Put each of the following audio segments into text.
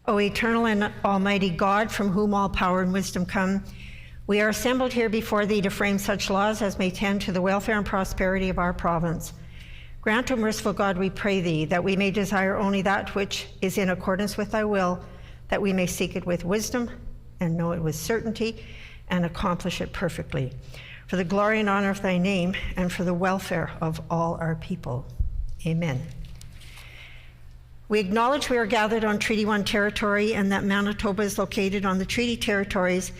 O eternal and almighty God, from whom all power and wisdom come, we are assembled here before thee to frame such laws as may tend to the welfare and prosperity of our province. Grant, O merciful God, we pray thee, that we may desire only that which is in accordance with thy will, that we may seek it with wisdom and know it with certainty and accomplish it perfectly, for the glory and honor of thy name and for the welfare of all our people. Amen. We acknowledge we are gathered on Treaty 1 territory and that Manitoba is located on the treaty territories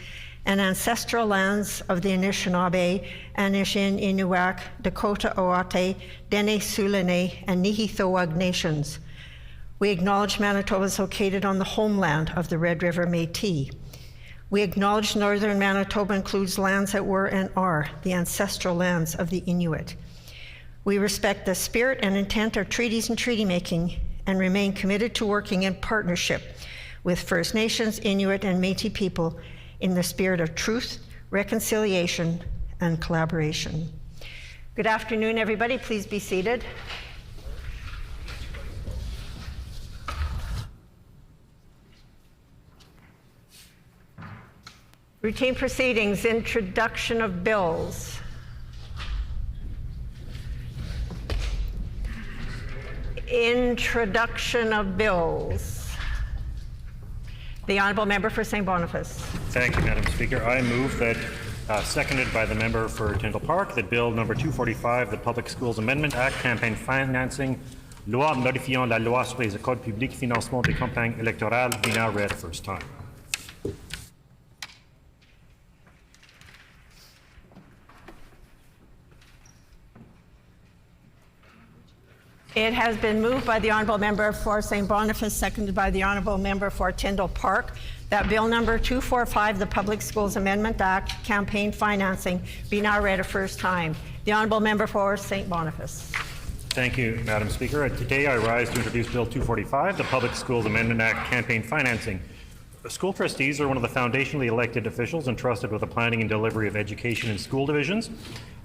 and ancestral lands of the Anishinaabe, Anishin, Inuak, Dakota, Oate, Dene, Sulene, and Nihithowag nations. We acknowledge Manitoba is located on the homeland of the Red River Métis. We acknowledge northern Manitoba includes lands that were and are the ancestral lands of the Inuit. We respect the spirit and intent of treaties and treaty making and remain committed to working in partnership with First Nations, Inuit, and Métis people in the spirit of truth, reconciliation, and collaboration. Good afternoon, everybody. Please be seated. Routine proceedings, introduction of bills. Introduction of bills. The Honourable Member for St. Boniface. Thank you, Madam Speaker. I move that, seconded by the member for Tyndall Park, that Bill number 245, the Public Schools Amendment Act, Campaign Financing, Loi modifiant la loi sur les écoles publiques, financement des campagnes électorales, be now read first time. It has been moved by the Honourable Member for St. Boniface, seconded by the Honourable Member for Tyndall Park, that Bill number 245, the Public Schools Amendment Act, Campaign Financing, be now read a first time. The Honourable Member for St. Boniface. Thank you, Madam Speaker. Today I rise to introduce Bill 245, the Public Schools Amendment Act, Campaign Financing. School trustees are one of the foundationally elected officials entrusted with the planning and delivery of education in school divisions.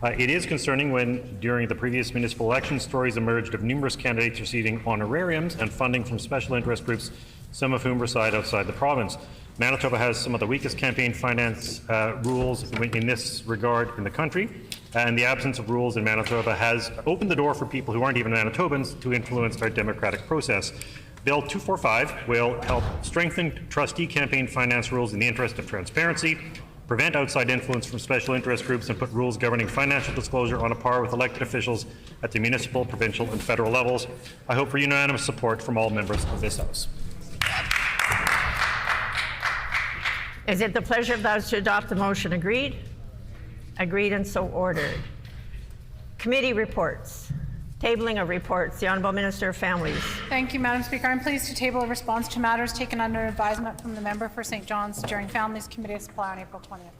It is concerning when, during the previous municipal election, stories emerged of numerous candidates receiving honorariums and funding from special interest groups, some of whom reside outside the province. Manitoba has some of the weakest campaign finance rules in this regard in the country, and the absence of rules in Manitoba has opened the door for people who aren't even Manitobans to influence our democratic process. Bill 245 will help strengthen trustee campaign finance rules in the interest of transparency, prevent outside influence from special interest groups, and put rules governing financial disclosure on a par with elected officials at the municipal, provincial, and federal levels. I hope for unanimous support from all members of this House. Is it the pleasure of the House to adopt the motion? Agreed? Agreed and so ordered. Committee reports. Tabling of reports. The Honourable Minister of Families. Thank you, Madam Speaker. I'm pleased to table a response to matters taken under advisement from the member for St. John's during Families Committee of Supply on April 20th.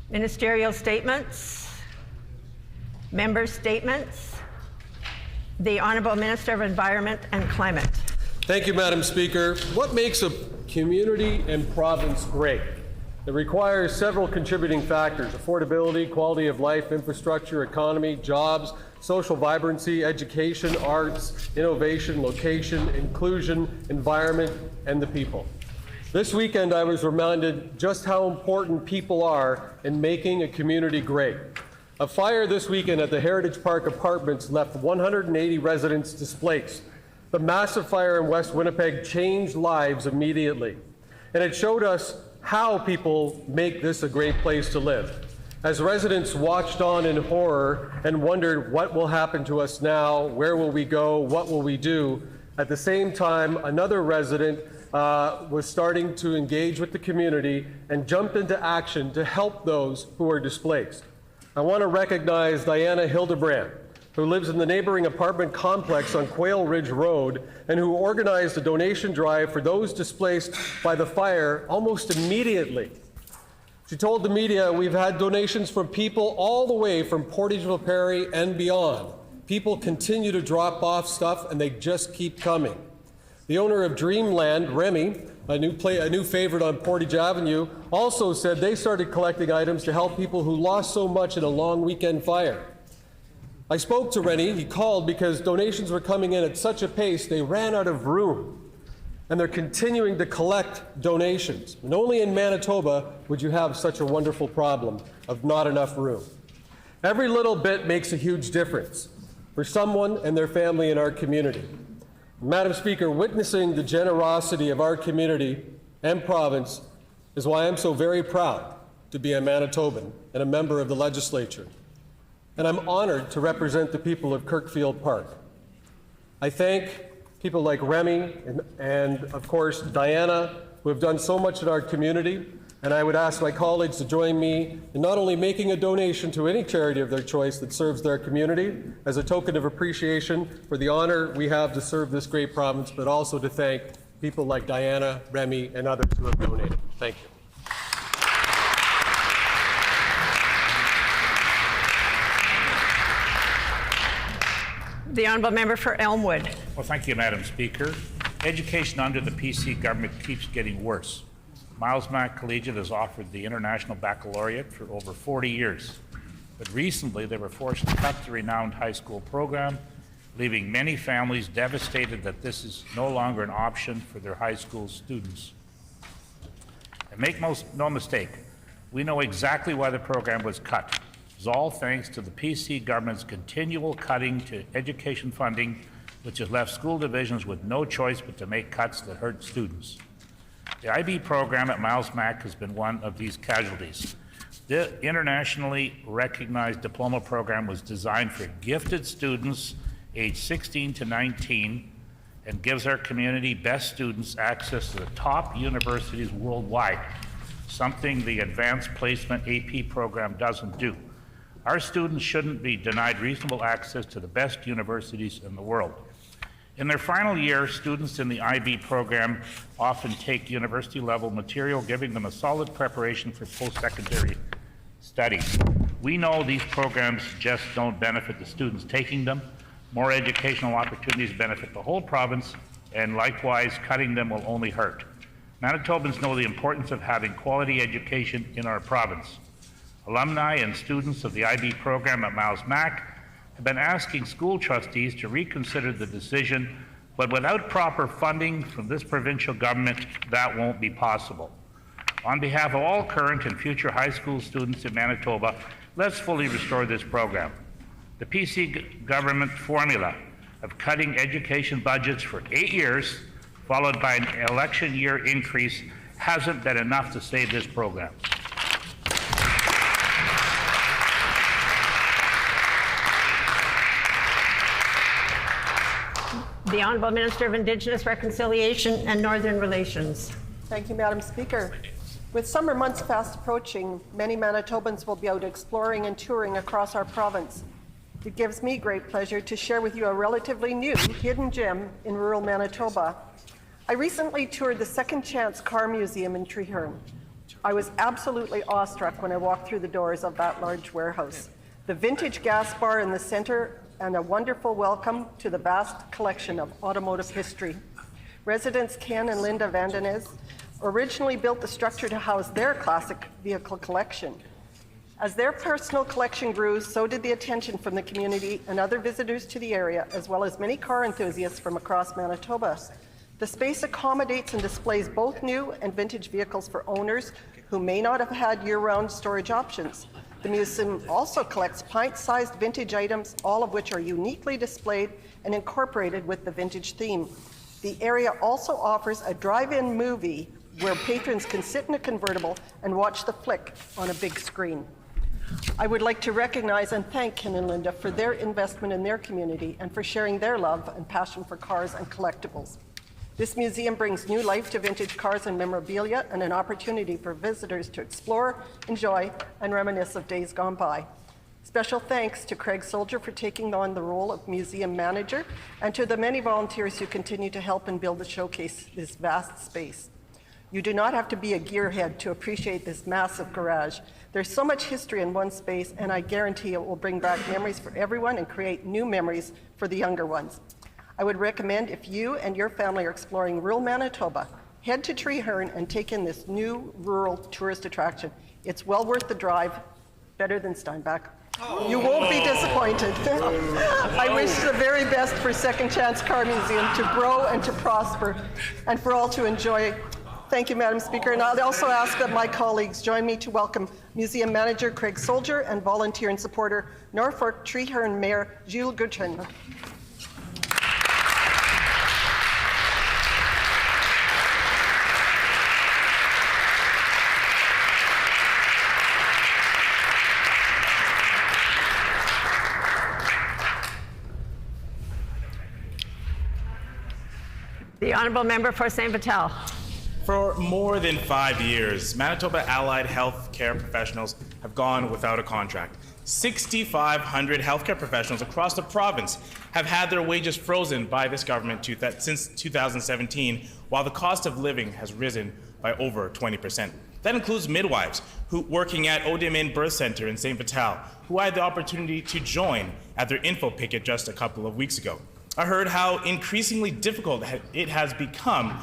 Ministerial statements. Member statements. The Honourable Minister of Environment and Climate. Thank you, Madam Speaker. What makes a community and province great? It requires several contributing factors: affordability, quality of life, infrastructure, economy, jobs, social vibrancy, education, arts, innovation, location, inclusion, environment, and the people. This weekend, I was reminded just how important people are in making a community great. A fire this weekend at the Heritage Park Apartments left 180 residents displaced. The massive fire in West Winnipeg changed lives immediately, and it showed us how people make this a great place to live. As residents watched on in horror and wondered what will happen to us now, where will we go, what will we do, at the same time, another resident was starting to engage with the community and jumped into action to help those who are displaced. I want to recognize Diana Hildebrand, who lives in the neighboring apartment complex on Quail Ridge Road and who organized a donation drive for those displaced by the fire almost immediately. She told the media, "We've had donations from people all the way from Portageville Perry and beyond. People continue to drop off stuff and they just keep coming." The owner of Dreamland, Remy, a new favorite on Portage Avenue, also said they started collecting items to help people who lost so much in a long weekend fire. I spoke to Rennie. He called because donations were coming in at such a pace they ran out of room. And they're continuing to collect donations. And only in Manitoba would you have such a wonderful problem of not enough room. Every little bit makes a huge difference for someone and their family in our community. Madam Speaker, witnessing the generosity of our community and province is why I'm so very proud to be a Manitoban and a member of the Legislature. And I'm honored to represent the people of Kirkfield Park. I thank people like Remy and of course, Diana, who have done so much in our community. And I would ask my colleagues to join me in not only making a donation to any charity of their choice that serves their community as a token of appreciation for the honor we have to serve this great province, but also to thank people like Diana, Remy, and others who have donated. Thank you. The honourable member for Elmwood. Well, thank you, Madam Speaker. Education under the PC government keeps getting worse. Miles Mac Collegiate has offered the International Baccalaureate for over 40 years, but recently they were forced to cut the renowned high school program, leaving many families devastated that this is no longer an option for their high school students. And make no mistake, we know exactly why the program was cut. It's all thanks to the PC government's continual cutting to education funding, which has left school divisions with no choice but to make cuts that hurt students. The IB program at Miles Mac has been one of these casualties. The internationally recognized diploma program was designed for gifted students aged 16 to 19 and gives our community best students access to the top universities worldwide, something the Advanced Placement AP program doesn't do. Our students shouldn't be denied reasonable access to the best universities in the world. In their final year, students in the IB program often take university-level material, giving them a solid preparation for post-secondary studies. We know these programs just don't benefit the students taking them. More educational opportunities benefit the whole province, and likewise, cutting them will only hurt. Manitobans know the importance of having quality education in our province. Alumni and students of the IB program at Miles Mac have been asking school trustees to reconsider the decision, but without proper funding from this provincial government, that won't be possible. On behalf of all current and future high school students in Manitoba, let's fully restore this program. The PC government formula of cutting education budgets for 8 years, followed by an election year increase, hasn't been enough to save this program. The Honourable Minister of Indigenous Reconciliation and Northern Relations. Thank you, Madam Speaker. With summer months fast approaching, many Manitobans will be out exploring and touring across our province. It gives me great pleasure to share with you a relatively new hidden gem in rural Manitoba. I recently toured the Second Chance Car Museum in Treeherne. I was absolutely awestruck when I walked through the doors of that large warehouse. The vintage gas bar in the center and a wonderful welcome to the vast collection of automotive history. Residents Ken and Linda Vandenez originally built the structure to house their classic vehicle collection. As their personal collection grew, so did the attention from the community and other visitors to the area, as well as many car enthusiasts from across Manitoba. The space accommodates and displays both new and vintage vehicles for owners who may not have had year-round storage options. The museum also collects pint-sized vintage items, all of which are uniquely displayed and incorporated with the vintage theme. The area also offers a drive-in movie where patrons can sit in a convertible and watch the flick on a big screen. I would like to recognize and thank Ken and Linda for their investment in their community and for sharing their love and passion for cars and collectibles. This museum brings new life to vintage cars and memorabilia and an opportunity for visitors to explore, enjoy, and reminisce of days gone by. Special thanks to Craig Soldier for taking on the role of museum manager and to the many volunteers who continue to help and build and showcase this vast space. You do not have to be a gearhead to appreciate this massive garage. There's so much history in one space, and I guarantee it will bring back memories for everyone and create new memories for the younger ones. I would recommend, if you and your family are exploring rural Manitoba, head to Treeherne and take in this new rural tourist attraction. It's well worth the drive, better than Steinbach. You won't be disappointed. I wish the very best for Second Chance Car Museum to grow and to prosper and for all to enjoy. Thank you, Madam Speaker. And I'll also ask that my colleagues join me to welcome Museum Manager Craig Soldier and volunteer and supporter Norfolk Treeherne Mayor Jules Gutchen. The Honourable Member for St. Vital. For more than 5 years, Manitoba allied health care professionals have gone without a contract. 6,500 healthcare professionals across the province have had their wages frozen by this government since 2017, while the cost of living has risen by over 20%. That includes midwives working at Odemin Birth Centre in St. Vital, who I had the opportunity to join at their info picket just a couple of weeks ago. I heard how increasingly difficult it has become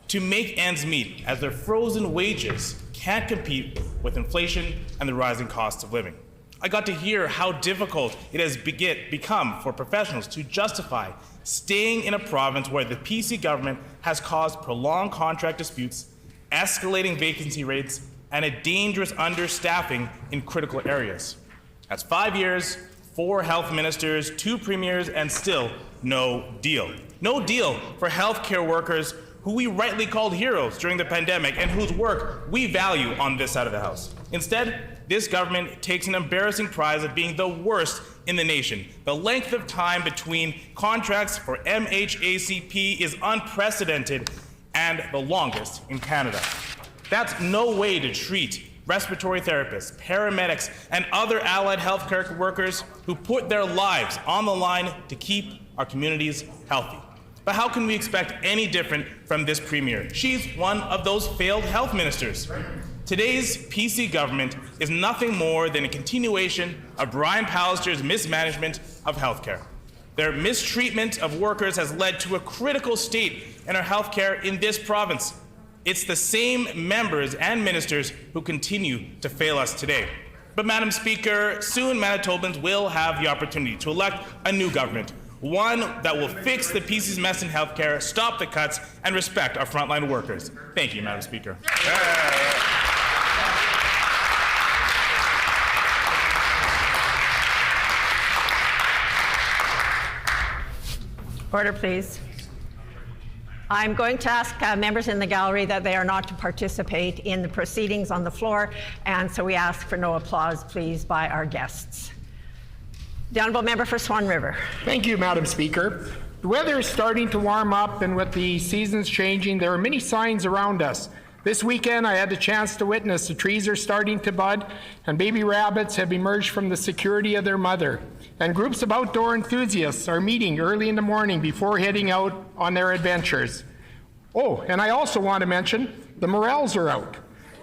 to make ends meet as their frozen wages can't compete with inflation and the rising costs of living. I got to hear how difficult it has become for professionals to justify staying in a province where the PC government has caused prolonged contract disputes, escalating vacancy rates, and a dangerous understaffing in critical areas. That's 5 years, 4 health ministers, 2 premiers, and still no deal. No deal for healthcare workers who we rightly called heroes during the pandemic and whose work we value on this side of the House. Instead, this government takes an embarrassing prize of being the worst in the nation. The length of time between contracts for MHACP is unprecedented and the longest in Canada. That's no way to treat respiratory therapists, paramedics, and other allied healthcare workers who put their lives on the line to keep our communities healthy. But how can we expect any different from this premier? She's one of those failed health ministers. Today's PC government is nothing more than a continuation of Brian Pallister's mismanagement of healthcare. Their mistreatment of workers has led to a critical state in our healthcare in this province. It's the same members and ministers who continue to fail us today. But Madam Speaker, soon Manitobans will have the opportunity to elect a new government, one that will fix the PC's mess in healthcare, stop the cuts, and respect our frontline workers. Thank you, Madam Speaker. Order, please. I'm going to ask members in the gallery that they are not to participate in the proceedings on the floor, and so we ask for no applause, please, by our guests. The Honourable Member for Swan River. Thank you, Madam Speaker. The weather is starting to warm up, and with the seasons changing, there are many signs around us. This weekend, I had the chance to witness the trees are starting to bud, and baby rabbits have emerged from the security of their mother. And groups of outdoor enthusiasts are meeting early in the morning before heading out on their adventures. Oh, and I also want to mention the morels are out.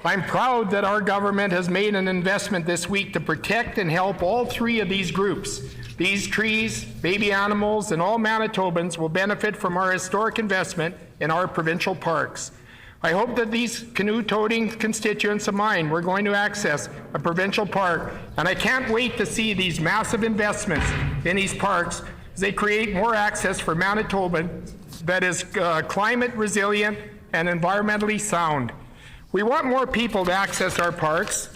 I'm proud that our government has made an investment this week to protect and help all 3 of these groups. These trees, baby animals, and all Manitobans will benefit from our historic investment in our provincial parks. I hope that these canoe-toting constituents of mine were going to access a provincial park, and I can't wait to see these massive investments in these parks as they create more access for Manitoban that is climate resilient and environmentally sound. We want more people to access our parks,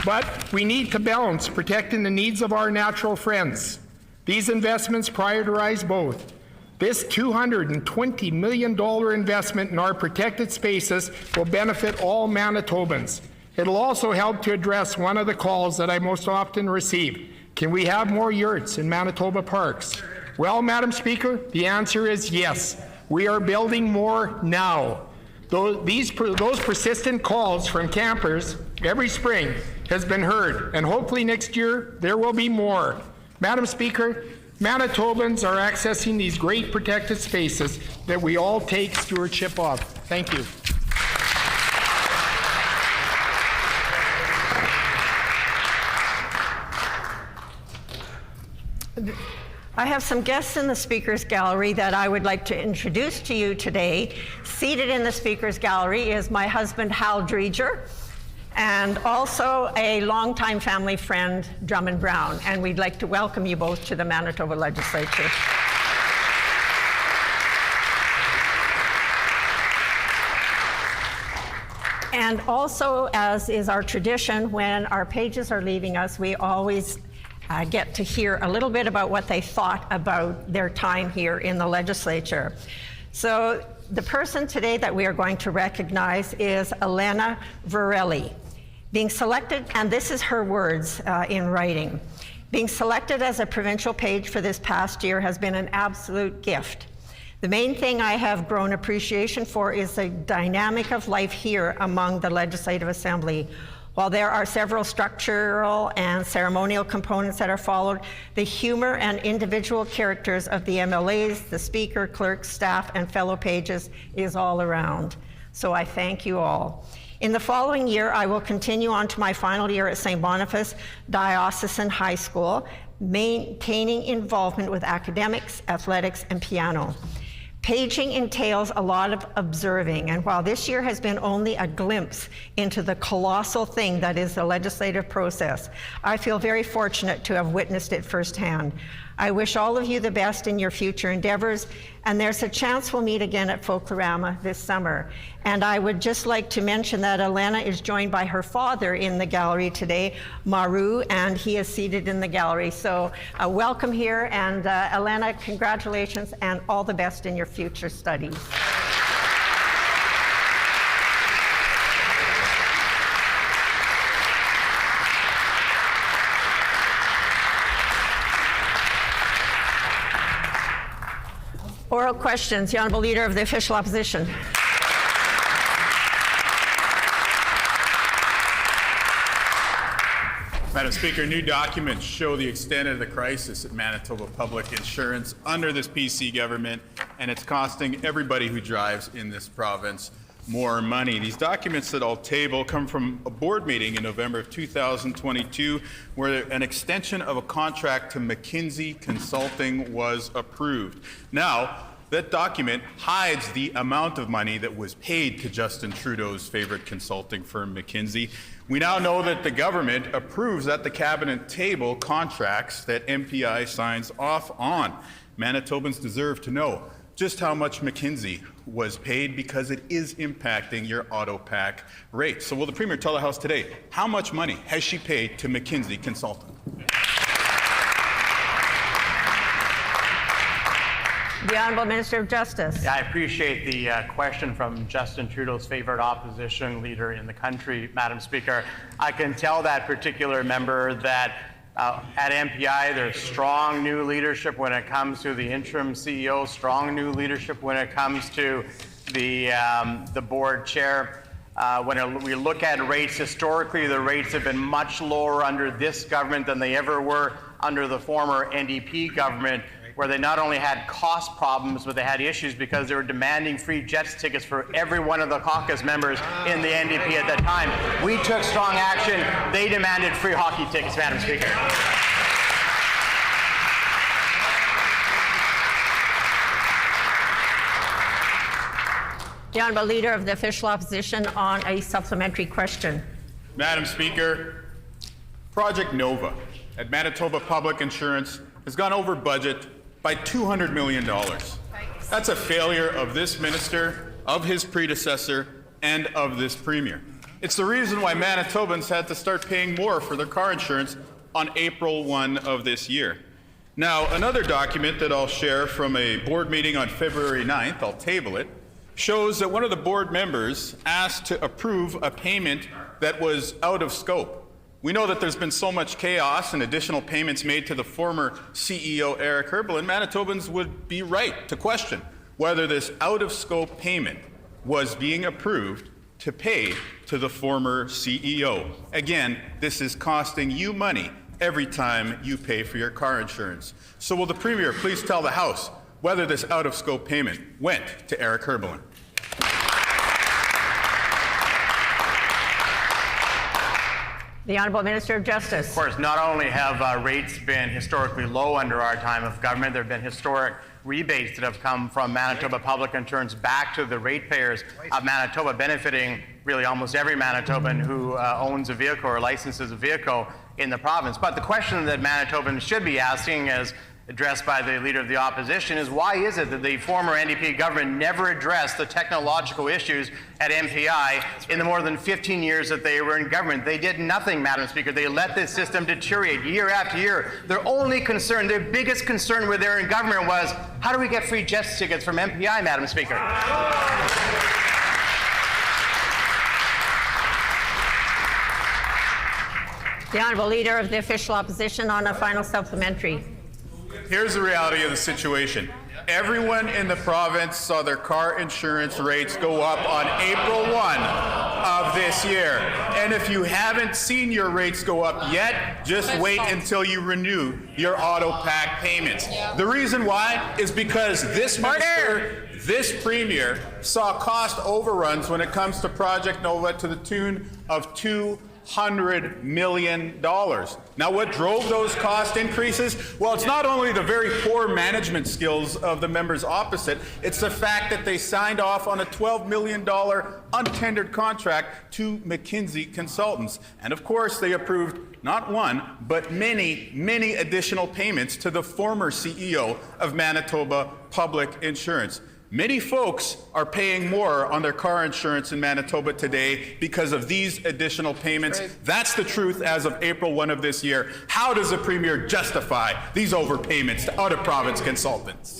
but we need to balance protecting the needs of our natural friends. These investments prioritize both. This $220 million investment in our protected spaces will benefit all Manitobans. It'll also help to address one of the calls that I most often receive. Can we have more yurts in Manitoba parks? Well, Madam Speaker, the answer is yes. We are building more now. Those persistent calls from campers every spring has been heard, and hopefully next year there will be more. Madam Speaker, Manitobans are accessing these great protected spaces that we all take stewardship of. Thank you. I have some guests in the Speaker's Gallery that I would like to introduce to you today. Seated in the Speaker's Gallery is my husband, Hal Dreger. and also a longtime family friend, Drummond Brown. And we'd like to welcome you both to the Manitoba Legislature. And also, as is our tradition, when our pages are leaving us, we always get to hear a little bit about what they thought about their time here in the legislature. So the person today that we are going to recognize is Elena Varelli. Being selected, and this is her words in writing, being selected as a provincial page for this past year has been an absolute gift. The main thing I have grown appreciation for is the dynamic of life here among the Legislative Assembly. While there are several structural and ceremonial components that are followed, the humor and individual characters of the MLAs, the Speaker, clerks, staff, and fellow pages is all around. So I thank you all. In the following year, I will continue on to my final year at St. Boniface Diocesan High School, maintaining involvement with academics, athletics, and piano. Paging entails a lot of observing, and while this year has been only a glimpse into the colossal thing that is the legislative process, I feel very fortunate to have witnessed it firsthand. I wish all of you the best in your future endeavors, and there's a chance we'll meet again at Folklorama this summer. And I would just like to mention that Elena is joined by her father in the gallery today, Maru, and he is seated in the gallery. So welcome here, and Elena, congratulations and all the best in your future studies. Oral questions. The Honourable Leader of the Official Opposition. Madam Speaker, new documents show the extent of the crisis at Manitoba Public Insurance under this PC government, and it's costing everybody who drives in this province more money. These documents that I'll table come from a board meeting in November of 2022 where an extension of a contract to McKinsey Consulting was approved. Now, that document hides the amount of money that was paid to Justin Trudeau's favorite consulting firm, McKinsey. We now know that the government approves at the cabinet table contracts that MPI signs off on. Manitobans deserve to know just how much McKinsey was paid because it is impacting your auto pack rates. So will the Premier tell the House today, how much money has she paid to McKinsey Consulting? The Honourable Minister of Justice. Yeah, I appreciate the question from Justin Trudeau's favorite opposition leader in the country, Madam Speaker. I can tell that particular member that at MPI, there's strong new leadership when it comes to the interim CEO, strong new leadership when it comes to the board chair. When we look at rates, historically, the rates have been much lower under this government than they ever were under the former NDP government, where they not only had cost problems, but they had issues because they were demanding free Jets tickets for every one of the caucus members in the NDP at that time. We took strong action. They demanded free hockey tickets, Madam Speaker. The Honourable Leader of the Official Opposition on a supplementary question. Madam Speaker, Project Nova at Manitoba Public Insurance has gone over budget by $200 million. That's a failure of this minister, of his predecessor, and of this premier. It's the reason why Manitobans had to start paying more for their car insurance on April 1 of this year. Now, another document that I'll share from a board meeting on February 9th, I'll table it, shows that one of the board members asked to approve a payment that was out of scope. We know that there's been so much chaos and additional payments made to the former CEO, Eric Herbold, and Manitobans would be right to question whether this out-of-scope payment was being approved to pay to the former CEO. Again, this is costing you money every time you pay for your car insurance. So will the Premier please tell the House whether this out-of-scope payment went to Eric Herbold? The Honourable Minister of Justice. Of course, not only have rates been historically low under our time of government, there have been historic rebates that have come from Manitoba Public Insurance back to the ratepayers of Manitoba, benefiting really almost every Manitoban who owns a vehicle or licenses a vehicle in the province. But the question that Manitobans should be asking, as addressed by the Leader of the Opposition, is why is it that the former NDP government never addressed the technological issues at MPI in the more than 15 years that they were in government? They did nothing, Madam Speaker. They let this system deteriorate year after year. Their only concern, their biggest concern when they were in government was, how do we get free jet tickets from MPI, Madam Speaker? The Honourable Leader of the Official Opposition on a final supplementary. Here's the reality of the situation. Everyone in the province saw their car insurance rates go up on April 1 of this year. And if you haven't seen your rates go up yet, just wait until you renew your auto pack payments. The reason why is because this minister, this premier, saw cost overruns when it comes to Project Nova to the tune of $200 million. Now, what drove those cost increases? Well, it's not only the very poor management skills of the members opposite, it's the fact that they signed off on a $12 million untendered contract to McKinsey Consultants. And of course, they approved not one, but many, many additional payments to the former CEO of Manitoba Public Insurance. Many folks are paying more on their car insurance in Manitoba today because of these additional payments. That's the truth as of April 1 of this year. How does the Premier justify these overpayments to out-of-province consultants?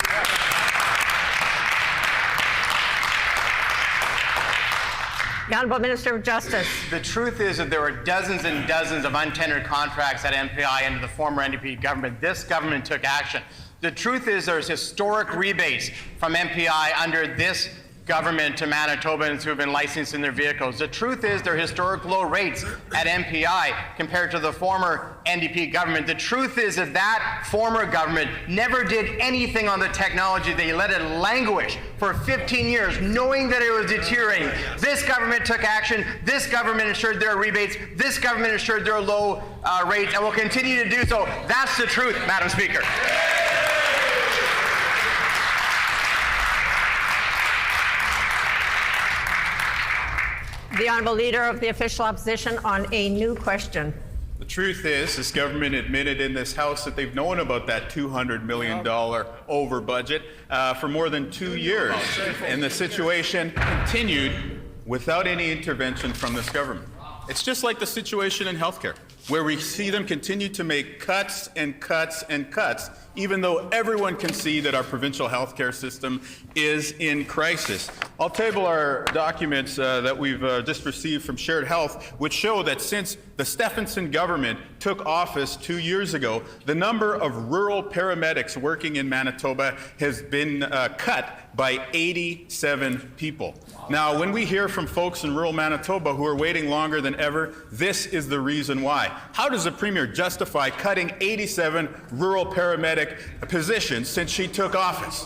The Honourable Minister of Justice. The truth is that there were dozens and dozens of untendered contracts at MPI under the former NDP government. This government took action. The truth is there's historic rebates from MPI under this government to Manitobans who have been licensed in their vehicles. The truth is there are historic low rates at MPI compared to the former NDP government. The truth is that that former government never did anything on the technology. They let it languish for 15 years, knowing that it was deteriorating. This government took action. This government ensured there are rebates. This government ensured there are low rates, and will continue to do so. That's the truth, Madam Speaker. The Honourable Leader of the Official Opposition on a new question. The truth is, this government admitted in this House that they've known about that $200 million over budget for more than 2 years. And the situation continued without any intervention from this government. It's just like the situation in healthcare, where we see them continue to make cuts and cuts and cuts, even though everyone can see that our provincial healthcare system is in crisis. I'll table our documents that we've just received from Shared Health, which show that since the Stephenson government took office 2 years ago, the number of rural paramedics working in Manitoba has been cut by 87 people. Now, when we hear from folks in rural Manitoba who are waiting longer than ever, this is the reason why. How does the Premier justify cutting 87 rural paramedic positions since she took office?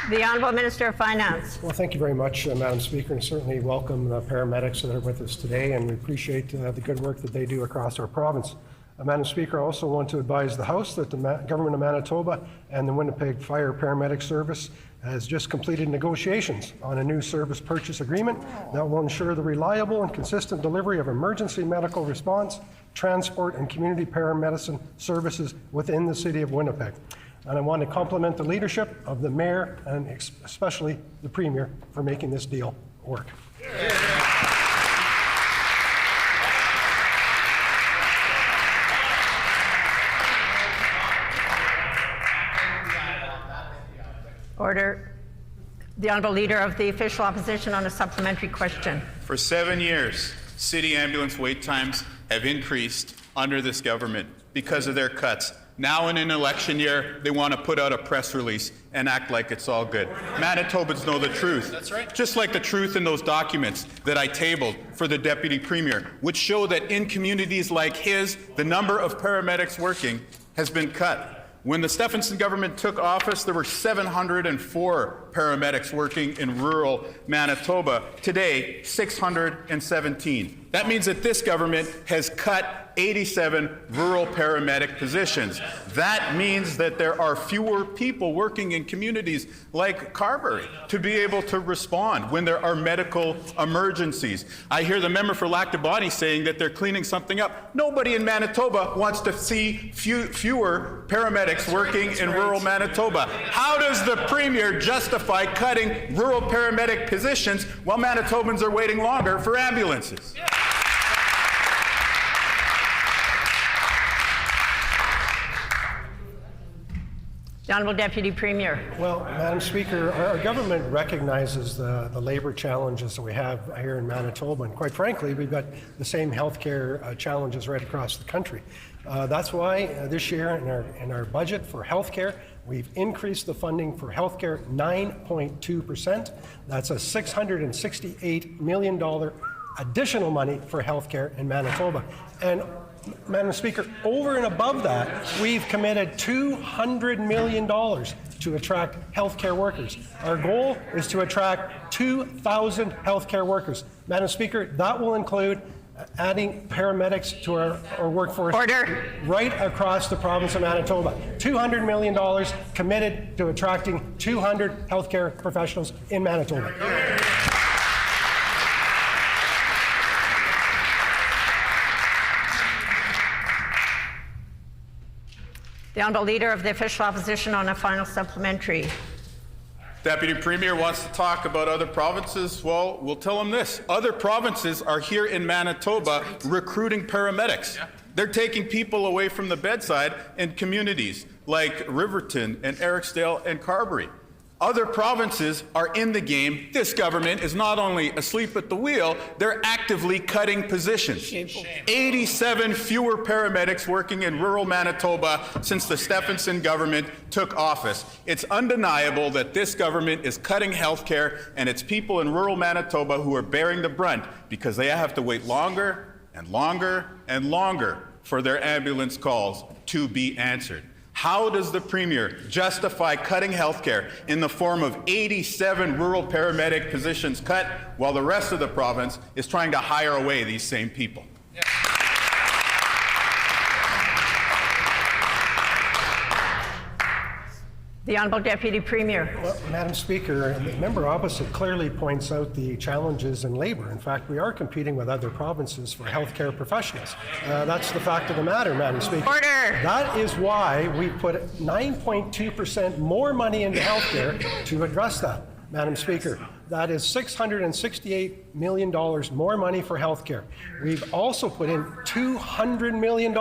The Honourable Minister of Finance. Well, thank you very much, Madam Speaker, and certainly welcome the paramedics that are with us today, and we appreciate the good work that they do across our province. Madam Speaker, I also want to advise the House that the Government of Manitoba and the Winnipeg Fire Paramedic Service has just completed negotiations on a new service purchase agreement that will ensure the reliable and consistent delivery of emergency medical response, transport, and community paramedicine services within the City of Winnipeg. And I want to compliment the leadership of the Mayor and especially the Premier for making this deal work. Order. The Honourable Leader of the Official Opposition on a supplementary question. For 7 years, city ambulance wait times have increased under this government because of their cuts. Now in an election year, they want to put out a press release and act like it's all good. Manitobans know the truth. That's right. Just like the truth in those documents that I tabled for the Deputy Premier, which show that in communities like his, the number of paramedics working has been cut. When the Stephenson government took office, there were 704 paramedics working in rural Manitoba. Today, 617. That means that this government has cut 87 rural paramedic positions. That means that there are fewer people working in communities like Carberry to be able to respond when there are medical emergencies. I hear the member for Lac du Bonny saying that they're cleaning something up. Nobody in Manitoba wants to see fewer paramedics working in rural Manitoba. How does the Premier justify cutting rural paramedic positions while Manitobans are waiting longer for ambulances? The Honourable Deputy Premier. Well, Madam Speaker, our government recognizes the labor challenges that we have here in Manitoba, and quite frankly, we've got the same healthcare challenges right across the country. That's why this year in our budget for healthcare, we've increased the funding for healthcare 9.2%. That's a $668 million additional money for healthcare in Manitoba. And Madam Speaker, over and above that, we've committed $200 million to attract healthcare workers. Our goal is to attract 2,000 healthcare workers. Madam Speaker, that will include adding paramedics to our workforce. Order. Right across the province of Manitoba. $200 million committed to attracting 200 healthcare professionals in Manitoba. The Honourable Leader of the Official Opposition on a final supplementary. Deputy Premier wants to talk about other provinces. Well, we'll tell him this. Other provinces are here in Manitoba recruiting paramedics. They're taking people away from the bedside in communities like Riverton and Ericsdale and Carberry. Other provinces are in the game. This government is not only asleep at the wheel, they're actively cutting positions. Shameful. 87 fewer paramedics working in rural Manitoba since the Stephenson government took office. It's undeniable that this government is cutting health care, and it's people in rural Manitoba who are bearing the brunt because they have to wait longer and longer and longer for their ambulance calls to be answered. How does the Premier justify cutting health care in the form of 87 rural paramedic positions cut while the rest of the province is trying to hire away these same people? Yeah. The Honourable Deputy Premier. Well, Madam Speaker, the member opposite clearly points out the challenges in labour. In fact, we are competing with other provinces for healthcare professionals. That's the fact of the matter, Madam Speaker. Order. That is why we put 9.2% more money into healthcare to address that, Madam Speaker. That is $668 million more money for healthcare. We've also put in $200 million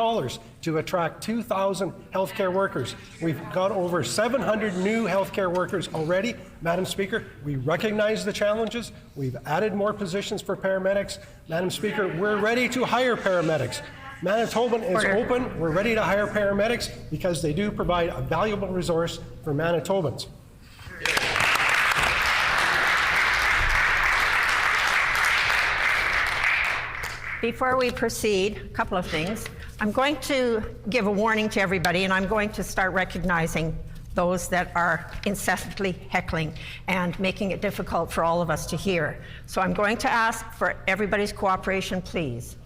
to attract 2,000 healthcare workers. We've got over 700 new healthcare workers already. Madam Speaker, we recognize the challenges. We've added more positions for paramedics. Madam Speaker, we're ready to hire paramedics. Manitoban is open. We're ready to hire paramedics because they do provide a valuable resource for Manitobans. Before we proceed, a couple of things. I'm going to give a warning to everybody, and I'm going to start recognizing those that are incessantly heckling and making it difficult for all of us to hear. So I'm going to ask for everybody's cooperation, please.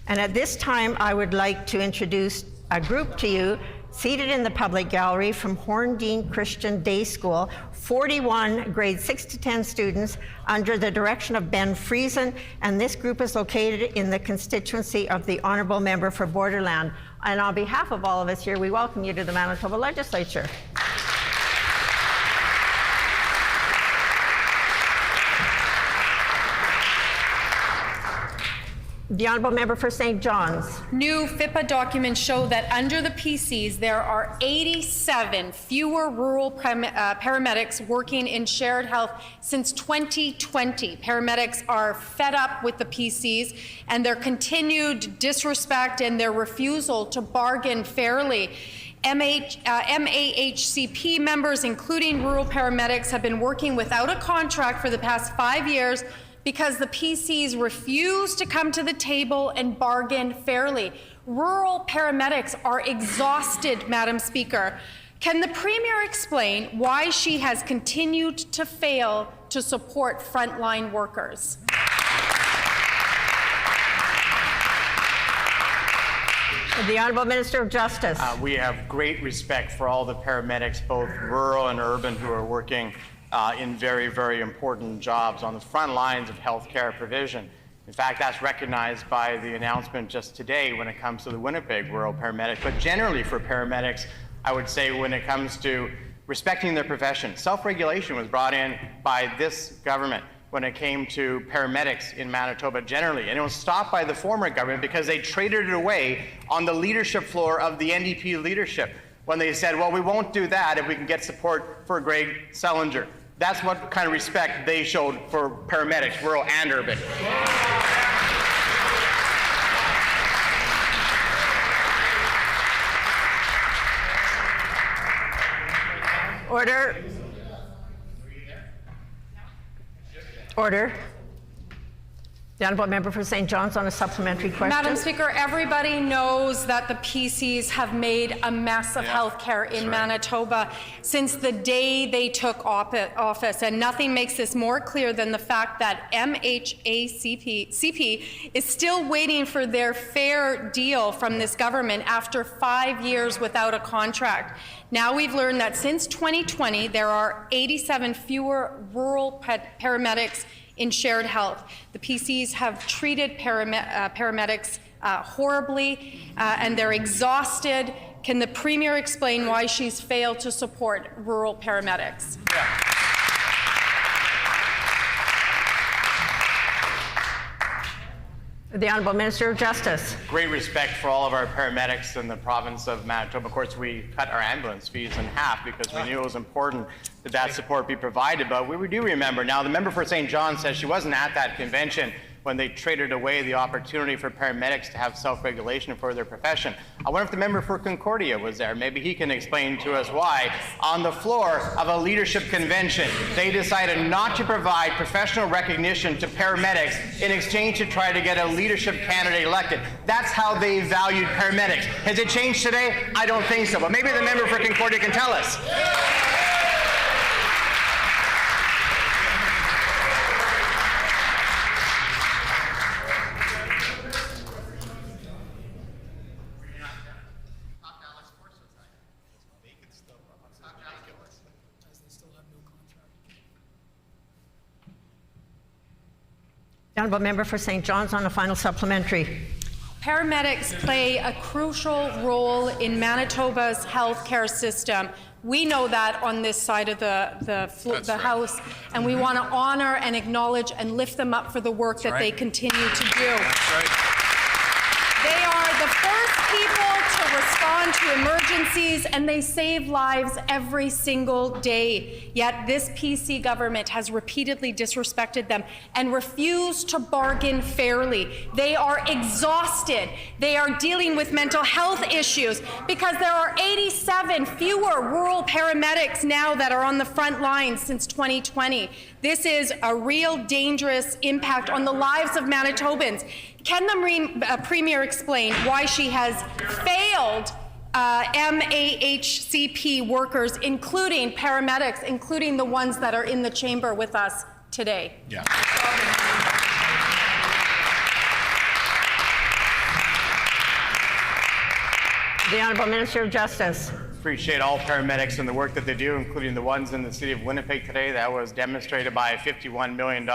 And at this time, I would like to introduce a group to you seated in the public gallery from Horndean Christian Day School, 41 grades 6 to 10 students under the direction of Ben Friesen, and this group is located in the constituency of the Honourable Member for Borderland. And on behalf of all of us here, we welcome you to the Manitoba Legislature. The Honourable Member for St. John's. New FIPA documents show that under the PCs, there are 87 fewer rural paramedics working in shared health since 2020. Paramedics are fed up with the PCs and their continued disrespect and their refusal to bargain fairly. MAHCP members, including rural paramedics, have been working without a contract for the past 5 years because the PCs refuse to come to the table and bargain fairly. Rural paramedics are exhausted, Madam Speaker. Can the Premier explain why she has continued to fail to support frontline workers? The Honourable Minister of Justice. We have great respect for all the paramedics, both rural and urban, who are working in very, very important jobs on the front lines of healthcare provision. In fact, that's recognized by the announcement just today when it comes to the Winnipeg rural paramedics. But generally for paramedics, I would say when it comes to respecting their profession, self-regulation was brought in by this government when it came to paramedics in Manitoba generally. And it was stopped by the former government because they traded it away on the leadership floor of the NDP leadership when they said, well, we won't do that if we can get support for Greg Selinger. That's what kind of respect they showed for paramedics, rural and urban. Order. Order. The Honourable Member for St. John's on a supplementary question. Madam Speaker, everybody knows that the PCs have made a mess of healthcare in Manitoba since the day they took office, and nothing makes this more clear than the fact that CP is still waiting for their fair deal from this government after 5 years without a contract. Now we've learned that since 2020, there are 87 fewer rural paramedics in shared health. The PCs have treated paramedics horribly, and they're exhausted. Can the Premier explain why she's failed to support rural paramedics? The Honourable Minister of Justice. Great respect for all of our paramedics in the province of Manitoba. Of course, we cut our ambulance fees in half because we knew it was important that that support be provided. But we do remember, now the member for St. John says she wasn't at that convention when they traded away the opportunity for paramedics to have self-regulation for their profession. I wonder if the member for Concordia was there. Maybe he can explain to us why, on the floor of a leadership convention, they decided not to provide professional recognition to paramedics in exchange to try to get a leadership candidate elected. That's how they valued paramedics. Has it changed today? I don't think so, but maybe the member for Concordia can tell us. The Honourable Member for St. John's on a final supplementary. Paramedics play a crucial role in Manitoba's healthcare system. We know that on this side of the House, and we want to honor and acknowledge and lift them up for the work that they continue to do. That's right. They are the first people to respond to emergencies, and they save lives every single day. Yet this PC government has repeatedly disrespected them and refused to bargain fairly. They are exhausted. They are dealing with mental health issues because there are 87 fewer rural paramedics now that are on the front lines since 2020. This is a real dangerous impact on the lives of Manitobans. Can the Premier explain why she has failed MAHCP workers, including paramedics, including the ones that are in the chamber with us today? Yeah. The Honourable Minister of Justice. Appreciate all paramedics and the work that they do, including the ones in the city of Winnipeg today. That was demonstrated by a $51 million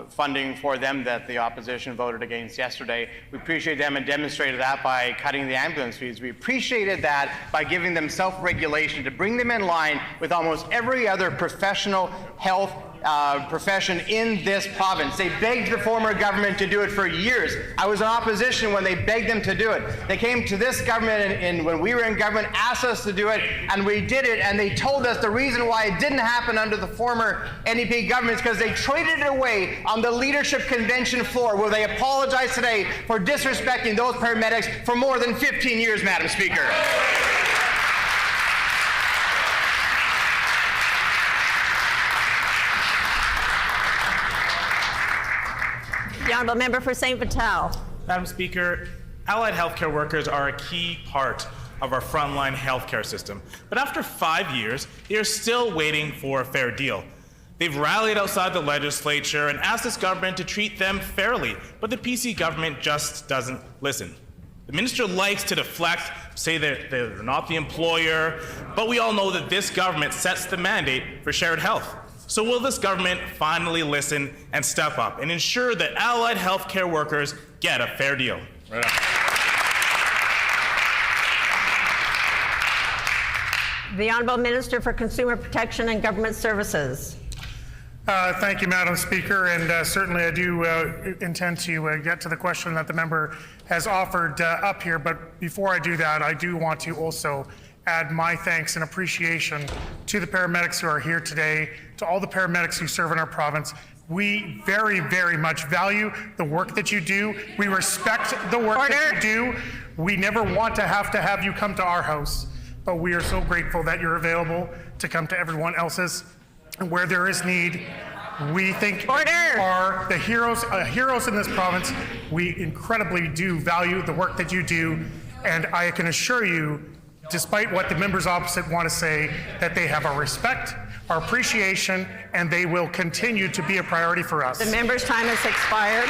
funding for them that the opposition voted against yesterday. We appreciate them and demonstrated that by cutting the ambulance fees. We appreciated that by giving them self-regulation to bring them in line with almost every other professional health profession in this province. They begged the former government to do it for years. I was in opposition when they begged them to do it. They came to this government and when we were in government, asked us to do it, and we did it, and they told us the reason why it didn't happen under the former NDP government is because they traded it away on the leadership convention floor, where they apologize today for disrespecting those paramedics for more than 15 years, Madam Speaker. The Honourable Member for St. Vital. Madam Speaker, allied healthcare workers are a key part of our frontline healthcare system. But after 5 years, they are still waiting for a fair deal. They've rallied outside the legislature and asked this government to treat them fairly, but the PC government just doesn't listen. The minister likes to deflect, say that they're not the employer, but we all know that this government sets the mandate for shared health. So will this government finally listen and step up and ensure that allied healthcare workers get a fair deal? Right on. The Honourable Minister for Consumer Protection and Government Services. Thank you, Madam Speaker, and certainly I do intend to get to the question that the member has offered up here, but before I do that, I do want to also add my thanks and appreciation to the paramedics who are here today, to all the paramedics who serve in our province. We very, very much value the work that you do. We respect the work that you do. We never want to have you come to our house, but we are so grateful that you're available to come to everyone else's. And where there is need, we think you are the heroes in this province. We incredibly do value the work that you do, and I can assure you, despite what the members opposite want to say, that they have our respect, our appreciation, and they will continue to be a priority for us. The member's time has expired.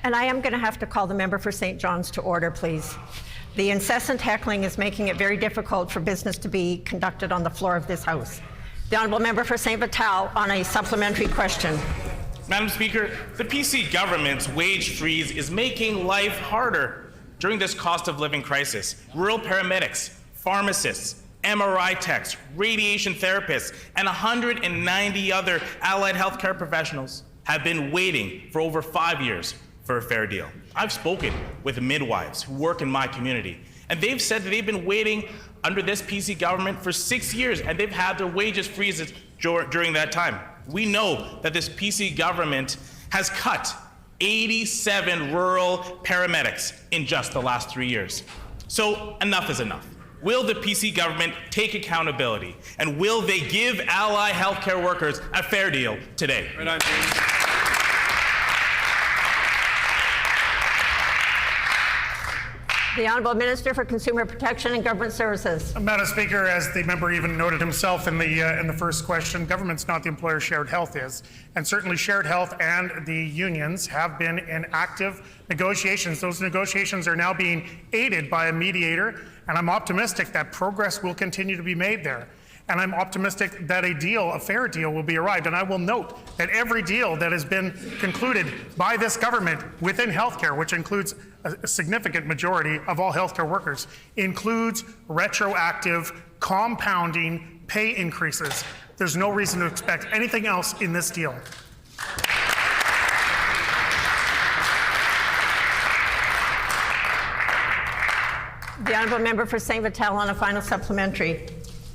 And I am going to have to call the member for St. John's to order, please. The incessant heckling is making it very difficult for business to be conducted on the floor of this House. The Honourable Member for St. Vital on a supplementary question. Madam Speaker, the PC government's wage freeze is making life harder during this cost of living crisis. Rural paramedics, pharmacists, MRI techs, radiation therapists, and 190 other allied healthcare professionals have been waiting for over 5 years for a fair deal. I've spoken with midwives who work in my community, and they've said that they've been waiting under this PC government for 6 years, and they've had their wages freezes during that time. We know that this PC government has cut 87 rural paramedics in just the last 3 years. So enough is enough. Will the PC government take accountability, and will they give allied healthcare workers a fair deal today? Right on, James. The Honourable Minister for Consumer Protection and Government Services. Madam Speaker, as the member even noted himself in the first question, government's not the employer, shared health is. And certainly shared health and the unions have been in active negotiations. Those negotiations are now being aided by a mediator, and I'm optimistic that progress will continue to be made there. And I'm optimistic that a fair deal will be arrived. And I will note that every deal that has been concluded by this government within healthcare, which includes a significant majority of all healthcare workers, includes retroactive, compounding pay increases. There's no reason to expect anything else in this deal. The Honourable Member for St. Vital on a final supplementary.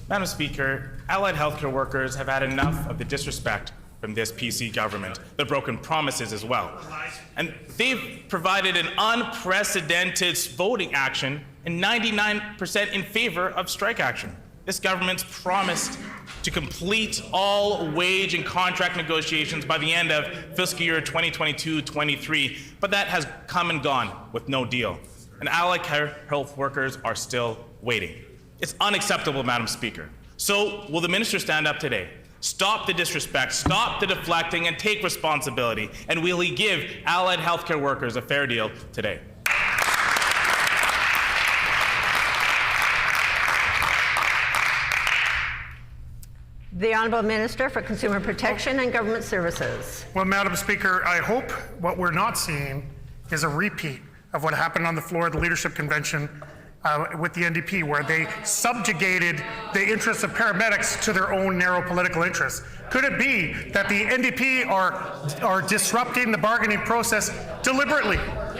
Madam Speaker, allied healthcare workers have had enough of the disrespect from this PC government, the broken promises as well. And they've provided an unprecedented voting action and 99% in favor of strike action. This government's promised to complete all wage and contract negotiations by the end of fiscal year 2022-23, but that has come and gone with no deal. And allied health workers are still waiting. It's unacceptable, Madam Speaker. So will the minister stand up today, stop the disrespect, stop the deflecting, and take responsibility? And will he give allied healthcare workers a fair deal today? The Honourable Minister for Consumer Protection and Government Services. Well, Madam Speaker, I hope what we're not seeing is a repeat of what happened on the floor of the Leadership Convention with the NDP, where they subjugated the interests of paramedics to their own narrow political interests. Could it be that the NDP are disrupting the bargaining process deliberately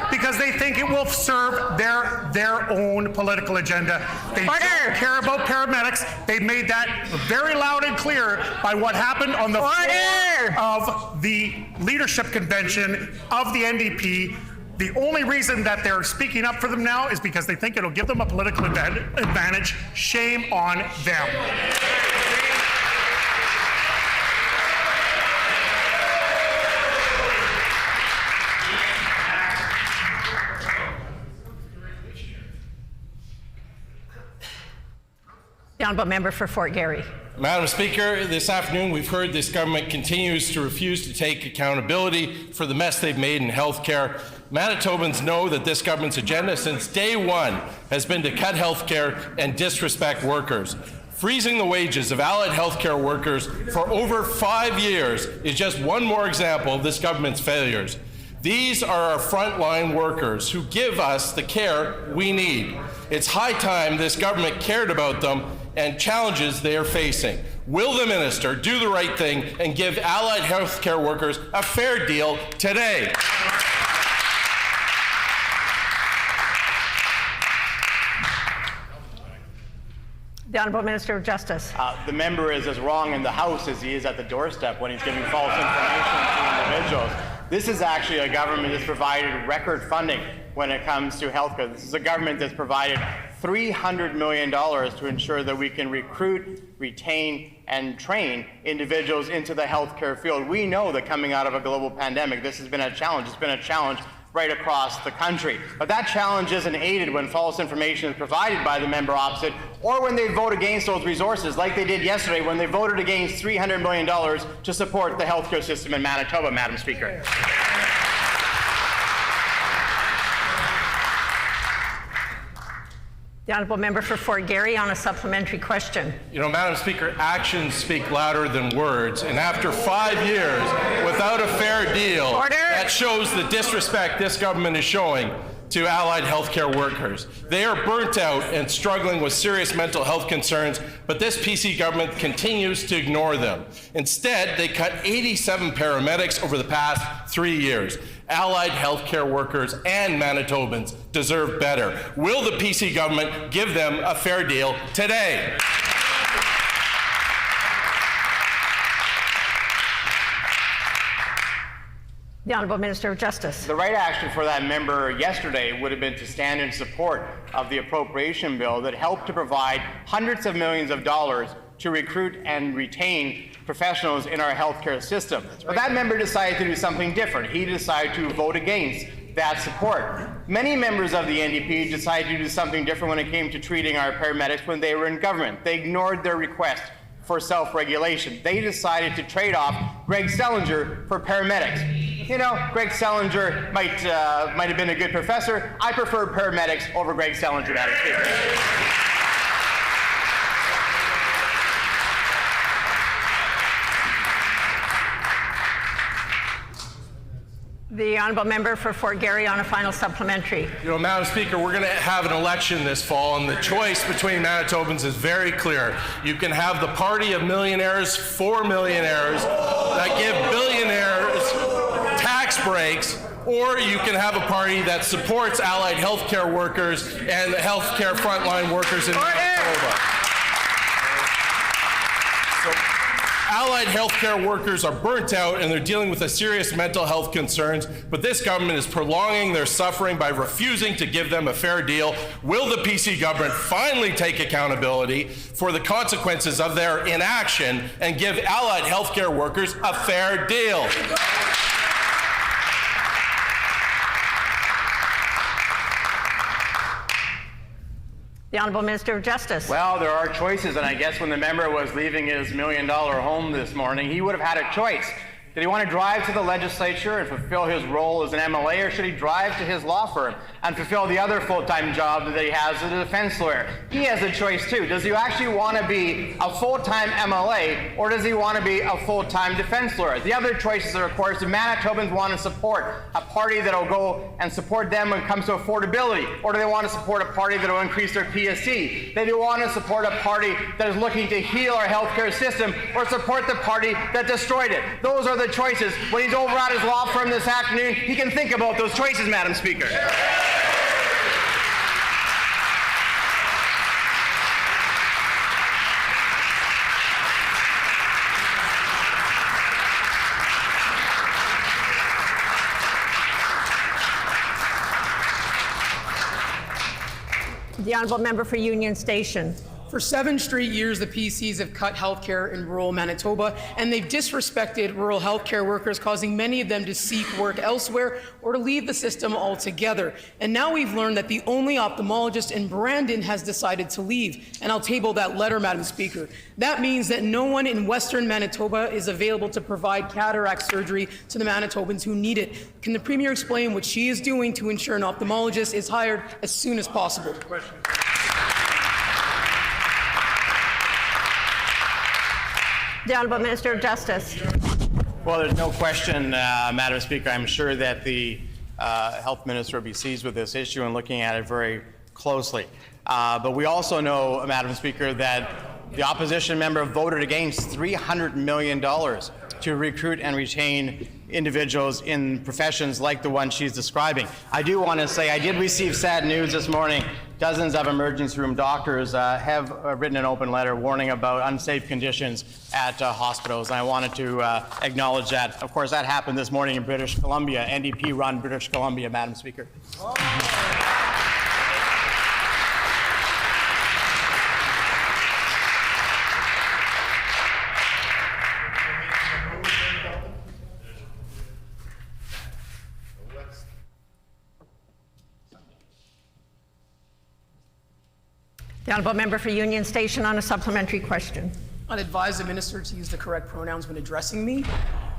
because they think it will serve their own political agenda? They don't care about paramedics. They made that very loud and clear by what happened on the floor of the Leadership Convention of the NDP. The only reason that they're speaking up for them now is because they think it'll give them a political advantage. Shame on them. The honourable member for Fort Garry. Madam Speaker, this afternoon we've heard this government continues to refuse to take accountability for the mess they've made in health care. Manitobans know that this government's agenda since day one has been to cut health care and disrespect workers. Freezing the wages of allied health care workers for over 5 years is just one more example of this government's failures. These are our frontline workers who give us the care we need. It's high time this government cared about them and challenges they are facing. Will the minister do the right thing and give allied health care workers a fair deal today? The Honourable Minister of Justice. The member is as wrong in the House as he is at the doorstep when he's giving false information to individuals. This is actually a government that's provided record funding when it comes to healthcare. This is a government that's provided $300 million to ensure that we can recruit, retain, and train individuals into the healthcare field. We know that coming out of a global pandemic, this has been a challenge. It's been a challenge right across the country. But that challenge isn't aided when false information is provided by the member opposite or when they vote against those resources, like they did yesterday when they voted against $300 million to support the healthcare system in Manitoba, Madam Speaker. The honourable member for Fort Garry on a supplementary question. You know, Madam Speaker, actions speak louder than words, and after 5 years without a fair deal, Order. That shows the disrespect this government is showing to allied healthcare workers. They are burnt out and struggling with serious mental health concerns, but this PC government continues to ignore them. Instead, they cut 87 paramedics over the past 3 years. Allied healthcare workers and Manitobans deserve better. Will the PC government give them a fair deal today? The Honourable Minister of Justice. The right action for that member yesterday would have been to stand in support of the appropriation bill that helped to provide hundreds of millions of dollars to recruit and retain professionals in our healthcare system. But that member decided to do something different. He decided to vote against that support. Many members of the NDP decided to do something different when it came to treating our paramedics when they were in government. They ignored their request for self-regulation. They decided to trade off Greg Selinger for paramedics. You know, Greg Selinger might have been a good professor. I prefer paramedics over Greg Selinger, Madam Speaker. The honourable member for Fort Garry on a final supplementary. You know, Madam Speaker, we're going to have an election this fall, and the choice between Manitobans is very clear. You can have the party of millionaires for millionaires that give billionaires tax breaks, or you can have a party that supports allied healthcare workers and the healthcare frontline workers in Manitoba. Allied healthcare workers are burnt out and they're dealing with serious mental health concerns, but this government is prolonging their suffering by refusing to give them a fair deal. Will the PC government finally take accountability for the consequences of their inaction and give allied healthcare workers a fair deal? The Honourable Minister of Justice. Well, there are choices, and I guess when the member was leaving his $1 million home this morning, he would have had a choice. Did he want to drive to the legislature and fulfill his role as an MLA, or should he drive to his law firm and fulfill the other full-time job that he has as a defense lawyer? He has a choice too. Does he actually want to be a full-time MLA, or does he want to be a full-time defense lawyer? The other choices are, of course, the Manitobans want to support a party that will go and support them when it comes to affordability, or do they want to support a party that will increase their PSC? They do want to support a party that is looking to heal our healthcare system, or support the party that destroyed it. Those are the choices. When he's over at his law firm this afternoon, he can think about those choices, Madam Speaker. The honourable member for Union Station. For 7 straight years, the PCs have cut healthcare in rural Manitoba, and they've disrespected rural healthcare workers, causing many of them to seek work elsewhere or to leave the system altogether. And now we've learned that the only ophthalmologist in Brandon has decided to leave. And I'll table that letter, Madam Speaker. That means that no one in Western Manitoba is available to provide cataract surgery to the Manitobans who need it. Can the Premier explain what she is doing to ensure an ophthalmologist is hired as soon as possible? The Honourable Minister of Justice. Well, there's no question, Madam Speaker. I'm sure that the Health Minister will be seized with this issue and looking at it very closely. But we also know, Madam Speaker, that the opposition member voted against $300 million to recruit and retain individuals in professions like the one she's describing. I do want to say I did receive sad news this morning. Dozens of emergency room doctors have written an open letter warning about unsafe conditions at hospitals. And I wanted to acknowledge that. Of course, that happened this morning in British Columbia, NDP-run British Columbia, Madam Speaker. The Honourable Member for Union Station on a supplementary question. I'd advise the minister to use the correct pronouns when addressing me.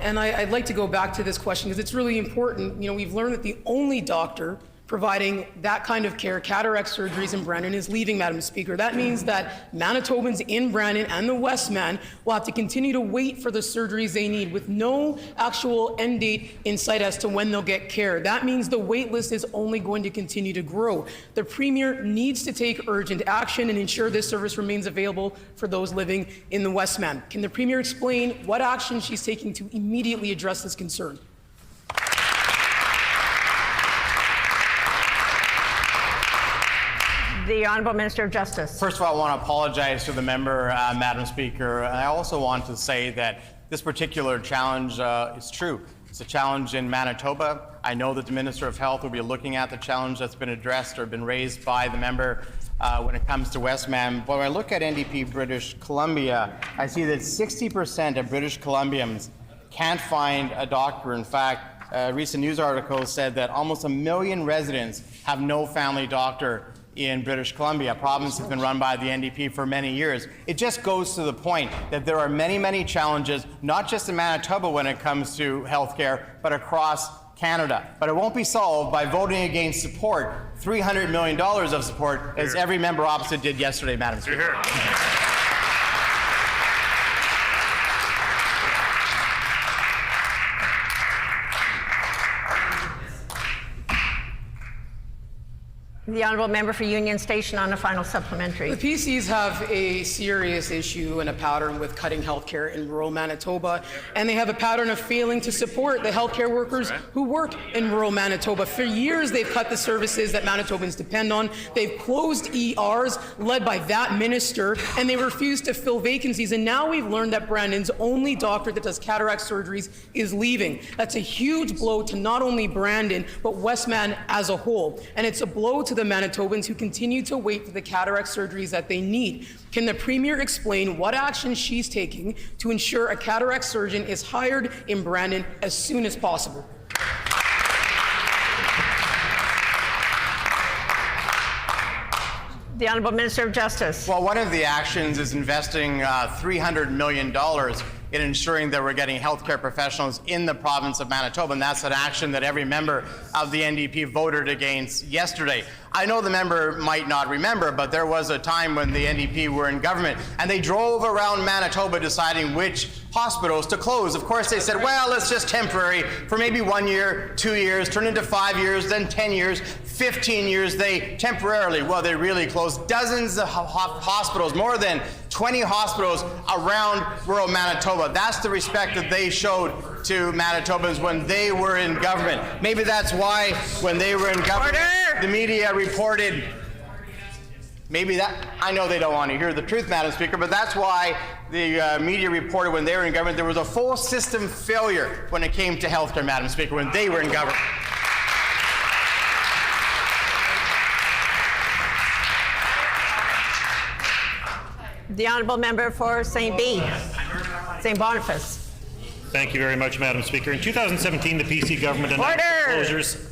And I'd like to go back to this question because it's really important. You know, we've learned that the only doctor providing that kind of care, cataract surgeries in Brandon, is leaving, Madam Speaker. That means that Manitobans in Brandon and the Westman will have to continue to wait for the surgeries they need with no actual end date in sight as to when they'll get care. That means the wait list is only going to continue to grow. The Premier needs to take urgent action and ensure this service remains available for those living in the Westman. Can the Premier explain what action she's taking to immediately address this concern? The Honourable Minister of Justice. First of all, I want to apologize to the member, Madam Speaker. And I also want to say that this particular challenge is true. It's a challenge in Manitoba. I know that the Minister of Health will be looking at the challenge that's been addressed or been raised by the member when it comes to Westman. But when I look at NDP British Columbia, I see that 60% of British Columbians can't find a doctor. In fact, a recent news article said that almost 1 million residents have no family doctor in British Columbia, a province that's been run by the NDP for many years. It just goes to the point that there are many, many challenges, not just in Manitoba when it comes to healthcare, but across Canada. But it won't be solved by voting against support, $300 million of support, as every member opposite did yesterday, Madam Speaker. The Honourable Member for Union Station on a final supplementary. The PCs have a serious issue and a pattern with cutting healthcare in rural Manitoba, and they have a pattern of failing to support the healthcare workers who work in rural Manitoba. For years, they've cut the services that Manitobans depend on. They've closed ERs led by that minister, and they refuse to fill vacancies. And now we've learned that Brandon's only doctor that does cataract surgeries is leaving. That's a huge blow to not only Brandon, but Westman as a whole. And it's a blow to the Manitobans who continue to wait for the cataract surgeries that they need. Can the Premier explain what action she's taking to ensure a cataract surgeon is hired in Brandon as soon as possible? The Honourable Minister of Justice. Well, one of the actions is investing $300 million in ensuring that we're getting healthcare professionals in the province of Manitoba, and that's an action that every member of the NDP voted against yesterday. I know the member might not remember, but there was a time when the NDP were in government, and they drove around Manitoba deciding which hospitals to close. Of course, they said, well, it's just temporary for maybe 1 year, 2 years, turn into 5 years, then 10 years, 15 years. They temporarily, well, they really closed dozens of hospitals, more than 20 hospitals around rural Manitoba. That's the respect that they showed to Manitobans when they were in government. Maybe that's why when they were in government, the media reported, maybe that, I know they don't want to hear the truth, Madam Speaker, but that's why the media reported when they were in government there was a full system failure when it came to healthcare, Madam Speaker, when they were in government. The honourable member for St. Boniface. Thank you very much, Madam Speaker. In 2017, the PC government announced the closures.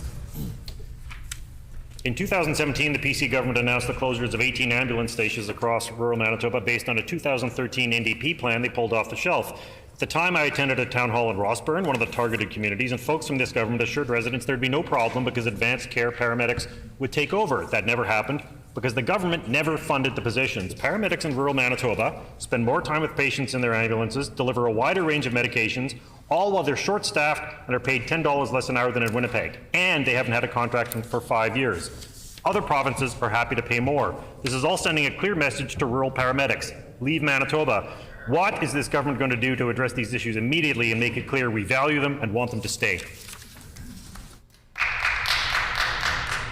In 2017, the PC government announced the closures of 18 ambulance stations across rural Manitoba based on a 2013 NDP plan they pulled off the shelf. At the time, I attended a town hall in Rossburn, one of the targeted communities, and folks from this government assured residents there'd be no problem because advanced care paramedics would take over. That never happened because the government never funded the positions. Paramedics in rural Manitoba spend more time with patients in their ambulances, deliver a wider range of medications, all while they're short-staffed and are paid $10 less an hour than in Winnipeg. And they haven't had a contract for 5 years. Other provinces are happy to pay more. This is all sending a clear message to rural paramedics. Leave Manitoba. What is this government going to do to address these issues immediately and make it clear we value them and want them to stay?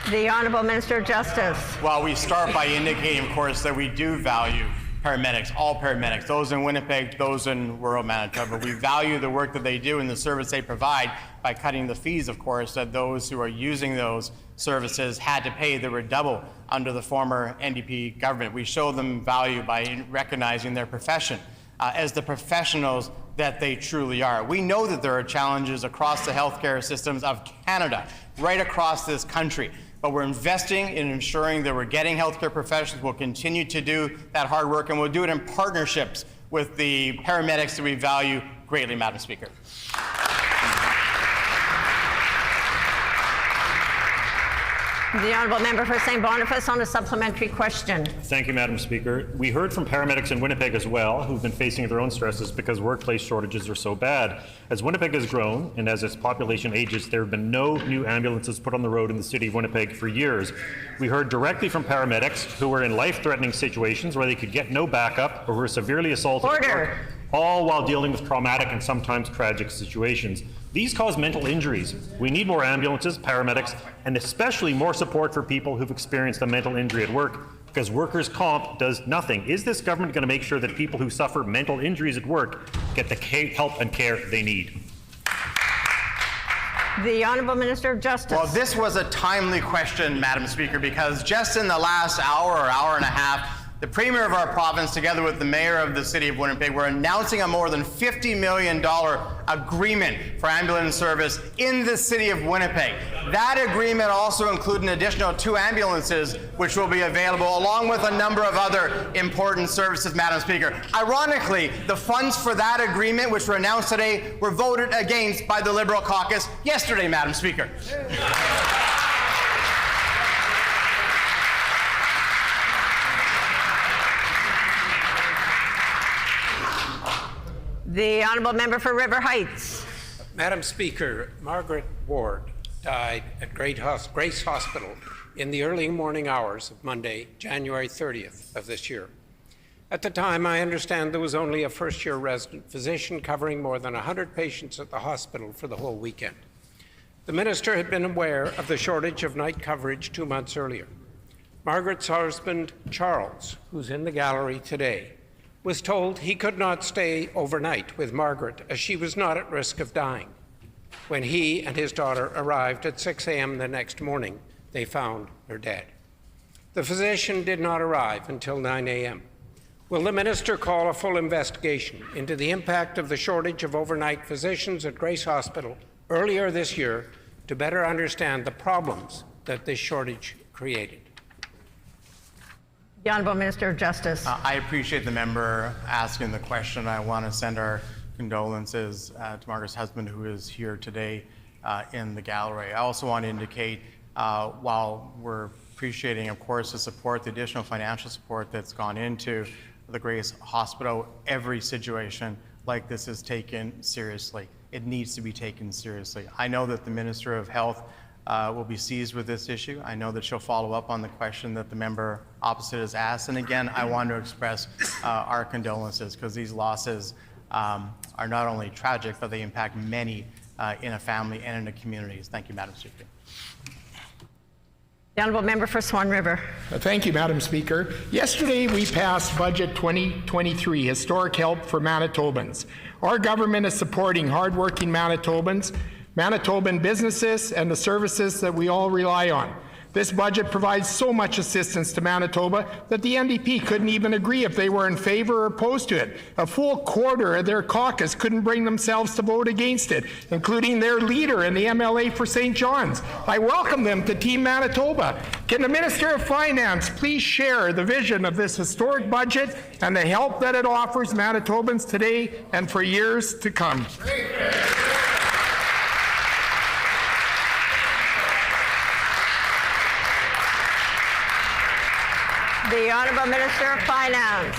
The Honourable Minister of Justice. Well, we start by indicating, of course, that we do value paramedics, all paramedics, those in Winnipeg, those in rural Manitoba. We value the work that they do and the service they provide by cutting the fees, of course, that those who are using those services had to pay that were double under the former NDP government. We show them value by recognizing their profession as the professionals that they truly are. We know that there are challenges across the healthcare systems of Canada, right across this country. But we're investing in ensuring that we're getting healthcare professionals. We'll continue to do that hard work, and we'll do it in partnerships with the paramedics that we value greatly, Madam Speaker. The honourable member for St. Boniface on a supplementary question. Thank you, Madam Speaker. We heard from paramedics in Winnipeg as well, who've been facing their own stresses because workplace shortages are so bad. As Winnipeg has grown and as its population ages, there have been no new ambulances put on the road in the city of Winnipeg for years. We heard directly from paramedics who were in life-threatening situations where they could get no backup or were severely assaulted. Order. All while dealing with traumatic and sometimes tragic situations. These cause mental injuries. We need more ambulances, paramedics, and especially more support for people who've experienced a mental injury at work, because workers' comp does nothing. Is this government going to make sure that people who suffer mental injuries at work get the help and care they need? The Honourable Minister of Justice. Well, this was a timely question, Madam Speaker, because just in the last hour or hour and a half, the Premier of our province, together with the Mayor of the City of Winnipeg, were announcing a more than $50 million agreement for ambulance service in the City of Winnipeg. That agreement also included an additional 2 ambulances, which will be available, along with a number of other important services, Madam Speaker. Ironically, the funds for that agreement, which were announced today, were voted against by the Liberal caucus yesterday, Madam Speaker. The Honourable Member for River Heights. Madam Speaker, Margaret Ward died at Grace Hospital in the early morning hours of Monday, January 30th of this year. At the time, I understand there was only a first-year resident physician covering more than 100 patients at the hospital for the whole weekend. The minister had been aware of the shortage of night coverage 2 months earlier. Margaret's husband, Charles, who's in the gallery today, was told he could not stay overnight with Margaret as she was not at risk of dying. When he and his daughter arrived at 6 a.m. the next morning, they found her dead. The physician did not arrive until 9 a.m. Will the minister call a full investigation into the impact of the shortage of overnight physicians at Grace Hospital earlier this year to better understand the problems that this shortage created? The Honourable Minister of Justice. I appreciate the member asking the question. I want to send our condolences to Margaret's husband, who is here today in the gallery. I also want to indicate, while we're appreciating, of course, the support, the additional financial support that's gone into the Grace Hospital, every situation like this is taken seriously. It needs to be taken seriously. I know that the Minister of Health will be seized with this issue. I know that she'll follow up on the question that the member opposite has asked. And again, I want to express our condolences, because these losses are not only tragic, but they impact many in a family and in the communities. Thank you, Madam Speaker. The Honourable Member for Swan River. Thank you, Madam Speaker. Yesterday, we passed Budget 2023, historic help for Manitobans. Our government is supporting hardworking Manitobans, Manitoban businesses, and the services that we all rely on. This budget provides so much assistance to Manitoba that the NDP couldn't even agree if they were in favor or opposed to it. A full quarter of their caucus couldn't bring themselves to vote against it, including their leader in the MLA for St. John's. I welcome them to Team Manitoba. Can the Minister of Finance please share the vision of this historic budget and the help that it offers Manitobans today and for years to come? The Honourable Minister of Finance.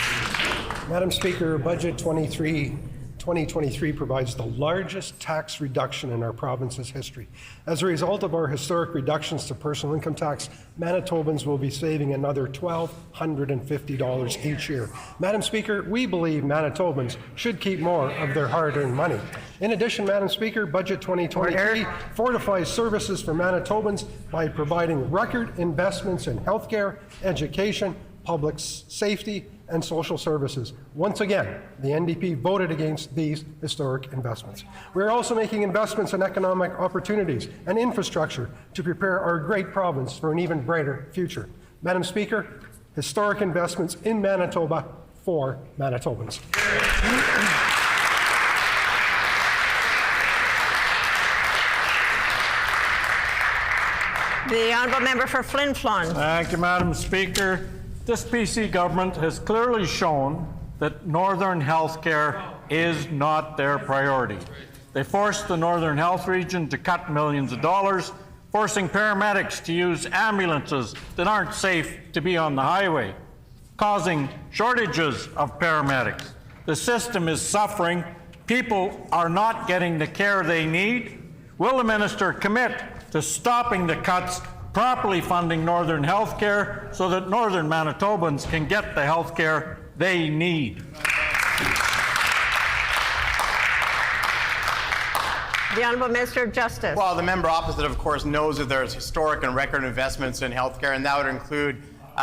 Madam Speaker, Budget 2023 provides the largest tax reduction in our province's history. As a result of our historic reductions to personal income tax, Manitobans will be saving another $1,250 each year. Madam Speaker, we believe Manitobans should keep more of their hard-earned money. In addition, Madam Speaker, Budget 2023 fortifies services for Manitobans by providing record investments in healthcare, education, public safety, and social services. Once again, the NDP voted against these historic investments. We are also making investments in economic opportunities and infrastructure to prepare our great province for an even brighter future. Madam Speaker, historic investments in Manitoba for Manitobans. The Honourable Member for Flin Flon. Thank you, Madam Speaker. This PC government has clearly shown that Northern Health Care is not their priority. They forced the Northern Health Region to cut millions of dollars, forcing paramedics to use ambulances that aren't safe to be on the highway, causing shortages of paramedics. The system is suffering. People are not getting the care they need. Will the minister commit to stopping the cuts, properly funding Northern Health Care so that Northern Manitobans can get the health care they need? The Honourable Minister of Justice. Well, the member opposite, of course, knows that there's historic and record investments in healthcare, and that would include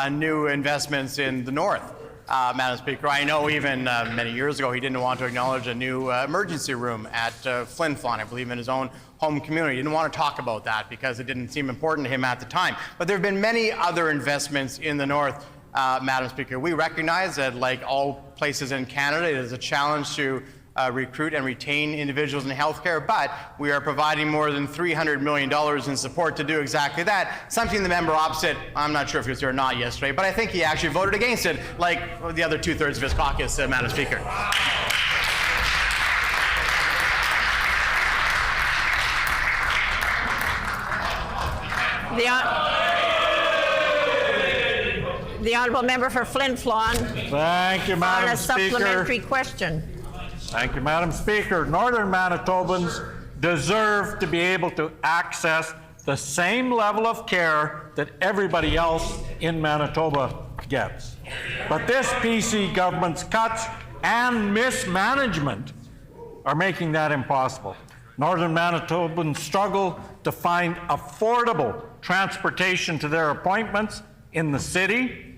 new investments in the north. Madam Speaker, I know even many years ago he didn't want to acknowledge a new emergency room at Flin Flon, I believe in his own home community. He didn't want to talk about that because it didn't seem important to him at the time. But there have been many other investments in the north, Madam Speaker. We recognize that, like all places in Canada, it is a challenge to recruit and retain individuals in healthcare, but we are providing more than $300 million in support to do exactly that. Something the member opposite, I'm not sure if he was here or not yesterday, but I think he actually voted against it, like the other two-thirds of his caucus, Madam Speaker. The Honourable Member for Flin Flon. Thank you, Madam On a Speaker. supplementary question. Thank you, Madam Speaker. Northern Manitobans deserve to be able to access the same level of care that everybody else in Manitoba gets. But this PC government's cuts and mismanagement are making that impossible. Northern Manitobans struggle to find affordable transportation to their appointments in the city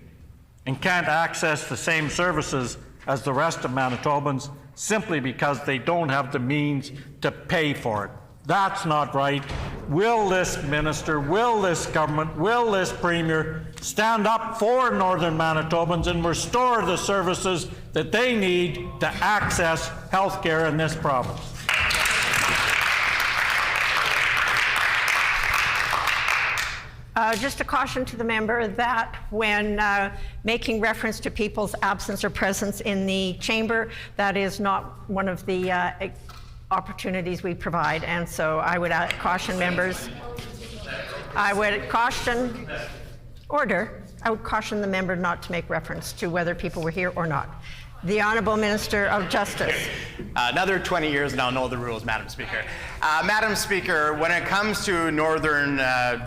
and can't access the same services as the rest of Manitobans simply because they don't have the means to pay for it. That's not right. Will this minister, will this government, will this premier stand up for Northern Manitobans and restore the services that they need to access health care in this province? Just a caution to the member that when making reference to people's absence or presence in the chamber, that is not one of the opportunities we provide. And so I would caution members, I would caution the member not to make reference to whether people were here or not. The Honourable Minister of Justice. Another 20 years and I'll know the rules, Madam Speaker. Madam Speaker, when it comes to northern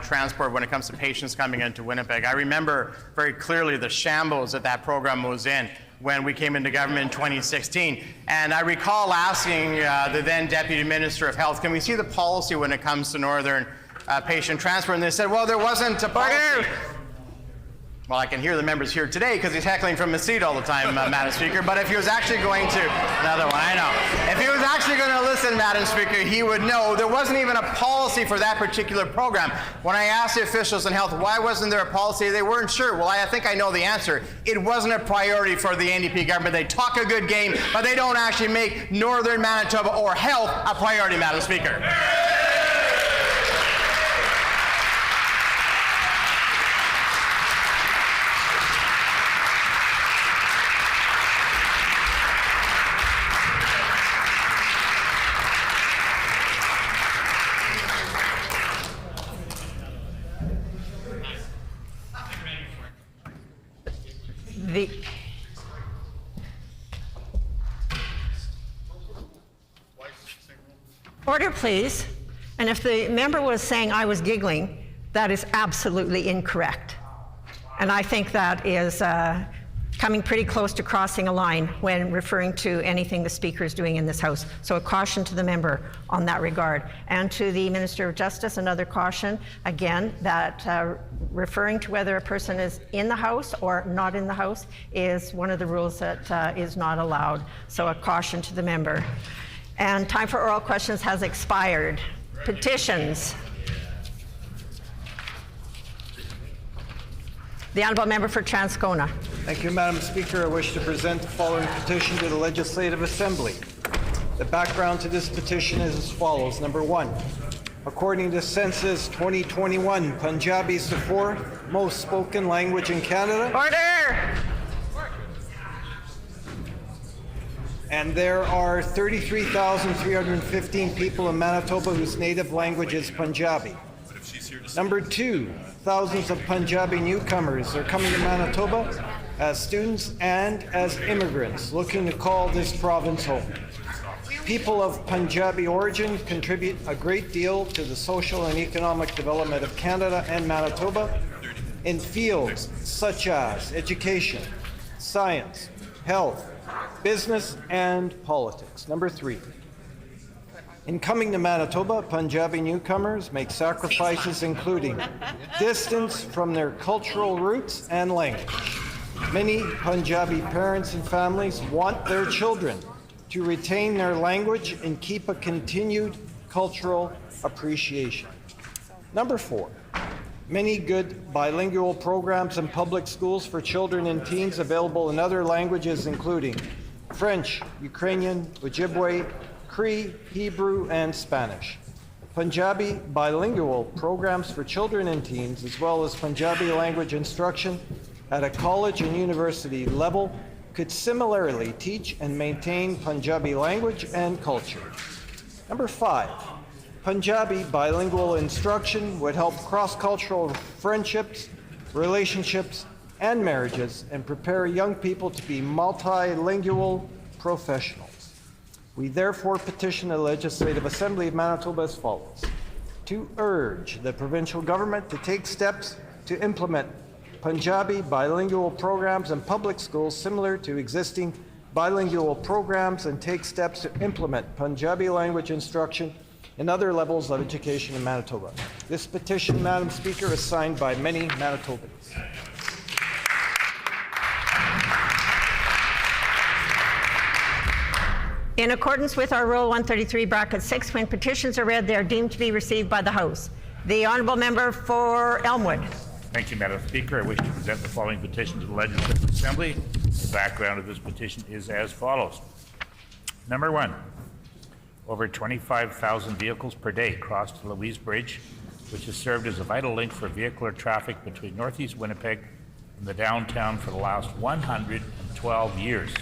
transport, when it comes to patients coming into Winnipeg, I remember very clearly the shambles that program was in when we came into government in 2016. And I recall asking the then Deputy Minister of Health, can we see the policy when it comes to northern patient transport? And they said, well, there wasn't a policy. Well, I can hear the members here today because he's heckling from his seat all the time, Madam Speaker. But if he was actually going to, another one, I know. If he was actually going to listen, Madam Speaker, he would know there wasn't even a policy for that particular program. When I asked the officials in health, why wasn't there a policy, they weren't sure. Well, I think I know the answer. It wasn't a priority for the NDP government. They talk a good game, but they don't actually make Northern Manitoba or health a priority, Madam Speaker. Order, please. And if the member was saying I was giggling, that is absolutely incorrect. And I think that is coming pretty close to crossing a line when referring to anything the Speaker is doing in this House. So a caution to the member on that regard. And to the Minister of Justice, another caution, again, that referring to whether a person is in the House or not in the House is one of the rules that is not allowed. So a caution to the member. And time for oral questions has expired. Petitions. The Honourable Member for Transcona. Thank you, Madam Speaker. I wish to present the following petition to the Legislative Assembly. The background to this petition is as follows. Number 1, according to Census 2021, Punjabi is the 4th most spoken language in Canada. Order! And there are 33,315 people in Manitoba whose native language is Punjabi. Number 2, thousands of Punjabi newcomers are coming to Manitoba as students and as immigrants looking to call this province home. People of Punjabi origin contribute a great deal to the social and economic development of Canada and Manitoba in fields such as education, science, health, business, and politics. Number 3, in coming to Manitoba, Punjabi newcomers make sacrifices including distance from their cultural roots and language. Many Punjabi parents and families want their children to retain their language and keep a continued cultural appreciation. Number 4, many good bilingual programs in public schools for children and teens available in other languages including French, Ukrainian, Ojibwe, Cree, Hebrew, and Spanish. Punjabi bilingual programs for children and teens, as well as Punjabi language instruction at a college and university level, could similarly teach and maintain Punjabi language and culture. Number 5, Punjabi bilingual instruction would help cross-cultural friendships, relationships, and marriages, and prepare young people to be multilingual professionals. We therefore petition the Legislative Assembly of Manitoba as follows: to urge the provincial government to take steps to implement Punjabi bilingual programs in public schools similar to existing bilingual programs and take steps to implement Punjabi language instruction in other levels of education in Manitoba. This petition, Madam Speaker, is signed by many Manitobans. In accordance with our Rule 133, bracket 6, when petitions are read, they are deemed to be received by the House. The Honourable Member for Elmwood. Thank you, Madam Speaker. I wish to present the following petition to the Legislative Assembly. The background of this petition is as follows. Number 1, over 25,000 vehicles per day cross the Louise Bridge, which has served as a vital link for vehicular traffic between Northeast Winnipeg and the downtown for the last 112 years.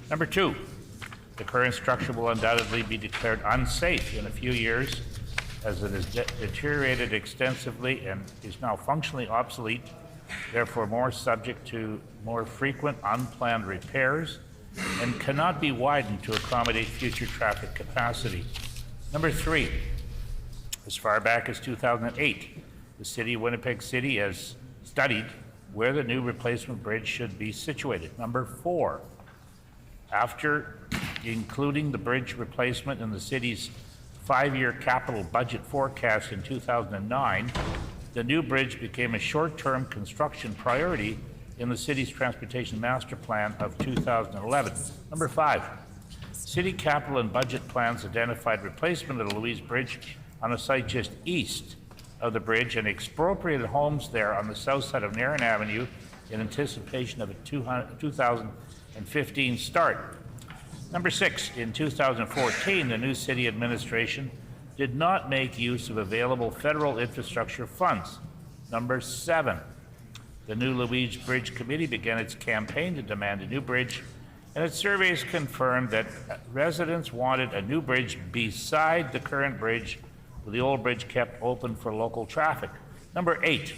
Number 2, the current structure will undoubtedly be declared unsafe in a few years as it has deteriorated extensively and is now functionally obsolete, therefore more subject to more frequent unplanned repairs and cannot be widened to accommodate future traffic capacity. Number 3, as far back as 2008, the City of Winnipeg City has studied where the new replacement bridge should be situated. Number 4, after including the bridge replacement in the city's 5-year capital budget forecast in 2009, the new bridge became a short-term construction priority in the city's transportation master plan of 2011. Number 5, city capital and budget plans identified replacement of the Louise Bridge on a site just east of the bridge and expropriated homes there on the south side of Narren Avenue in anticipation of a 2015 start. Number 6, in 2014, the new city administration did not make use of available federal infrastructure funds. Number 7, the new Louise Bridge Committee began its campaign to demand a new bridge, and its surveys confirmed that residents wanted a new bridge beside the current bridge, with the old bridge kept open for local traffic. Number 8,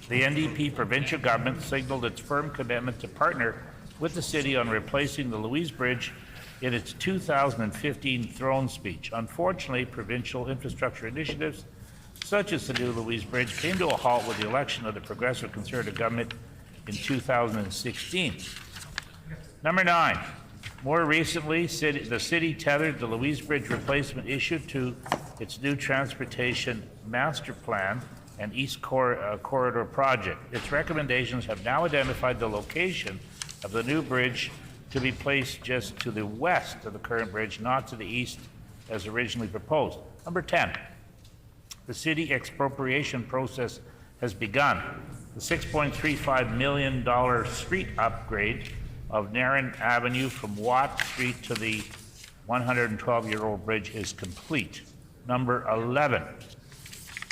the NDP provincial government signaled its firm commitment to partner with the city on replacing the Louise Bridge in its 2015 throne speech. Unfortunately, provincial infrastructure initiatives such as the new Louise Bridge came to a halt with the election of the Progressive Conservative government in 2016. Number 9, more recently, the city tethered the Louise Bridge replacement issue to its new transportation master plan and East Corridor project. Its recommendations have now identified the location of the new bridge to be placed just to the west of the current bridge, not to the east as originally proposed. Number 10, the city expropriation process has begun. The $6.35 million street upgrade of Narren Avenue from Watt Street to the 112-year-old bridge is complete. Number 11,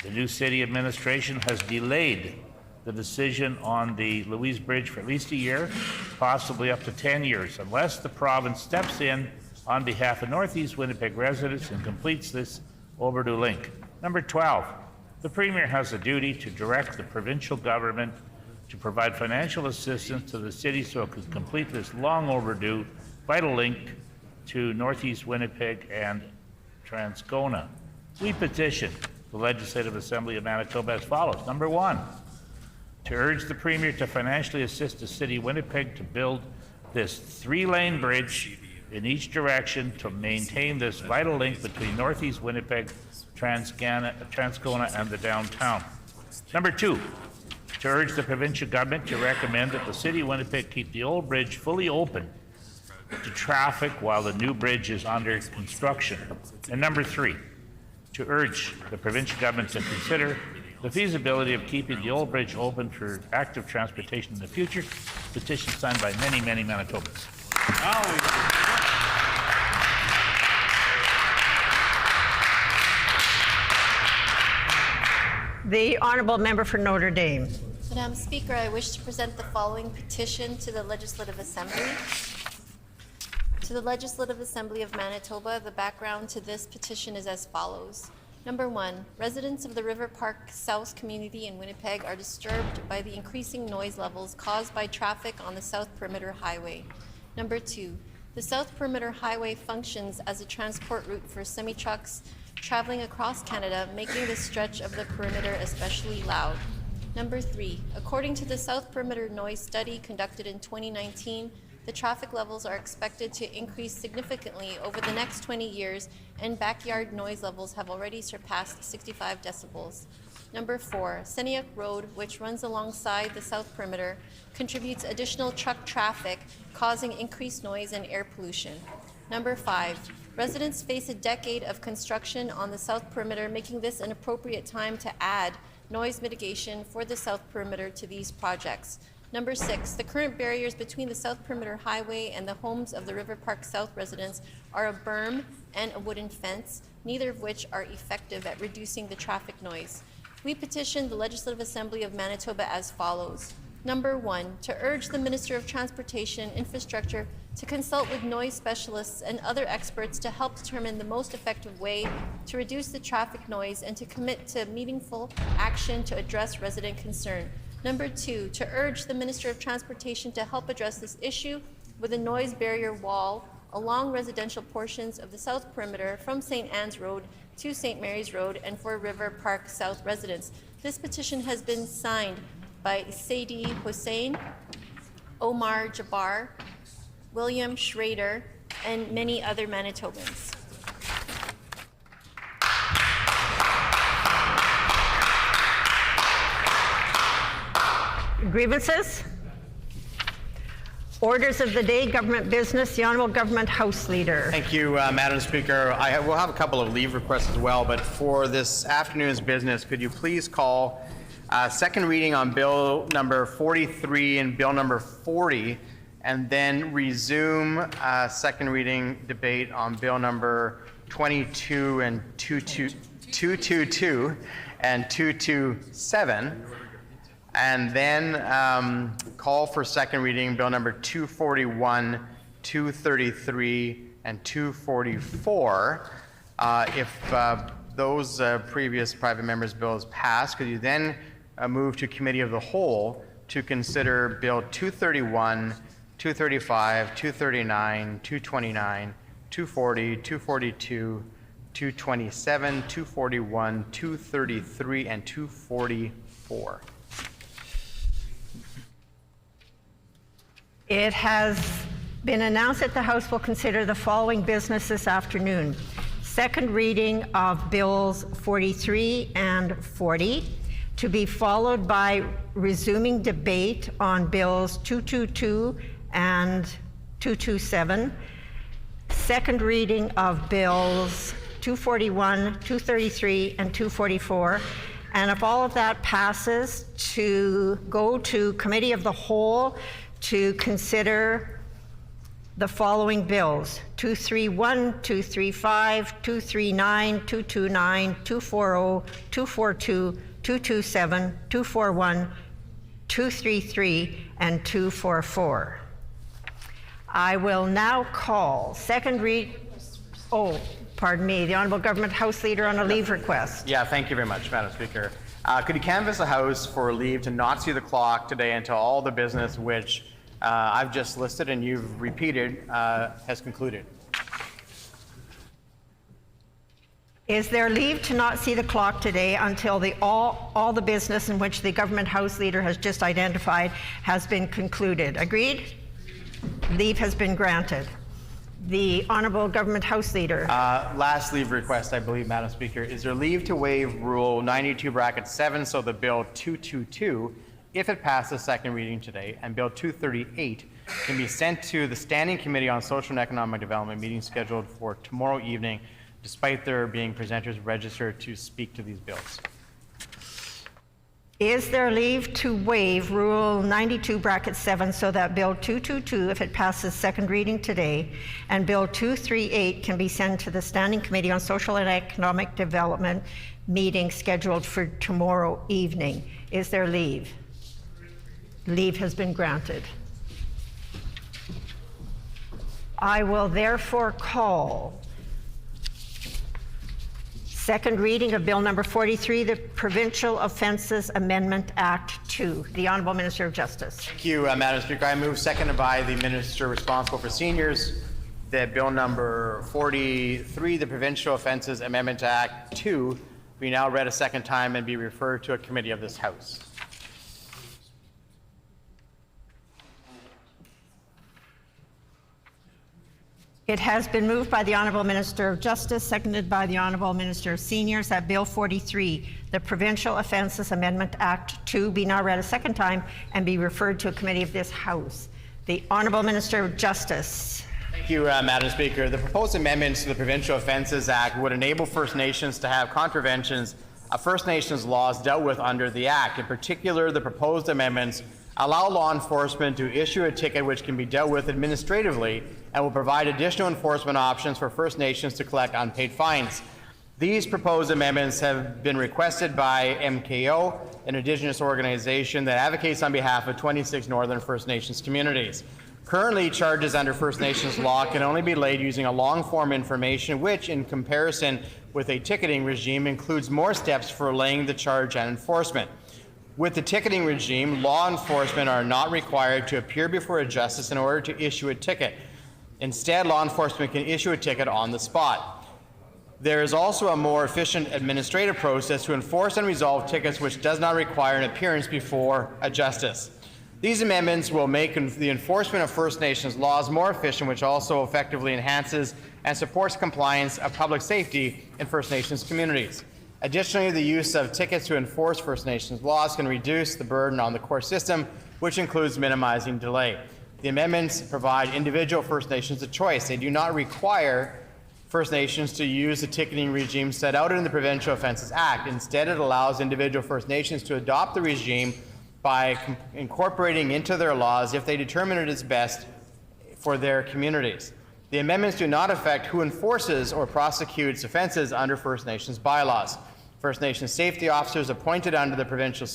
the new city administration has delayed the decision on the Louise Bridge for at least a year, possibly up to 10 years, unless the province steps in on behalf of Northeast Winnipeg residents and completes this overdue link. Number 12, the Premier has a duty to direct the provincial government to provide financial assistance to the city so it can complete this long overdue vital link to Northeast Winnipeg and Transcona. We petition the Legislative Assembly of Manitoba as follows. Number 1, to urge the Premier to financially assist the City of Winnipeg to build this 3-lane bridge in each direction to maintain this vital link between Northeast Winnipeg, Transcona, and the downtown. Number 2, to urge the provincial government to recommend that the City of Winnipeg keep the old bridge fully open to traffic while the new bridge is under construction. And number 3, to urge the provincial government to consider the feasibility of keeping the old bridge open for active transportation in the future. Petition signed by many, many Manitobans. The Honourable Member for Notre Dame. Madam Speaker, I wish to present the following petition to the Legislative Assembly. To the Legislative Assembly of Manitoba, the background to this petition is as follows. Number 1, residents of the River Park South community in Winnipeg are disturbed by the increasing noise levels caused by traffic on the South Perimeter Highway. Number 2, the South Perimeter Highway functions as a transport route for semi-trucks traveling across Canada, making this stretch of the perimeter especially loud. Number 3, according to the South Perimeter Noise Study conducted in 2019, the traffic levels are expected to increase significantly over the next 20 years, and backyard noise levels have already surpassed 65 decibels. Number 4, Seniac Road, which runs alongside the South Perimeter, contributes additional truck traffic, causing increased noise and air pollution. Number 5, residents face a decade of construction on the South Perimeter, making this an appropriate time to add noise mitigation for the South Perimeter to these projects. Number 6, the current barriers between the South Perimeter Highway and the homes of the River Park South residents are a berm and a wooden fence, neither of which are effective at reducing the traffic noise. We petition the Legislative Assembly of Manitoba as follows. Number 1, to urge the Minister of Transportation Infrastructure to consult with noise specialists and other experts to help determine the most effective way to reduce the traffic noise and to commit to meaningful action to address resident concern. Number 2, to urge the Minister of Transportation to help address this issue with a noise barrier wall along residential portions of the South Perimeter from St. Anne's Road to St. Mary's Road and for River Park South residents. This petition has been signed by Saidi Hussain, Omar Jabbar, William Schrader, and many other Manitobans. Grievances? Orders of the day, government business, the Honourable Government House Leader. Thank you, Madam Speaker. I will have a couple of leave requests as well, but for this afternoon's business, could you please call second reading on Bill number 43 and Bill number 40, and then resume second reading debate on Bill number 22 and 222 and 227, and then call for second reading Bill number 241, 233, and 244. If those previous private members' bills pass, could you then move to Committee of the Whole to consider Bill 231, 235, 239, 229, 240, 242, 227, 241, 233, and 244. It has been announced that the House will consider the following business this afternoon. Second reading of Bills 43 and 40, to be followed by resuming debate on Bills 222 and 227. Second reading of Bills 241, 233, and 244. And if all of that passes, to go to Committee of the Whole to consider the following bills: 231, 235, 239, 229, 240, 242, 227, 241, 233, and 244. I will now call the Honourable Government House Leader on a leave request. Yeah, thank you very much, Madam Speaker. Could you canvass the House for leave to not see the clock today until all the business which I've just listed and you've repeated has concluded? Is there leave to not see the clock today until all the business in which the Government House Leader has just identified has been concluded? Agreed? Leave has been granted. The Honourable Government House Leader. Last leave request, I believe, Madam Speaker. Is there leave to waive Rule 92(7) so the Bill 222, if it passes second reading today, and Bill 238 can be sent to the Standing Committee on Social and Economic Development meeting scheduled for tomorrow evening, despite there being presenters registered to speak to these bills? Is there leave to waive Rule 92(7) so that Bill 222, if it passes second reading today, and Bill 238 can be sent to the Standing Committee on Social and Economic Development meeting scheduled for tomorrow evening? Is there leave? Leave has been granted. I will therefore call second reading of Bill number 43, the Provincial Offences Amendment Act 2. The Honourable Minister of Justice. Thank you, Madam Speaker. I move, seconded by the Minister responsible for seniors, that Bill number 43, the Provincial Offences Amendment Act 2, be now read a second time and be referred to a committee of this House. It has been moved by the Honourable Minister of Justice, seconded by the Honourable Minister of Seniors, that Bill 43, the Provincial Offences Amendment Act 2, be now read a second time and be referred to a committee of this House. The Honourable Minister of Justice. Thank you, Madam Speaker. The proposed amendments to the Provincial Offences Act would enable First Nations to have contraventions of First Nations laws dealt with under the Act. In particular, the proposed amendments allow law enforcement to issue a ticket which can be dealt with administratively and will provide additional enforcement options for First Nations to collect unpaid fines. These proposed amendments have been requested by MKO, an Indigenous organization that advocates on behalf of 26 Northern First Nations communities. Currently, charges under First Nations law can only be laid using a long-form information, which, in comparison with a ticketing regime, includes more steps for laying the charge and enforcement. With the ticketing regime, law enforcement are not required to appear before a justice in order to issue a ticket. Instead, law enforcement can issue a ticket on the spot. There is also a more efficient administrative process to enforce and resolve tickets which does not require an appearance before a justice. These amendments will make the enforcement of First Nations laws more efficient, which also effectively enhances and supports compliance of public safety in First Nations communities. Additionally, the use of tickets to enforce First Nations laws can reduce the burden on the court system, which includes minimizing delay. The amendments provide individual First Nations a choice. They do not require First Nations to use the ticketing regime set out in the Provincial Offences Act. Instead, it allows individual First Nations to adopt the regime by incorporating into their laws if they determine it is best for their communities. The amendments do not affect who enforces or prosecutes offences under First Nations bylaws. First Nations safety officers appointed under the Police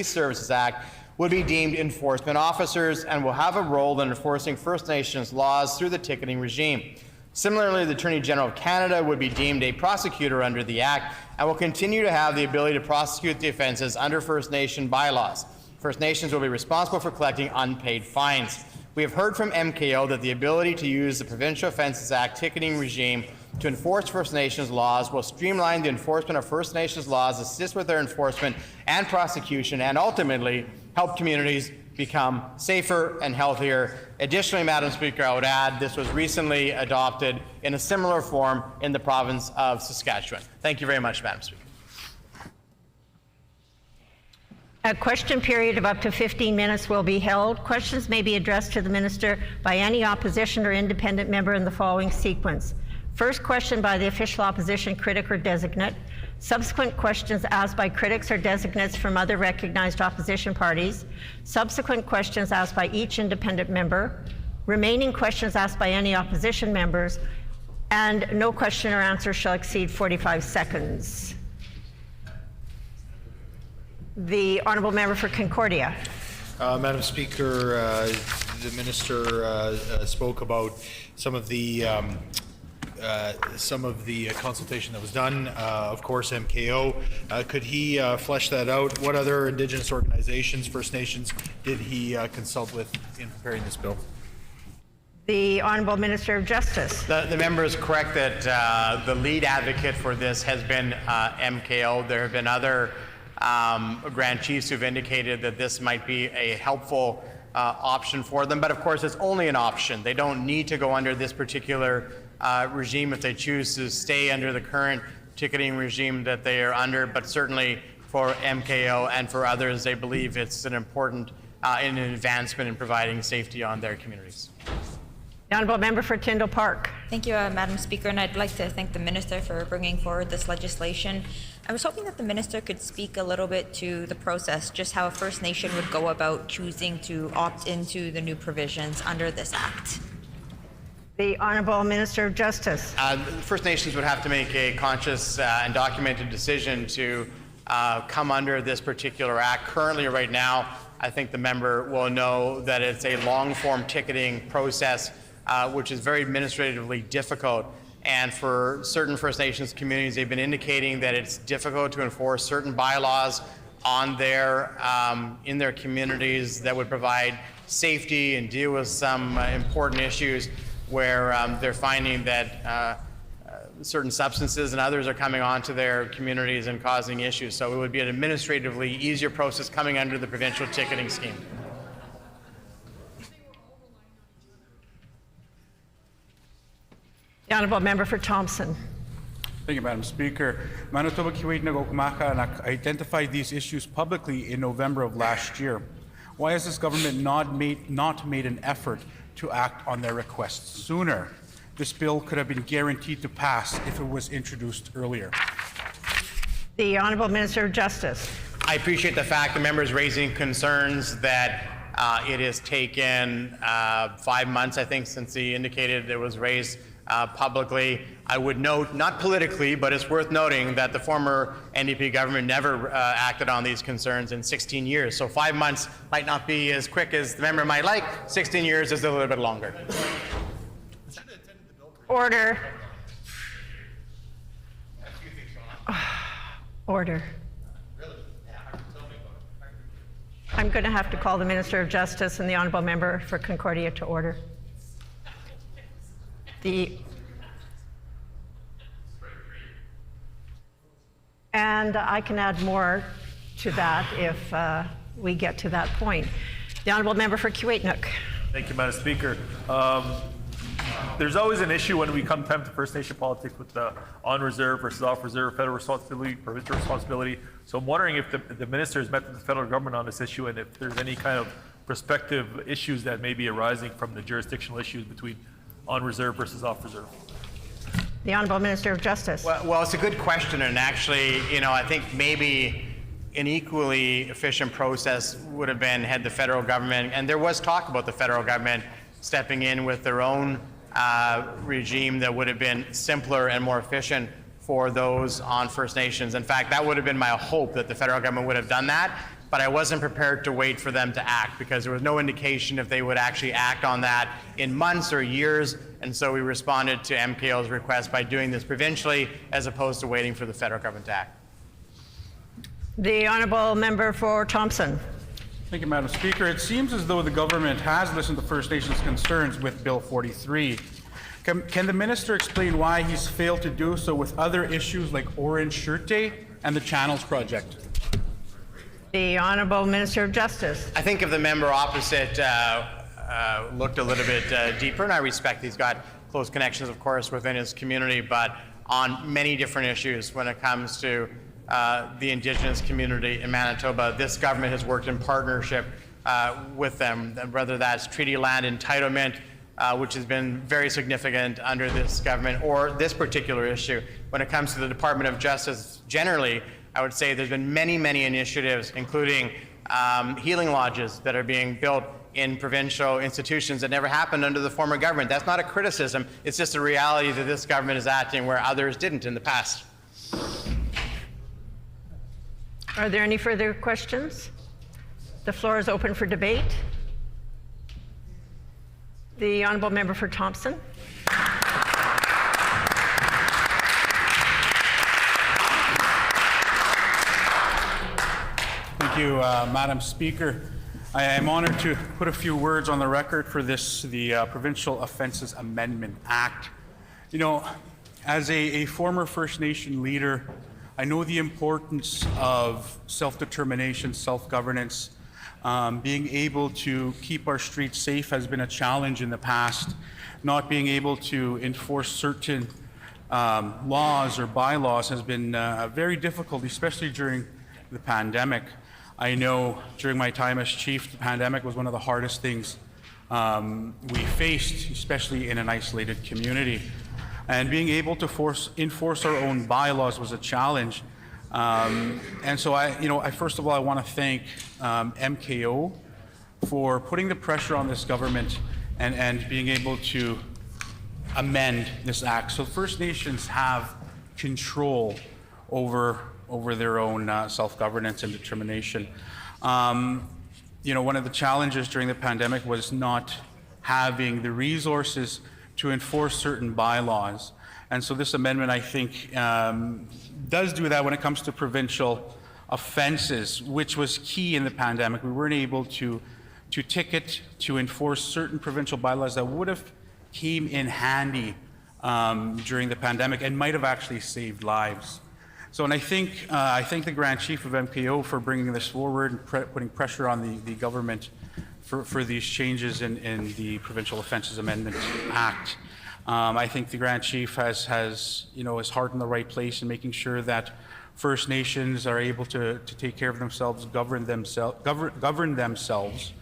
Services Act would be deemed enforcement officers and will have a role in enforcing First Nations laws through the ticketing regime. Similarly, the Attorney General of Canada would be deemed a prosecutor under the Act and will continue to have the ability to prosecute the offences under First Nation bylaws. First Nations will be responsible for collecting unpaid fines. We have heard from MKO that the ability to use the Provincial Offences Act ticketing regime to enforce First Nations laws will streamline the enforcement of First Nations laws, assist with their enforcement and prosecution, and ultimately help communities become safer and healthier. Additionally, Madam Speaker, I would add this was recently adopted in a similar form in the province of Saskatchewan. Thank you very much, Madam Speaker. A question period of up to 15 minutes will be held. Questions may be addressed to the minister by any opposition or independent member in the following sequence. First question by the official opposition critic or designate. Subsequent questions asked by critics or designates from other recognized opposition parties. Subsequent questions asked by each independent member. Remaining questions asked by any opposition members. And no question or answer shall exceed 45 seconds. The Honourable Member for Concordia. Madam Speaker, the Minister spoke about some of the consultation that was done. Of course, MKO. Could he flesh that out? What other Indigenous organizations, First Nations, did he consult with in preparing this bill? The Honourable Minister of Justice. The member is correct that the lead advocate for this has been MKO. There have been other Grand Chiefs who've indicated that this might be a helpful option for them, but of course it's only an option. They don't need to go under this particular regime if they choose to stay under the current ticketing regime that they are under, but certainly for MKO and for others, they believe it's an important an advancement in providing safety on their communities. The Honourable Member for Tyndall Park. Thank you, Madam Speaker, and I'd like to thank the Minister for bringing forward this legislation. I was hoping that the Minister could speak a little bit to the process, just how a First Nation would go about choosing to opt into the new provisions under this Act. The Honourable Minister of Justice. First Nations would have to make a conscious and documented decision to come under this particular Act. Currently, right now, I think the member will know that it's a long-form ticketing process which is very administratively difficult. And for certain First Nations communities, they've been indicating that it's difficult to enforce certain bylaws on their in their communities that would provide safety and deal with some important issues where they're finding that certain substances and others are coming onto their communities and causing issues. So it would be an administratively easier process coming under the provincial ticketing scheme. The Honourable Member for Thompson. Thank you, Madam Speaker. Manitoba Kiwait Nagokumaka identified these issues publicly in November of last year. Why has this government not made an effort to act on their requests sooner? This bill could have been guaranteed to pass if it was introduced earlier. The Honourable Minister of Justice. I appreciate the fact the member is raising concerns that it has taken 5 months, I think, since he indicated it was raised publicly. I would note, not politically, but it's worth noting that the former NDP government never acted on these concerns in 16 years. So 5 months might not be as quick as the member might like. 16 years is a little bit longer. Order. Order. I'm going to have to call the Minister of Justice and the Honourable Member for Concordia to order. And I can add more to that if we get to that point. The Honourable Member for Kiwetinoong. Thank you, Madam Speaker. There's always an issue when we come to First Nation politics with the on-reserve versus off-reserve, federal responsibility, provincial responsibility. So I'm wondering if the minister has met with the federal government on this issue and if there's any kind of prospective issues that may be arising from the jurisdictional issues between on-reserve versus off-reserve. The Honourable Minister of Justice. Well, it's a good question, and actually, I think maybe an equally efficient process would have been had the federal government, and there was talk about the federal government stepping in with their own regime that would have been simpler and more efficient for those on First Nations. In fact, that would have been my hope, that the federal government would have done that, but I wasn't prepared to wait for them to act because there was no indication if they would actually act on that in months or years, and so we responded to MKO's request by doing this provincially as opposed to waiting for the federal government to act. The Honourable Member for Thompson. Thank you, Madam Speaker. It seems as though the government has listened to First Nations concerns with Bill 43. Can the minister explain why he's failed to do so with other issues like Orange Shirt Day and the Channels Project? The Honourable Minister of Justice. I think if the member opposite looked a little bit deeper, and I respect he's got close connections, of course, within his community, but on many different issues when it comes to the Indigenous community in Manitoba, this government has worked in partnership with them, whether that's treaty land entitlement, which has been very significant under this government, or this particular issue. When it comes to the Department of Justice generally, I would say there's been many, many initiatives, including healing lodges that are being built in provincial institutions that never happened under the former government. That's not a criticism, it's just a reality that this government is acting where others didn't in the past. Are there any further questions? The floor is open for debate. The Honourable Member for Thompson. Thank you, Madam Speaker. I am honored to put a few words on the record for the Provincial Offences Amendment Act. As a former First Nation leader, I know the importance of self-determination, self-governance. Being able to keep our streets safe has been a challenge in the past. Not being able to enforce certain laws or bylaws has been very difficult, especially during the pandemic. I know during my time as chief, the pandemic was one of the hardest things we faced, especially in an isolated community. And being able to enforce our own bylaws was a challenge. And so I first of all, I want to thank MKO for putting the pressure on this government and being able to amend this act. So First Nations have control over their own self-governance and determination. One of the challenges during the pandemic was not having the resources to enforce certain bylaws. And so this amendment, I think, does do that when it comes to provincial offenses, which was key in the pandemic. We weren't able to ticket, to enforce certain provincial bylaws that would have came in handy during the pandemic and might have actually saved lives. So, and I thank the Grand Chief of MKO for bringing this forward and putting pressure on the government for these changes in the Provincial Offences Amendment Act. I think the Grand Chief has his heart in the right place in making sure that First Nations are able to take care of themselves, govern themselves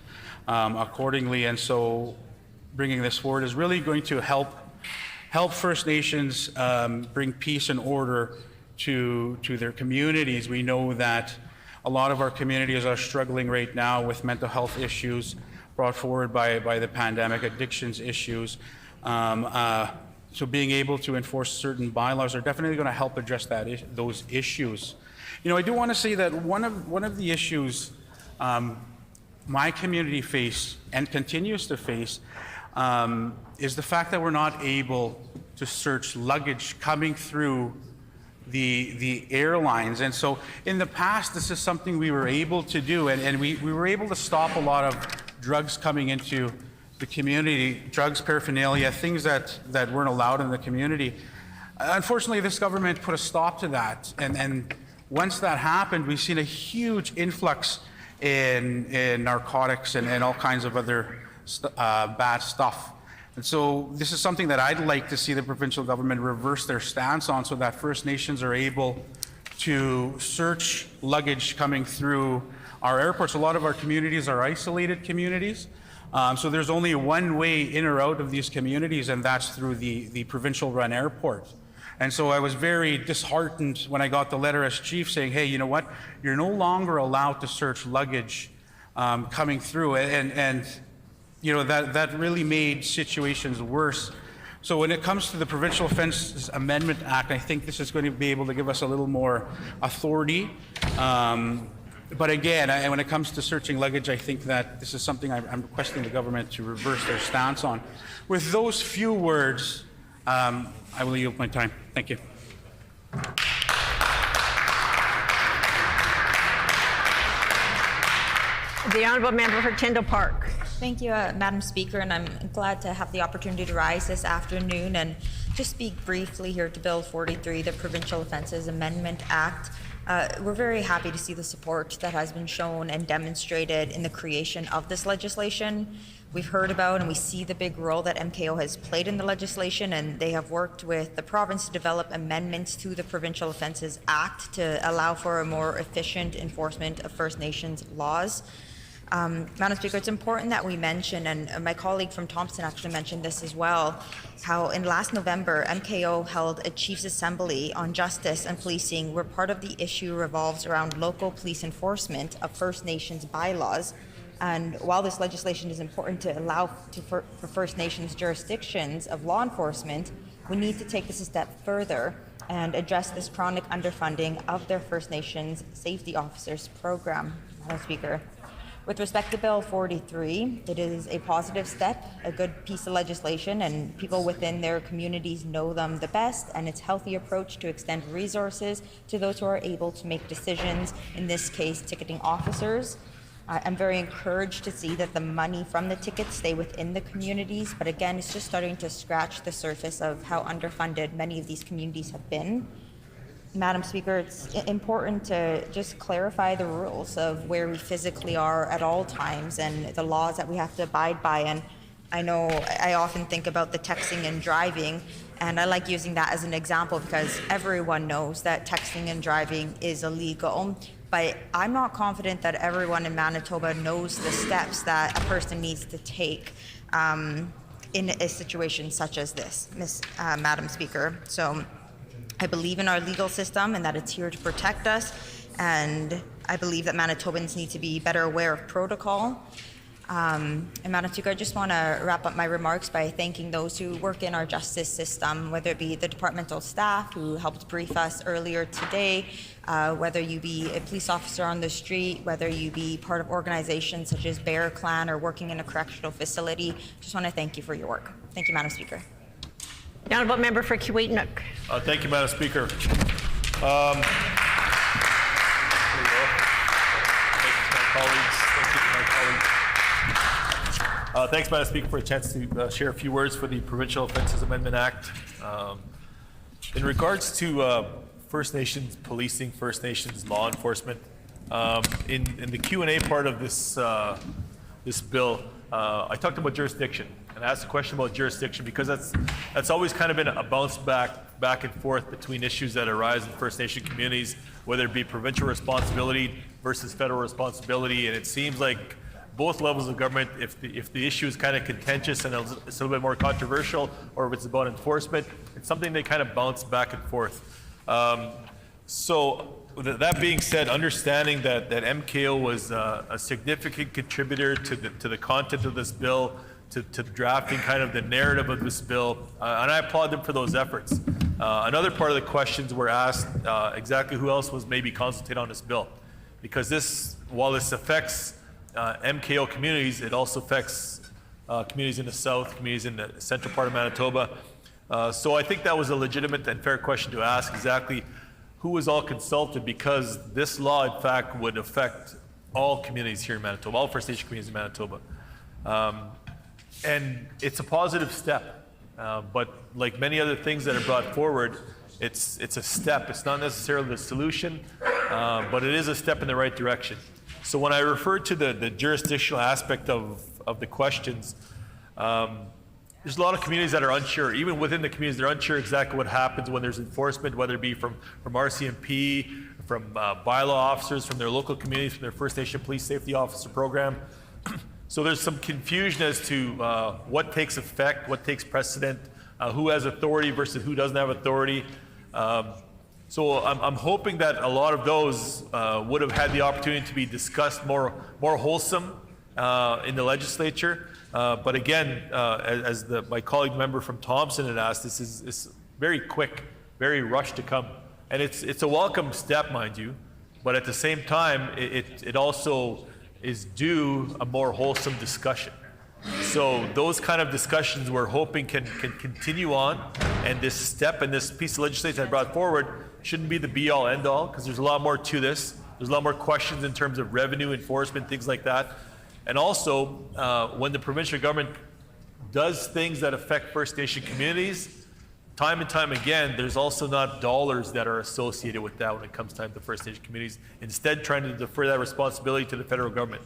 accordingly, and so bringing this forward is really going to help First Nations bring peace and order to their communities. We know that a lot of our communities are struggling right now with mental health issues brought forward by the pandemic, addictions issues. So being able to enforce certain bylaws are definitely going to help address those issues. I do want to say that one of the issues my community faced and continues to face is the fact that we're not able to search luggage coming through the airlines. And so in the past, this is something we were able to do, and we were able to stop a lot of drugs coming into the community, drugs, paraphernalia, things that weren't allowed in the community. Unfortunately, this government put a stop to that. And once that happened, we've seen a huge influx in narcotics and all kinds of other bad stuff. And so this is something that I'd like to see the provincial government reverse their stance on, so that First Nations are able to search luggage coming through our airports. A lot of our communities are isolated communities. So there's only one way in or out of these communities, and that's through the provincial run airport. And so I was very disheartened when I got the letter as chief saying, hey, you know what? You're no longer allowed to search luggage coming through. And you know, that really made situations worse. So when it comes to the Provincial Offences Amendment Act, I think this is going to be able to give us a little more authority. But again, when it comes to searching luggage, I think that this is something I'm requesting the government to reverse their stance on. With those few words, I will yield my time. Thank you. The Honourable Member for Tyndall Park. Thank you, Madam Speaker, and I'm glad to have the opportunity to rise this afternoon and just speak briefly here to Bill 43, the Provincial Offences Amendment Act. We're very happy to see the support that has been shown and demonstrated in the creation of this legislation. We've heard about and we see the big role that MKO has played in the legislation, and they have worked with the province to develop amendments to the Provincial Offences Act to allow for a more efficient enforcement of First Nations laws. Madam Speaker, it's important that we mention, and my colleague from Thompson actually mentioned this as well, how in last November, MKO held a Chiefs Assembly on justice and policing where part of the issue revolves around local police enforcement of First Nations bylaws. And while this legislation is important to allow for First Nations jurisdictions of law enforcement, we need to take this a step further and address this chronic underfunding of their First Nations safety officers program, Madam Speaker. With respect to Bill 43, it is a positive step, a good piece of legislation, and people within their communities know them the best, and it's a healthy approach to extend resources to those who are able to make decisions, in this case, ticketing officers. I'm very encouraged to see that the money from the tickets stay within the communities, but again, it's just starting to scratch the surface of how underfunded many of these communities have been. Madam Speaker, it's important to just clarify the rules of where we physically are at all times and the laws that we have to abide by. And I know I often think about the texting and driving, and I like using that as an example because everyone knows that texting and driving is illegal. But I'm not confident that everyone in Manitoba knows the steps that a person needs to take in a situation such as this, Madam Speaker. So I believe in our legal system and that it's here to protect us, and I believe that Manitobans need to be better aware of protocol. And Madam Speaker, I just want to wrap up my remarks by thanking those who work in our justice system, whether it be the departmental staff who helped brief us earlier today, whether you be a police officer on the street, whether you be part of organizations such as Bear Clan or working in a correctional facility. Just want to thank you for your work. Thank you, Madam Speaker. The Honourable Member for Kiweetnook. Thank you, Madam Speaker. Thanks, Madam Speaker, for a chance to share a few words for the Provincial Offences Amendment Act. In regards to First Nations policing, First Nations law enforcement, in the Q&A part of this bill, I talked about jurisdiction, and I asked a question about jurisdiction because that's always kind of been a bounce back and forth between issues that arise in First Nation communities, whether it be provincial responsibility versus federal responsibility, and it seems like both levels of government, if the issue is kind of contentious and it's a little bit more controversial, or if it's about enforcement, it's something they kind of bounce back and forth. So that being said, understanding that MKO was a significant contributor to the content of this bill, to drafting kind of the narrative of this bill, and I applaud them for those efforts. Another part of the questions were asked exactly who else was maybe consulted on this bill, because while this affects MKO communities, it also affects communities in the south, communities in the central part of Manitoba. So I think that was a legitimate and fair question to ask, exactly who was all consulted, because this law, in fact, would affect all communities here in Manitoba, all First Nation communities in Manitoba. And it's a positive step, but like many other things that are brought forward, it's a step. It's not necessarily the solution, but it is a step in the right direction. So when I refer to the jurisdictional aspect of the questions, there's a lot of communities that are unsure. Even within the communities, they're unsure exactly what happens when there's enforcement, whether it be from RCMP, from bylaw officers, from their local communities, from their First Nation Police Safety Officer program. So there's some confusion as to what takes effect, what takes precedent, who has authority versus who doesn't have authority. So I'm hoping that a lot of those would have had the opportunity to be discussed more wholesome in the legislature. But again, as my colleague member from Thompson had asked, this is very quick, very rushed to come. And it's a welcome step, mind you, but at the same time, it also is due a more wholesome discussion. So those kind of discussions we're hoping can continue on, and this step and this piece of legislation I brought forward shouldn't be the be-all, end-all, because there's a lot more to this. There's a lot more questions in terms of revenue enforcement, things like that. And also, when the provincial government does things that affect First Nation communities, time and time again, there's also not dollars that are associated with that when it comes time to First Nation communities, instead trying to defer that responsibility to the federal government.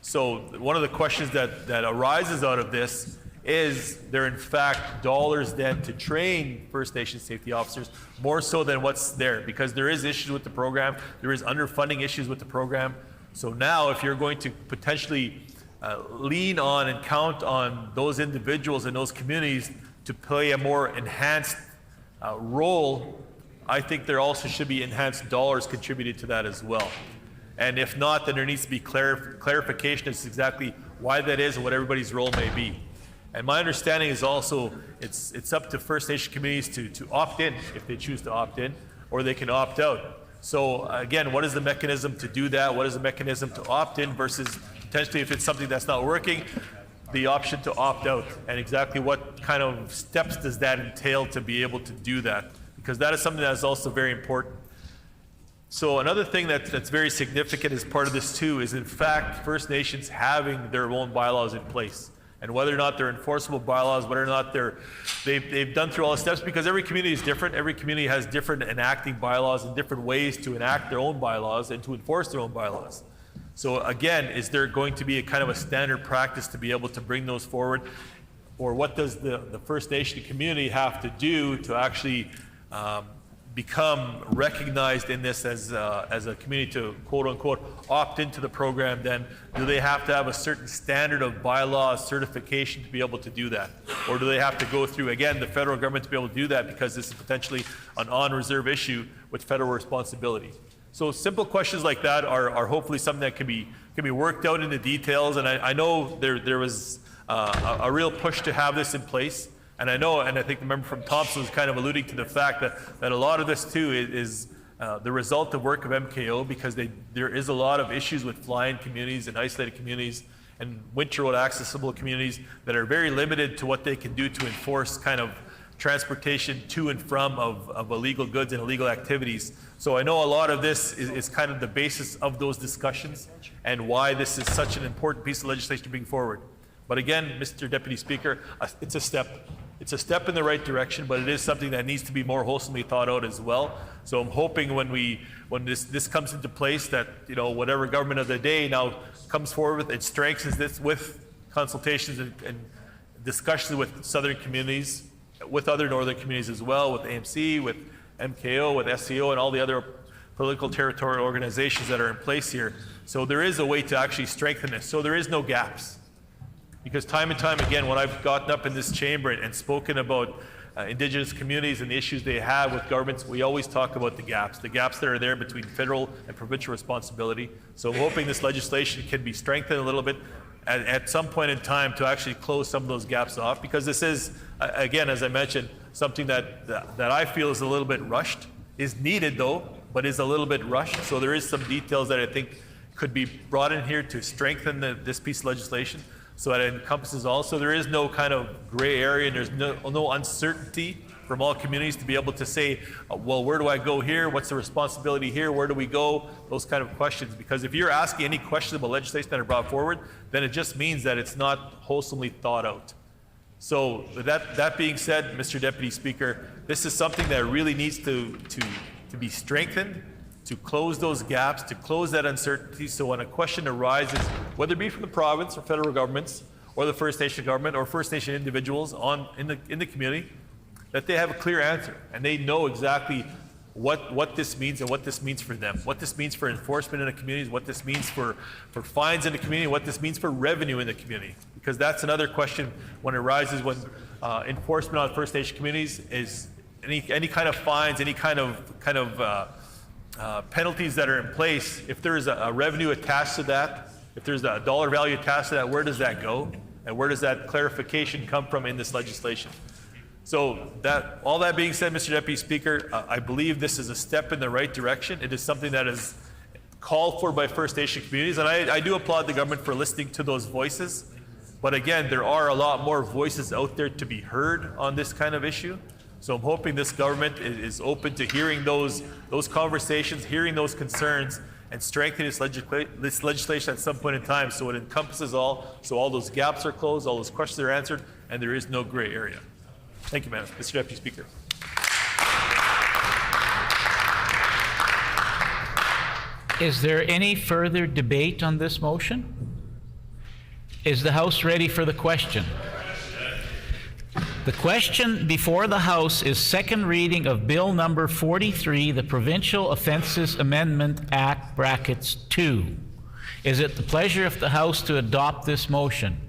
So one of the questions that arises out of this is there in fact dollars then to train First Nation safety officers more so than what's there, because there is issues with the program, there is underfunding issues with the program. So now if you're going to potentially lean on and count on those individuals in those communities to play a more enhanced role, I think there also should be enhanced dollars contributed to that as well. And if not, then there needs to be clarification as to exactly why that is and what everybody's role may be. And my understanding is also it's up to First Nation communities to opt in if they choose to opt in, or they can opt out. So again, what is the mechanism to do that? What is the mechanism to opt in versus potentially, if it's something that's not working, the option to opt out? And exactly what kind of steps does that entail to be able to do that? Because that is something that is also very important. So another thing that's very significant as part of this too is in fact First Nations having their own bylaws in place. And whether or not they're enforceable bylaws, whether or not they've done through all the steps, because every community is different. Every community has different enacting bylaws and different ways to enact their own bylaws and to enforce their own bylaws. So again, is there going to be a kind of a standard practice to be able to bring those forward? Or what does the First Nation community have to do to actually become recognized in this as a community to quote unquote opt into the program? Then do they have to have a certain standard of bylaw certification to be able to do that? Or do they have to go through, again, the federal government to be able to do that, because this is potentially an on-reserve issue with federal responsibility? So simple questions like that are hopefully something that can be worked out in the details. And I know there was a real push to have this in place. And I know, and I think the member from Thompson was kind of alluding to the fact that a lot of this too is the result of work of MKO, because there is a lot of issues with fly-in communities and isolated communities and winter road accessible communities that are very limited to what they can do to enforce kind of transportation to and from of illegal goods and illegal activities. So I know a lot of this is kind of the basis of those discussions and why this is such an important piece of legislation to bring forward. But again, Mr. Deputy Speaker, it's a step. It's a step in the right direction, but it is something that needs to be more wholesomely thought out as well. So I'm hoping when this comes into place that, you know, whatever government of the day now comes forward with, it strengthens this with consultations and discussions with southern communities, with other northern communities as well, with AMC, with MKO, with SCO, and all the other political territorial organizations that are in place here. So there is a way to actually strengthen this, so there is no gaps. Because time and time again, when I've gotten up in this chamber and spoken about Indigenous communities and the issues they have with governments, we always talk about the gaps that are there between federal and provincial responsibility. So I'm hoping this legislation can be strengthened a little bit at some point in time to actually close some of those gaps off, because this is, again, as I mentioned, something that I feel is a little bit rushed, is needed though, but is a little bit rushed. So there is some details that I think could be brought in here to strengthen this piece of legislation, so that it encompasses all. So there is no kind of gray area, and there's no uncertainty from all communities to be able to say, well, where do I go here? What's the responsibility here? Where do we go? Those kind of questions. Because if you're asking any questions about legislation that are brought forward, then it just means that it's not wholesomely thought out. So with that being said, Mr. Deputy Speaker, this is something that really needs to be strengthened, to close those gaps, to close that uncertainty, so when a question arises, whether it be from the province or federal governments, or the First Nation government or First Nation individuals in the community, that they have a clear answer and they know exactly what this means and what this means for them, what this means for enforcement in the communities, what this means for fines in the community, what this means for revenue in the community. Because that's another question when it arises when enforcement on First Nation communities is any kind of fines, any kind of penalties that are in place. If there is a revenue attached to that, if there's a dollar value attached to that, where does that go? And where does that clarification come from in this legislation? So all that being said, Mr. Deputy Speaker, I believe this is a step in the right direction. It is something that is called for by First Nation communities, and I do applaud the government for listening to those voices. But again, there are a lot more voices out there to be heard on this kind of issue. So I'm hoping this government is open to hearing those conversations, hearing those concerns, and strengthening this legislation at some point in time so it encompasses all, so all those gaps are closed, all those questions are answered, and there is no gray area. Thank you, Mr. Deputy Speaker. Is there any further debate on this motion? Is the House ready for the question? The question before the House is second reading of Bill number 43, the Provincial Offences Amendment Act, brackets 2. Is it the pleasure of the House to adopt this motion?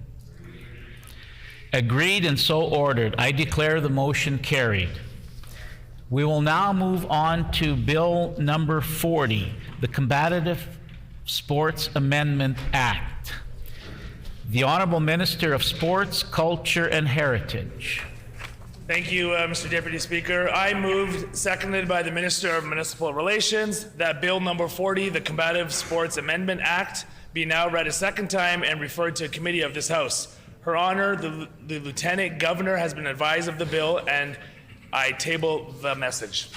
Agreed and so ordered. I declare the motion carried. We will now move on to Bill number 40, the Combative Sports Amendment Act. The Honourable Minister of Sports, Culture and Heritage. Thank you, Mr. Deputy Speaker. I move, seconded by the Minister of Municipal Relations, that Bill number 40, the Combative Sports Amendment Act, be now read a second time and referred to a committee of this House. Her Honor, the Lieutenant Governor has been advised of the bill, and I table the message.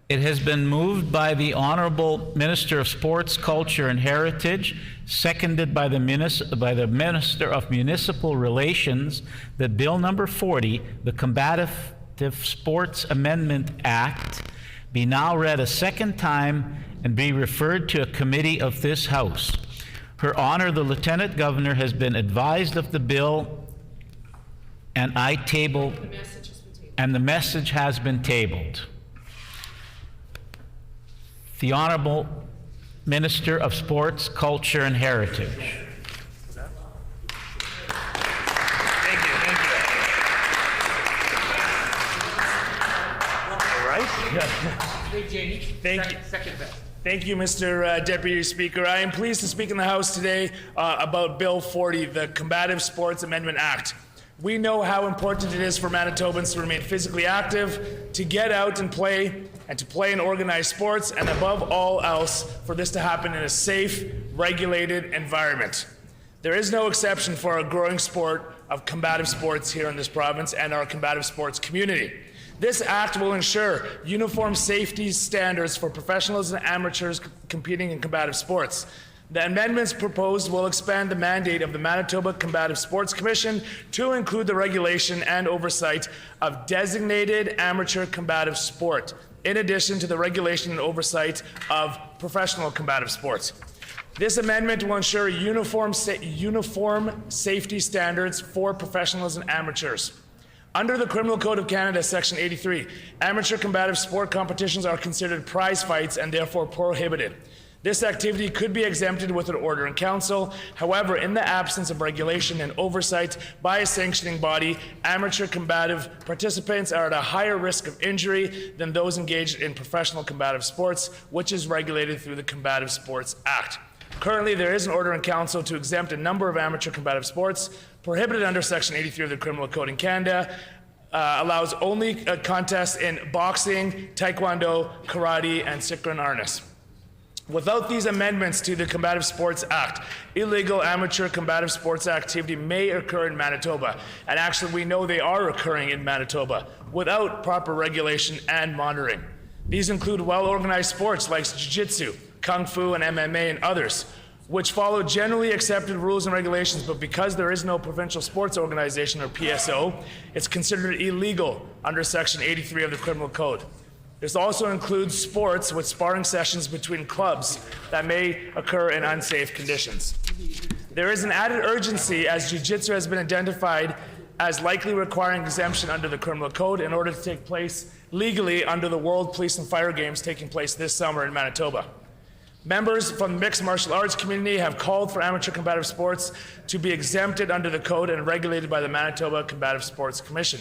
It has been moved by the Honourable Minister of Sports, Culture and Heritage, seconded by the Minister of Municipal Relations, that Bill number 40, the Combative Sports Amendment Act, be now read a second time and be referred to a committee of this House. Her Honor, the Lieutenant Governor, has been advised of the bill, and the message has been tabled. The Honourable Minister of Sports, Culture and Heritage. Thank you. All right. Thank you. Thank you, Mr. Deputy Speaker. I am pleased to speak in the House today about Bill 40, the Combative Sports Amendment Act. We know how important it is for Manitobans to remain physically active, to get out and play, and to play in organized sports, and above all else, for this to happen in a safe, regulated environment. There is no exception for a growing sport of combative sports here in this province and our combative sports community. This act will ensure uniform safety standards for professionals and amateurs competing in combative sports. The amendments proposed will expand the mandate of the Manitoba Combative Sports Commission to include the regulation and oversight of designated amateur combative sport, in addition to the regulation and oversight of professional combative sports. This amendment will ensure uniform safety standards for professionals and amateurs. Under the Criminal Code of Canada, Section 83, amateur combative sport competitions are considered prize fights and therefore prohibited. This activity could be exempted with an order in council. However, in the absence of regulation and oversight by a sanctioning body, amateur combative participants are at a higher risk of injury than those engaged in professional combative sports, which is regulated through the Combative Sports Act. Currently, there is an order in council to exempt a number of amateur combative sports prohibited under Section 83 of the Criminal Code in Canada. Allows only contests in boxing, taekwondo, karate, and Sikran harness. Without these amendments to the Combative Sports Act, illegal amateur combative sports activity may occur in Manitoba. And actually, we know they are occurring in Manitoba without proper regulation and monitoring. These include well-organized sports like jiu-jitsu, kung fu, and MMA, and others, which follow generally accepted rules and regulations, but because there is no provincial sports organization, or PSO, it's considered illegal under Section 83 of the Criminal Code. This also includes sports with sparring sessions between clubs that may occur in unsafe conditions. There is an added urgency as jiu-jitsu has been identified as likely requiring exemption under the Criminal Code in order to take place legally under the World Police and Fire Games taking place this summer in Manitoba. Members from the mixed martial arts community have called for amateur combative sports to be exempted under the code and regulated by the Manitoba Combative Sports Commission.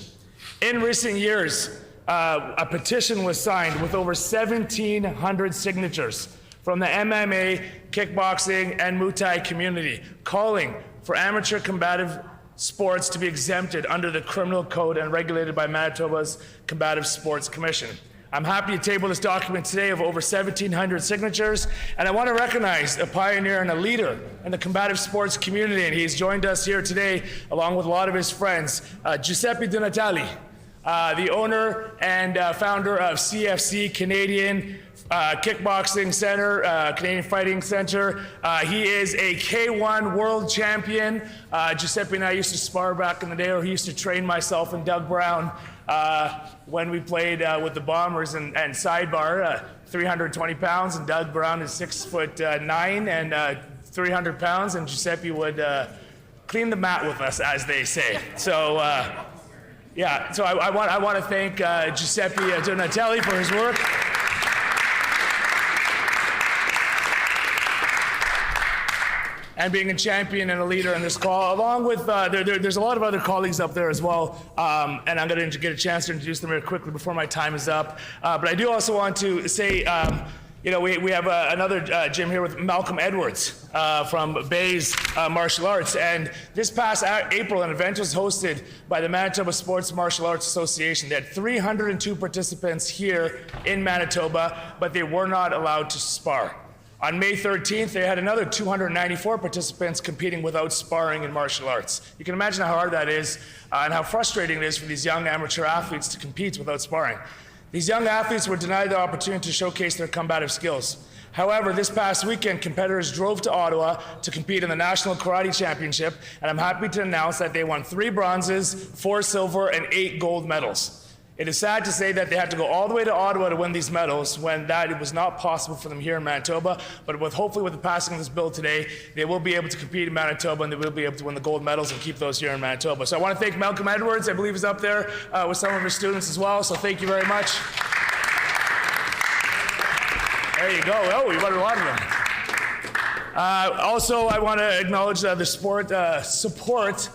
In recent years, a petition was signed with over 1,700 signatures from the MMA, kickboxing, and Muay Thai community, calling for amateur combative sports to be exempted under the Criminal Code and regulated by Manitoba's Combative Sports Commission. I'm happy to table this document today of over 1,700 signatures, and I want to recognize a pioneer and a leader in the combative sports community, and he's joined us here today along with a lot of his friends, Giuseppe Di Natale, the owner and founder of CFC, Canadian Kickboxing Center, Canadian Fighting Center. He is a K1 world champion. Giuseppe and I used to spar back in the day, or he used to train myself and Doug Brown when we played with the Bombers and Sidebar, 320 pounds, and Doug Brown is 6'9" and 300 pounds, and Giuseppe would clean the mat with us, as they say. So, yeah, so I want to thank Giuseppe Di Natale for his work. And being a champion and a leader in this call, along with, there's a lot of other colleagues up there as well, and I'm going to get a chance to introduce them very quickly before my time is up. But I do also want to say, you know, we have another gym here with Malcolm Edwards from Bay's Martial Arts, and this past April, an event was hosted by the Manitoba Sports Martial Arts Association. They had 302 participants here in Manitoba, but they were not allowed to spar. On May 13th, they had another 294 participants competing without sparring in martial arts. You can imagine how hard that is and how frustrating it is for these young amateur athletes to compete without sparring. These young athletes were denied the opportunity to showcase their combative skills. However, this past weekend, competitors drove to Ottawa to compete in the National Karate Championship, and I'm happy to announce that they won 3 bronzes, 4 silver, and 8 gold medals. It is sad to say that they had to go all the way to Ottawa to win these medals when it was not possible for them here in Manitoba, but hopefully with the passing of this bill today, they will be able to compete in Manitoba and they will be able to win the gold medals and keep those here in Manitoba. So I want to thank Malcolm Edwards, I believe he's up there with some of his students as well, so thank you very much. There you go. Oh, you better watch them. Also, I want to acknowledge the sport support.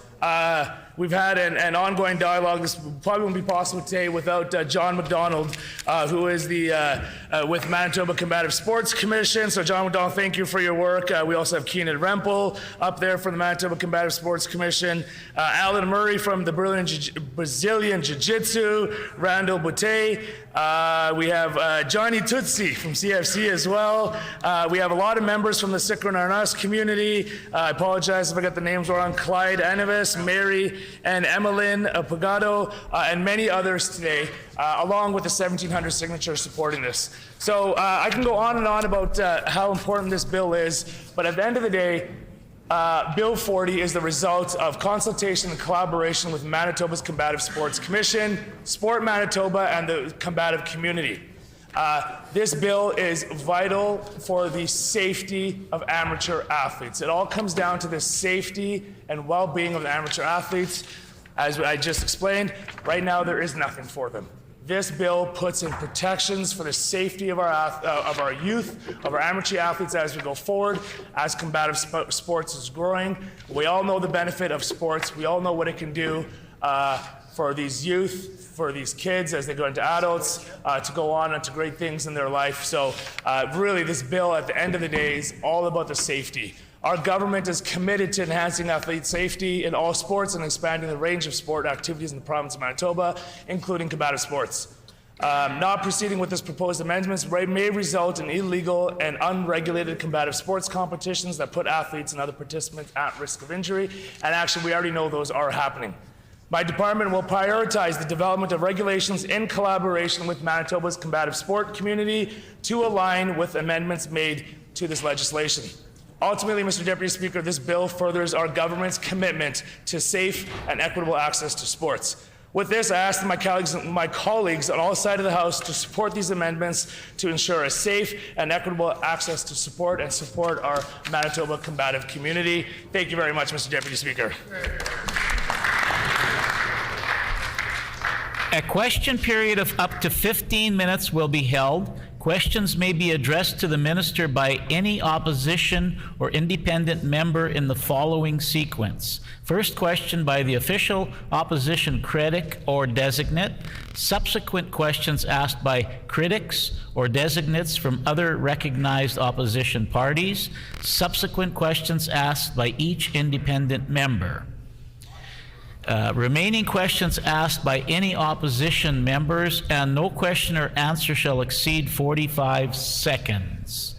We've had an ongoing dialogue. This probably wouldn't be possible today without John McDonald, who is with Manitoba Combative Sports Commission. So John McDonald, thank you for your work. We also have Keenan Rempel up there from the Manitoba Combative Sports Commission. Alan Murray from the Brazilian Jiu-Jitsu. Randall Boutte. We have Johnny Tutsi from CFC as well. We have a lot of members from the Sikron Arnas community. I apologize if I got the names wrong. Clyde Anavis, Mary and Emmeline Pagado, and many others today, along with the 1,700 signatures supporting this. So I can go on and on about how important this bill is, but at the end of the day, Bill 40 is the result of consultation and collaboration with Manitoba's Combative Sports Commission, Sport Manitoba, and the combative community. This bill is vital for the safety of amateur athletes. It all comes down to the safety and well-being of the amateur athletes. As I just explained, right now there is nothing for them. This bill puts in protections for the safety of our youth, of our amateur athletes as we go forward, as combative sports is growing. We all know the benefit of sports. We all know what it can do for these youth, for these kids as they go into adults, to go on into great things in their life. So really this bill at the end of the day is all about the safety. Our government is committed to enhancing athlete safety in all sports and expanding the range of sport activities in the province of Manitoba, including combative sports. Not proceeding with this proposed amendments may result in illegal and unregulated combative sports competitions that put athletes and other participants at risk of injury. And actually, we already know those are happening. My department will prioritize the development of regulations in collaboration with Manitoba's combative sport community to align with amendments made to this legislation. Ultimately, Mr. Deputy Speaker, this bill furthers our government's commitment to safe and equitable access to sports. With this, I ask my colleagues on all sides of the House to support these amendments to ensure a safe and equitable access to support and support our Manitoba combative community. Thank you very much, Mr. Deputy Speaker. A question period of up to 15 minutes will be held. Questions may be addressed to the minister by any opposition or independent member in the following sequence. First question by the official opposition critic or designate. Subsequent questions asked by critics or designates from other recognized opposition parties. Subsequent questions asked by each independent member. Remaining questions asked by any opposition members, and no question or answer shall exceed 45 seconds.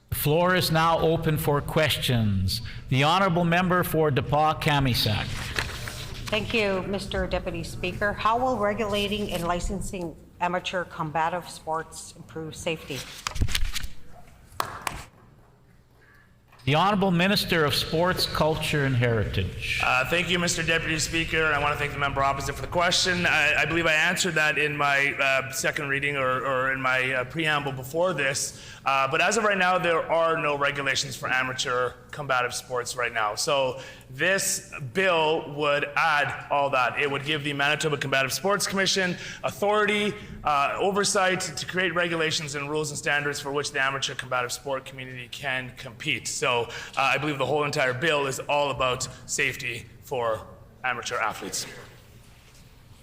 The floor is now open for questions. The Honourable Member for DePauw-Kamisak. Thank you, Mr. Deputy Speaker. How will regulating and licensing amateur combative sports improve safety? The Honourable Minister of Sports, Culture and Heritage. Thank you, Mr. Deputy Speaker. I want to thank the member opposite for the question. I believe I answered that in my second reading or in my preamble before this. But as of right now, there are no regulations for amateur combative sports right now. So this bill would add all that. It would give the Manitoba Combative Sports Commission authority, oversight to create regulations and rules and standards for which the amateur combative sport community can compete. So I believe the whole entire bill is all about safety for amateur athletes.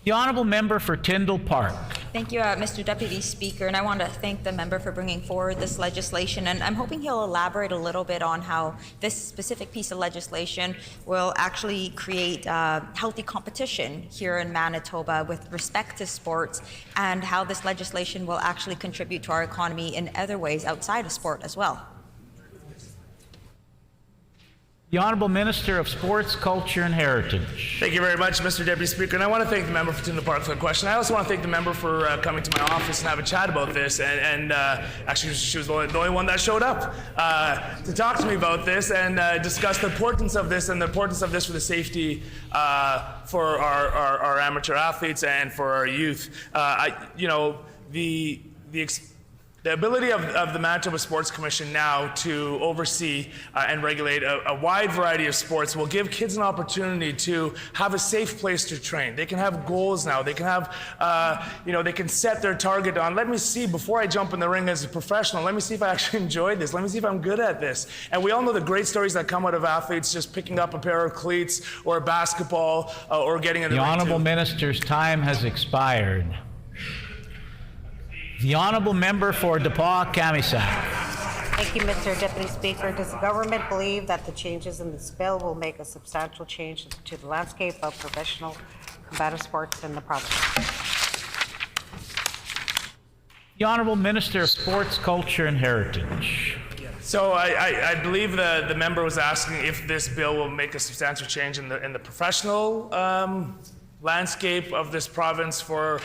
The Honourable Member for Tyndall Park. Thank you, Mr. Deputy Speaker, and I want to thank the member for bringing forward this legislation, and I'm hoping he'll elaborate a little bit on how this specific piece of legislation will actually create healthy competition here in Manitoba with respect to sports, and how this legislation will actually contribute to our economy in other ways outside of sport as well. The Honourable Minister of Sports, Culture and Heritage. Thank you very much, Mr. Deputy Speaker. And I want to thank the member for Tyndall Park for the question. I also want to thank the member for coming to my office and have a chat about this. And actually, she was the only one that showed up to talk to me about this and discuss the importance of this and the importance of this for the safety for our amateur athletes and for our youth. The ability of the Manitoba Sports Commission now to oversee and regulate a wide variety of sports will give kids an opportunity to have a safe place to train. They can have goals now. They can have, they can set their target on, let me see, before I jump in the ring as a professional, let me see if I actually enjoy this. Let me see if I'm good at this. And we all know the great stories that come out of athletes just picking up a pair of cleats or a basketball or getting in the ring. The Honourable Minister's time has expired. The Honourable Member for DePauw-Kamisak. Thank you, Mr. Deputy Speaker. Does the government believe that the changes in this bill will make a substantial change to the landscape of professional combative sports in the province? The Honourable Minister of Sports, Culture and Heritage. So I believe the member was asking if this bill will make a substantial change in the professional landscape of this province for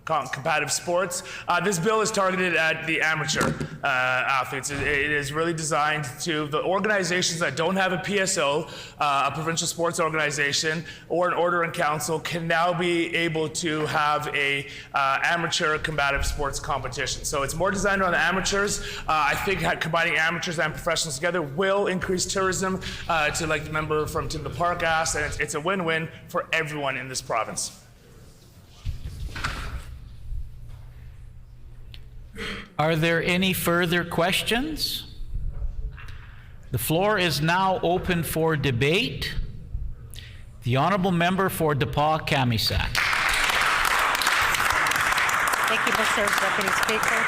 competitive sports. This bill is targeted at the amateur athletes. It is really designed to the organizations that don't have a PSO, a provincial sports organization, or an order in council can now be able to have a amateur combative sports competition. So it's more designed around the amateurs. I think combining amateurs and professionals together will increase tourism, to like the member from Tyndall Park asked, and it's a win-win for everyone in this province. Are there any further questions? The floor is now open for debate. The Honourable Member for DePauw-Kamisak. Thank you, Mr. Deputy Speaker.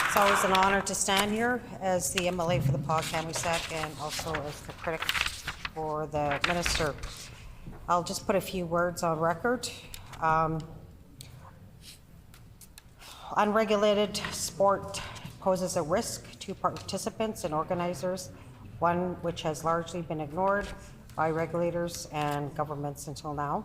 It's always an honour to stand here as the MLA for DePauw-Kamisak and also as the critic for the minister. I'll just put a few words on record. Unregulated sport poses a risk to participants and organizers, one which has largely been ignored by regulators and governments until now.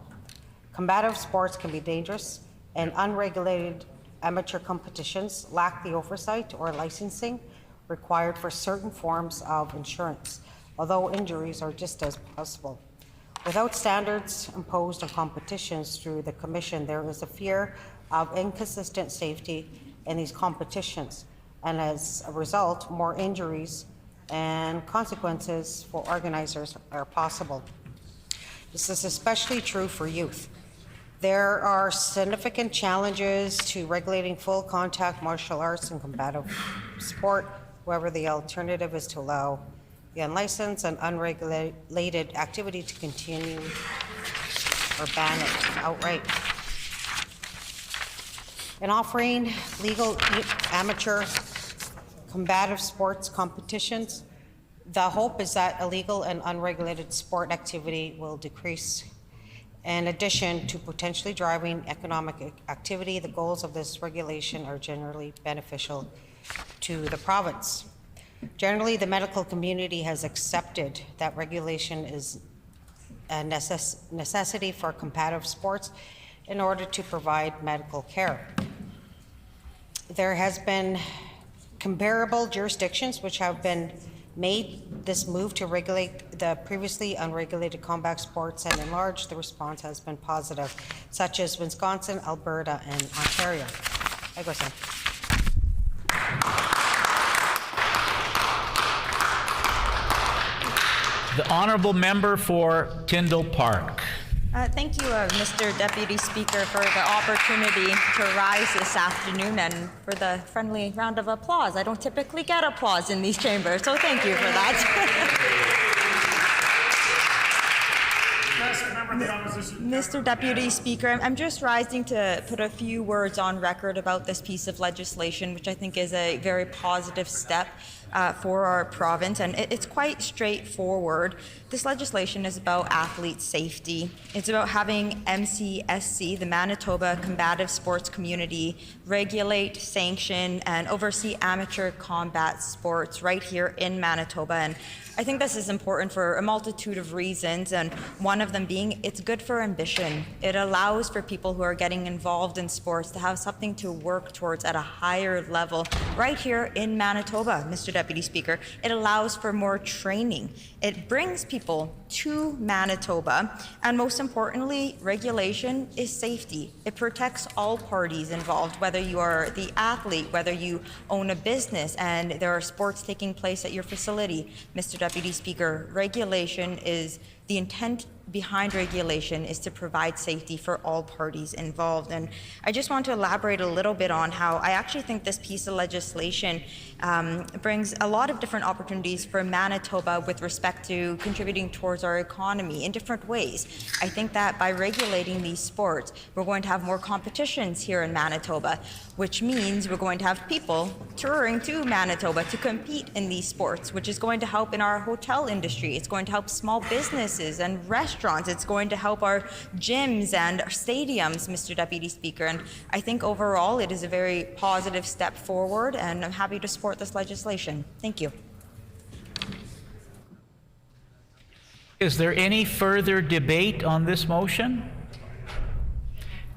Combative sports can be dangerous, and unregulated amateur competitions lack the oversight or licensing required for certain forms of insurance, although injuries are just as possible. Without standards imposed on competitions through the Commission, there is a fear of inconsistent safety in these competitions, and as a result, more injuries and consequences for organizers are possible. This is especially true for youth. There are significant challenges to regulating full contact martial arts and combative sport. However, the alternative is to allow the unlicensed and unregulated activity to continue or ban it outright. In offering legal amateur combative sports competitions, the hope is that illegal and unregulated sport activity will decrease. In addition to potentially driving economic activity, the goals of this regulation are generally beneficial to the province. Generally, the medical community has accepted that regulation is a necessity for combative sports in order to provide medical care. There has been comparable jurisdictions which have been made this move to regulate the previously unregulated combat sports, and in large the response has been positive, such as Wisconsin, Alberta, and Ontario. The honourable member for Tyndall Park. Thank you, Mr. Deputy Speaker, for the opportunity to rise this afternoon and for the friendly round of applause. I don't typically get applause in these chambers, so thank you for that. Mr. Deputy Speaker, I'm just rising to put a few words on record about this piece of legislation, which I think is a very positive step for our province, and it's quite straightforward. This legislation is about athlete safety. It's about having MCSC, the Manitoba Combative Sports Community, regulate, sanction, and oversee amateur combat sports right here in Manitoba. And I think this is important for a multitude of reasons, and one of them being it's good for ambition. It allows for people who are getting involved in sports to have something to work towards at a higher level right here in Manitoba, Mr. Deputy Speaker. It allows for more training. It brings people to Manitoba, and most importantly, regulation is safety. It protects all parties involved, whether you are the athlete, whether you own a business and there are sports taking place at your facility. Mr. Deputy Speaker, regulation is the intent behind regulation is to provide safety for all parties involved. And I just want to elaborate a little bit on how I actually think this piece of legislation brings a lot of different opportunities for Manitoba with respect to contributing towards our economy in different ways. I think that by regulating these sports, we're going to have more competitions here in Manitoba, which means we're going to have people touring to Manitoba to compete in these sports, which is going to help in our hotel industry. It's going to help small businesses and restaurants. It's going to help our gyms and our stadiums, Mr. Deputy Speaker. And I think overall it is a very positive step forward, and I'm happy to support this legislation. Thank you. Is there any further debate on this motion?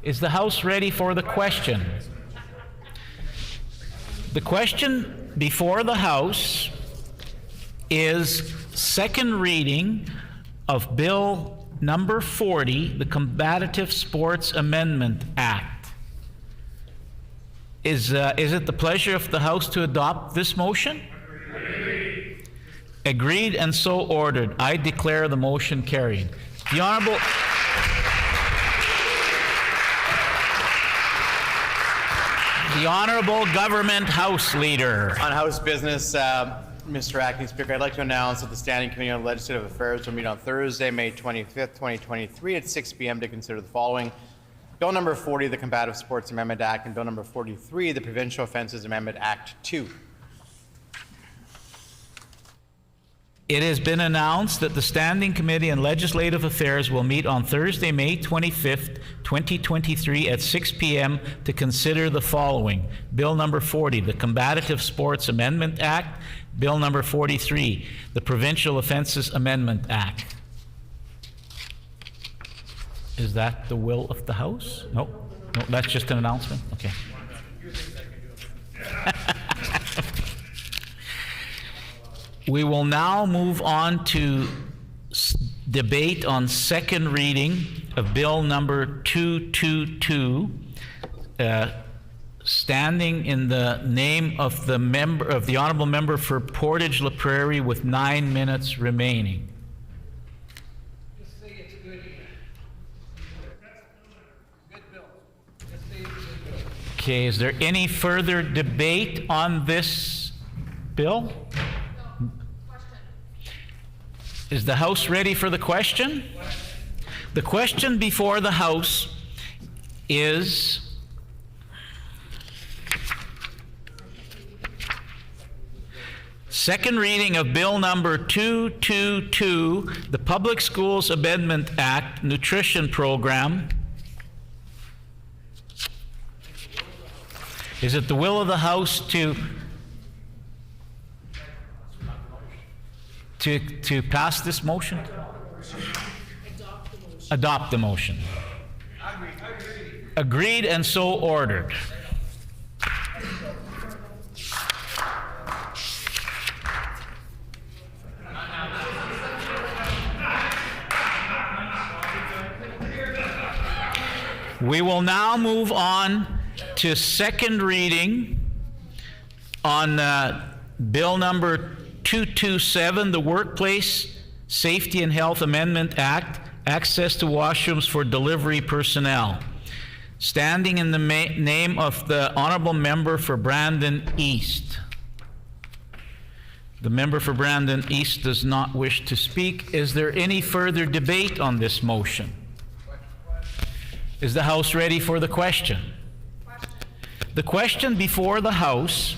Is the House ready for the question? The question before the House is second reading of Bill number 40, the Combative Sports Amendment Act. Is it the pleasure of the House to adopt this motion? Agreed. Agreed and so ordered. I declare the motion carried. The Honourable Government House Leader. On House business, Mr. Acting Speaker, I'd like to announce that the Standing Committee on Legislative Affairs will meet on Thursday, May 25th, 2023 at 6 p.m. to consider the following. Bill number 40, the Combative Sports Amendment Act, and Bill number 43, the Provincial Offences Amendment Act 2. It has been announced that the Standing Committee on Legislative Affairs will meet on Thursday, May 25th, 2023 at 6 p.m. to consider the following. Bill number 40, the Combative Sports Amendment Act. Bill number 43, the Provincial Offences Amendment Act. Is that the will of the House? No, that's just an announcement? Okay. We will now move on to debate on second reading of Bill number 222, standing in the name of the honourable member for Portage La Prairie with 9 minutes remaining. Okay, is there any further debate on this bill? Is the House ready for the question? The question before the House is second reading of Bill number 222, the Public Schools Amendment Act, Nutrition Program. Is it the will of the House to pass this motion? Adopt the motion. Agreed and so ordered. We will now move on to second reading on Bill number 227, the Workplace Safety and Health Amendment Act, access to washrooms for delivery personnel. Standing in the name of the honourable member for Brandon East. The member for Brandon East does not wish to speak. Is there any further debate on this motion? Is the House ready for the question? The question before the House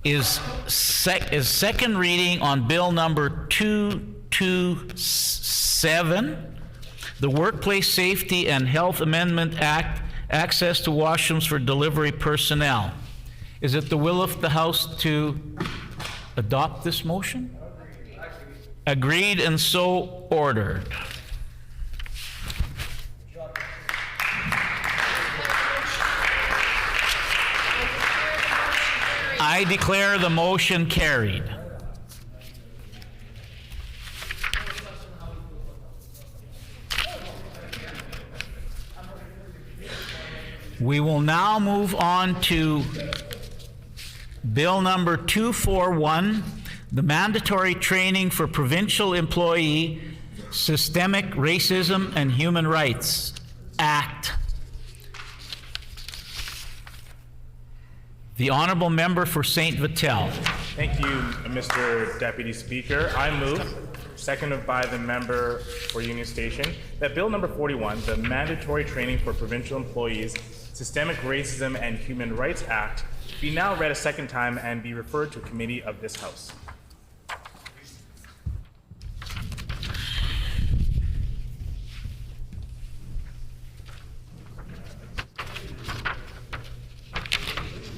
is second reading on Bill number 227, the Workplace Safety and Health Amendment Act, access to washrooms for delivery personnel. Is it the will of the House to adopt this motion? Agreed and so ordered. I declare the motion carried. We will now move on to Bill number 241, the Mandatory Training for Provincial Employee, Systemic Racism and Human Rights Act. The honourable member for St. Vital. Thank you, Mr. Deputy Speaker. I move, seconded by the member for Union Station, that Bill number 41, the Mandatory Training for Provincial Employees, Systemic Racism and Human Rights Act, be now read a second time and be referred to a committee of this House.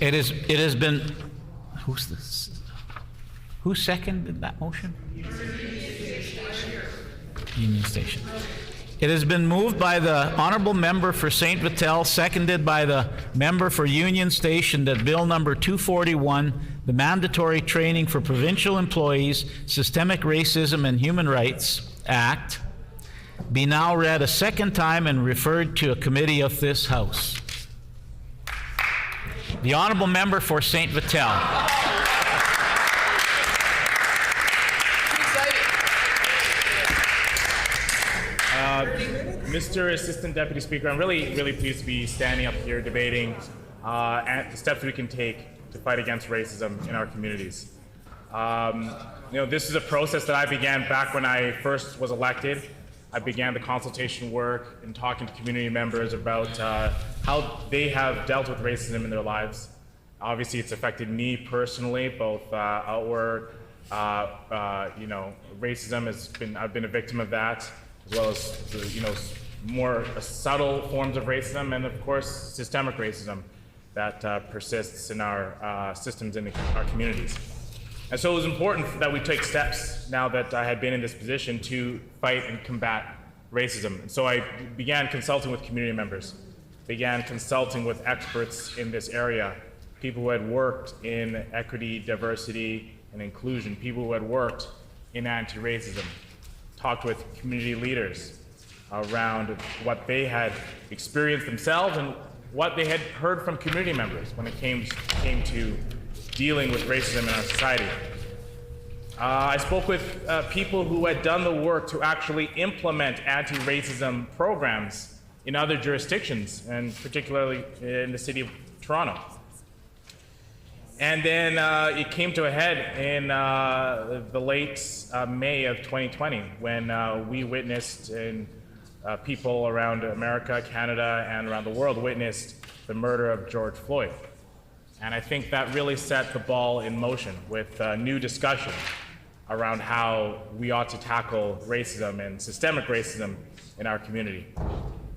It has been, who's this? Who seconded that motion? Union Station. It has been moved by the honourable member for St. Vital, seconded by the member for Union Station, that Bill number 241, the Mandatory Training for Provincial Employees, Systemic Racism and Human Rights Act, be now read a second time and referred to a committee of this House. The honourable member for St. Vital. Mr. Assistant Deputy Speaker, I'm really pleased to be standing up here debating the steps we can take to fight against racism in our communities. This is a process that I began back when I first was elected. I began the consultation work and talking to community members about how they have dealt with racism in their lives. Obviously, it's affected me personally, both outward Racism I've been a victim of that, as well as more subtle forms of racism, and of course systemic racism that persists in our systems in our communities. And so it was important that we take steps now that I had been in this position to fight and combat racism. And so I began consulting with community members, began consulting with experts in this area, people who had worked in equity, diversity, and inclusion, people who had worked in anti-racism, talked with community leaders around what they had experienced themselves and what they had heard from community members when it came to dealing with racism in our society. I spoke with people who had done the work to actually implement anti-racism programs in other jurisdictions, and particularly in the city of Toronto. And then it came to a head in the late May of 2020 when we witnessed, and people around America, Canada, and around the world witnessed the murder of George Floyd. And I think that really set the ball in motion with new discussion around how we ought to tackle racism and systemic racism in our community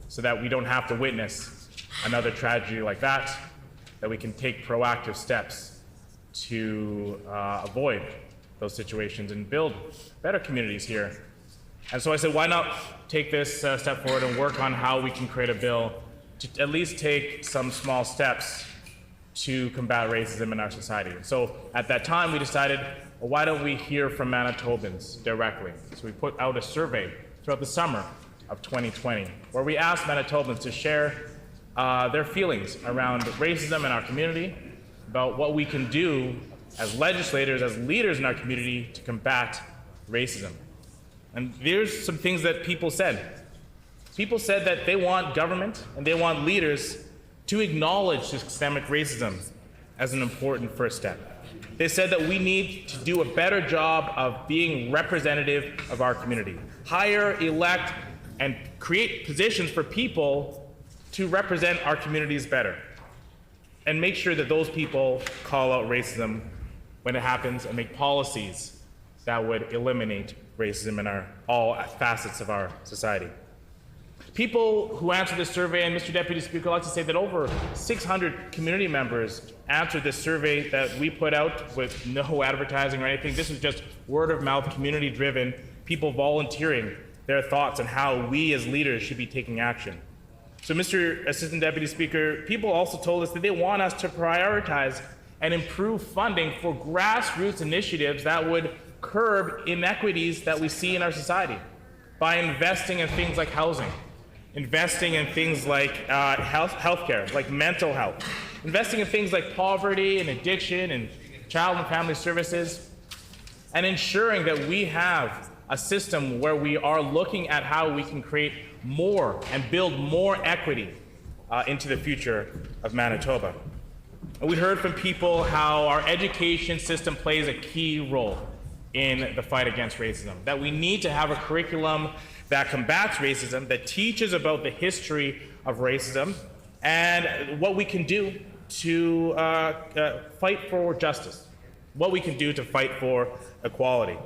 so that we don't have to witness another tragedy like that we can take proactive steps to avoid those situations and build better communities here. And so I said, why not take this step forward and work on how we can create a bill to at least take some small steps to combat racism in our society. So at that time, we decided, well, why don't we hear from Manitobans directly? So we put out a survey throughout the summer of 2020, where we asked Manitobans to share their feelings around racism in our community, about what we can do as legislators, as leaders in our community to combat racism. And there's some things that people said. People said that they want government and they want leaders to acknowledge systemic racism as an important first step. They said that we need to do a better job of being representative of our community. Hire, elect, and create positions for people to represent our communities better. And make sure that those people call out racism when it happens and make policies that would eliminate racism in all facets of our society. People who answered this survey, and Mr. Deputy Speaker, I'd like to say that over 600 community members answered this survey that we put out with no advertising or anything. This was just word of mouth, community driven, people volunteering their thoughts on how we as leaders should be taking action. So Mr. Assistant Deputy Speaker, people also told us that they want us to prioritize and improve funding for grassroots initiatives that would curb inequities that we see in our society by investing in things like housing, investing in things like healthcare, like mental health, investing in things like poverty and addiction and child and family services, and ensuring that we have a system where we are looking at how we can create more and build more equity into the future of Manitoba. And we heard from people how our education system plays a key role in the fight against racism, that we need to have a curriculum that combats racism, that teaches about the history of racism and what we can do to fight for justice, what we can do to fight for equality.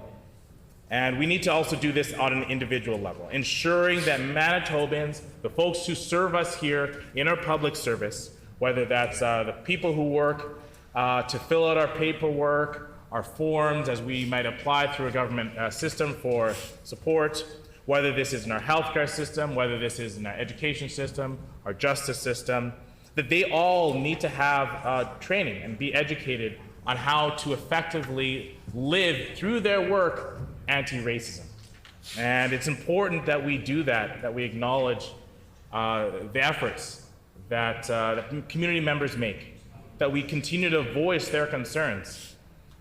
And we need to also do this on an individual level, ensuring that Manitobans, the folks who serve us here in our public service, whether that's the people who work to fill out our paperwork, our forms as we might apply through a government system for support, whether this is in our healthcare system, whether this is in our education system, our justice system, that they all need to have training and be educated on how to effectively live through their work anti-racism. And it's important that we do that we acknowledge the efforts that community members make, that we continue to voice their concerns,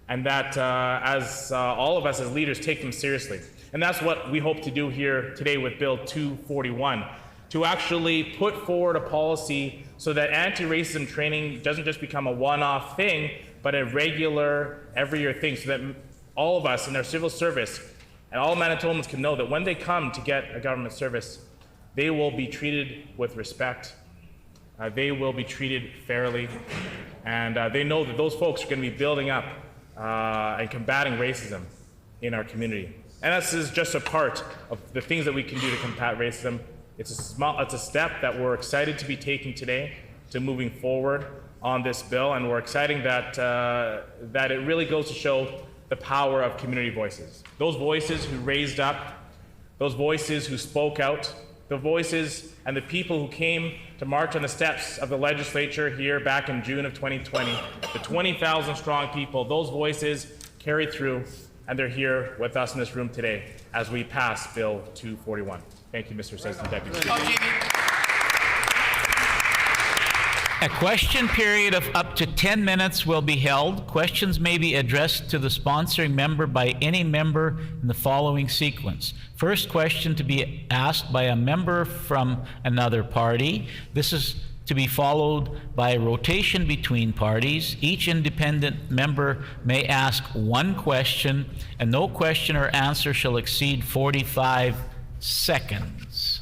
and that as all of us as leaders take them seriously. And that's what we hope to do here today with Bill 241, to actually put forward a policy so that anti-racism training doesn't just become a one-off thing, but a regular, every year thing, so that all of us in our civil service and all Manitobans can know that when they come to get a government service, they will be treated with respect, they will be treated fairly, and they know that those folks are going to be building up and combating racism in our community. And this is just a part of the things that we can do to combat racism. It's a step that we're excited to be taking today to moving forward on this bill, and we're excited that it really goes to show the power of community voices. Those voices who raised up, those voices who spoke out, the voices and the people who came to march on the steps of the legislature here back in June of 2020, the 20,000 strong people, those voices carried through, and they're here with us in this room today as we pass Bill 241. Thank you, Mr. Assistant Deputy Speaker. A question period of up to 10 minutes will be held. Questions may be addressed to the sponsoring member by any member in the following sequence. First question to be asked by a member from another party. This is to be followed by a rotation between parties. Each independent member may ask one question, and no question or answer shall exceed 45 seconds.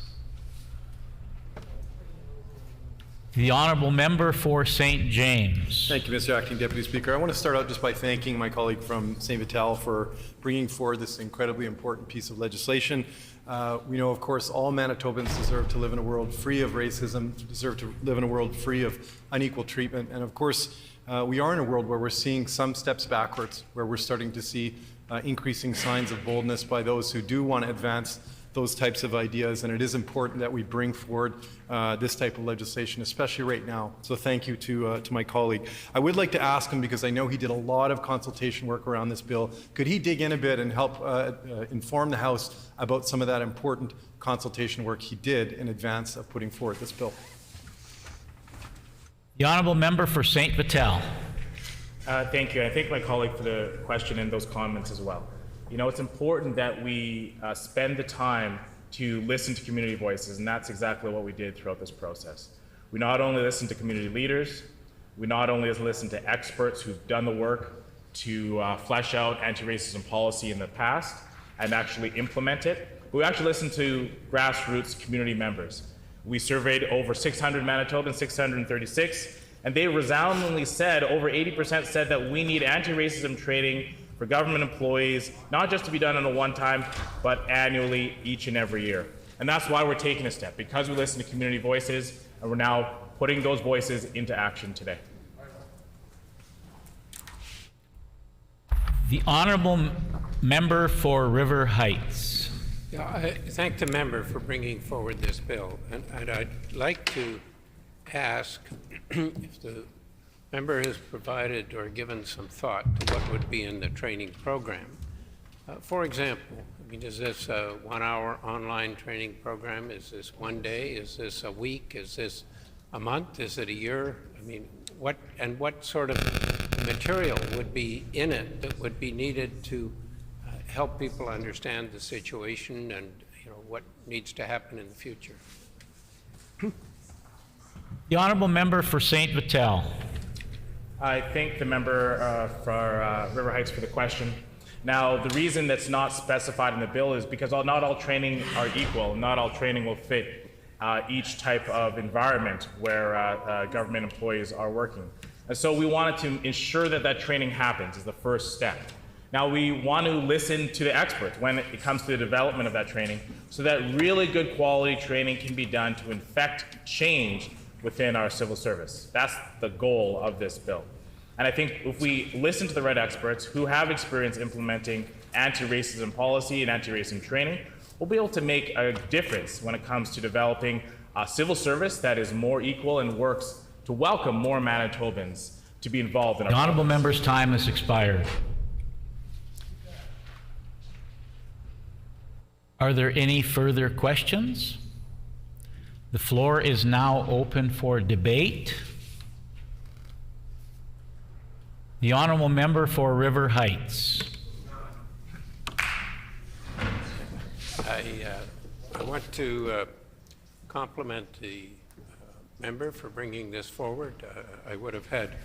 The Honourable Member for St. James. Thank you, Mr. Acting Deputy Speaker. I want to start out just by thanking my colleague from St. Vital for bringing forward this incredibly important piece of legislation. We know, of course, all Manitobans deserve to live in a world free of racism, deserve to live in a world free of unequal treatment. And of course, we are in a world where we're seeing some steps backwards, where we're starting to see increasing signs of boldness by those who do want to advance those types of ideas, and it is important that we bring forward this type of legislation, especially right now. So thank you to my colleague. I would like to ask him, because I know he did a lot of consultation work around this bill, could he dig in a bit and help inform the House about some of that important consultation work he did in advance of putting forward this bill? The Honourable Member for St. Vital. Thank you. I thank my colleague for the question and those comments as well. You know, it's important that we spend the time to listen to community voices, and that's exactly what we did throughout this process. We not only listened to community leaders, we not only listened to experts who've done the work to flesh out anti-racism policy in the past and actually implement it, but we actually listened to grassroots community members. We surveyed over 600 Manitobans, 636, and they resoundingly said, over 80% said that we need anti-racism training for government employees, not just to be done on a one-time, but annually, each and every year. And that's why we're taking a step, because we listen to community voices, and we're now putting those voices into action today. The Honourable Member for River Heights. Yeah, I thank the member for bringing forward this bill, and I'd like to ask if the member has provided or given some thought to what would be in the training program. For example, I mean, is this a 1 hour online training program? Is this one day? Is this a week? Is this a month? Is it a year? I mean, what sort of material would be in it that would be needed to help people understand the situation and, you know, what needs to happen in the future? The Honourable Member for St. Vital. I thank the member for River Heights for the question. Now, the reason that's not specified in the bill is because not all training are equal. Not all training will fit each type of environment where government employees are working. And so we wanted to ensure that that training happens as the first step. Now, we want to listen to the experts when it comes to the development of that training so that really good quality training can be done to effect change within our civil service. That's the goal of this bill. And I think if we listen to the right experts who have experience implementing anti-racism policy and anti-racism training, we'll be able to make a difference when it comes to developing a civil service that is more equal and works to welcome more Manitobans to be involved in our— The Honourable Member's time has expired. Are there any further questions? The floor is now open for debate. The Honourable Member for River Heights. I want to compliment the member for bringing this forward. I would have had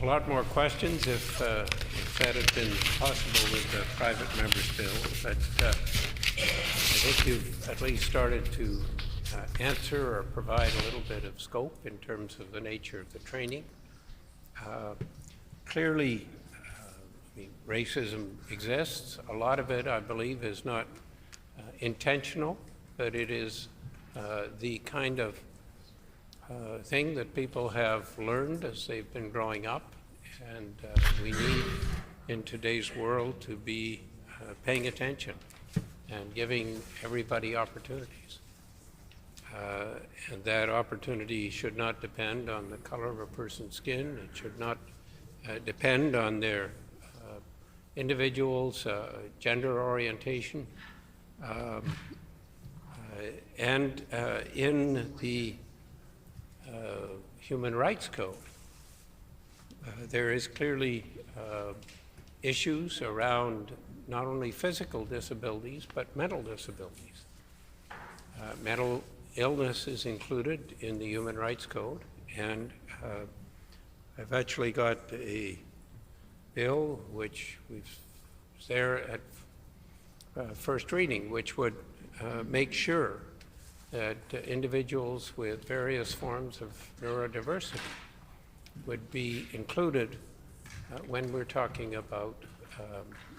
a lot more questions if that had been possible with the private member's bill, but I think you've at least started to answer or provide a little bit of scope in terms of the nature of the training. Clearly, racism exists. A lot of it, I believe, is not intentional, but it is the kind of thing that people have learned as they've been growing up, and we need in today's world to be paying attention and giving everybody opportunities. And that opportunity should not depend on the color of a person's skin. It should not depend on their individual's gender orientation. And in the Human Rights Code, there is clearly issues around not only physical disabilities, but mental disabilities. Mental illness is included in the Human Rights Code, and I've actually got a bill which was there at first reading, which would make sure that individuals with various forms of neurodiversity would be included when we're talking about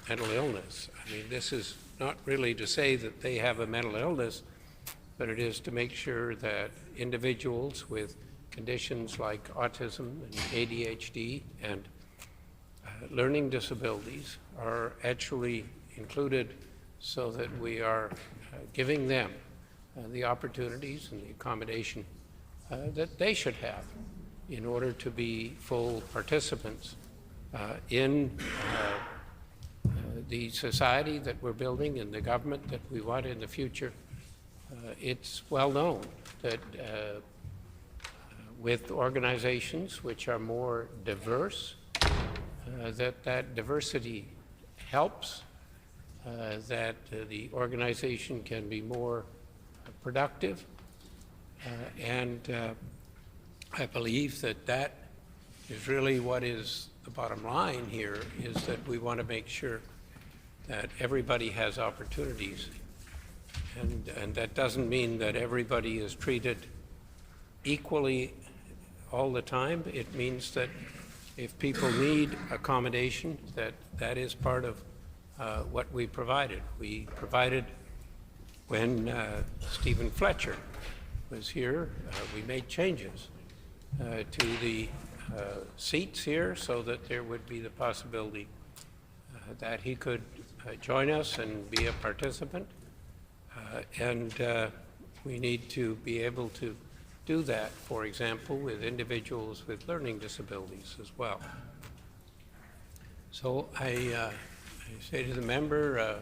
mental illness. I mean, this is not really to say that they have a mental illness, but it is to make sure that individuals with conditions like autism and ADHD and learning disabilities are actually included, so that we are giving them the opportunities and the accommodation that they should have in order to be full participants in the society that we're building and the government that we want in the future. It's well known that with organizations which are more diverse, that diversity helps, that the organization can be more productive, and I believe that that is really what is the bottom line here, is that we want to make sure that everybody has opportunities, and that doesn't mean that everybody is treated equally all the time. It means that if people need accommodation, that is part of what we provided. We provided when Stephen Fletcher was here, we made changes to the seats here so that there would be the possibility that he could join us and be a participant. And we need to be able to do that, for example, with individuals with learning disabilities as well. So I say to the member,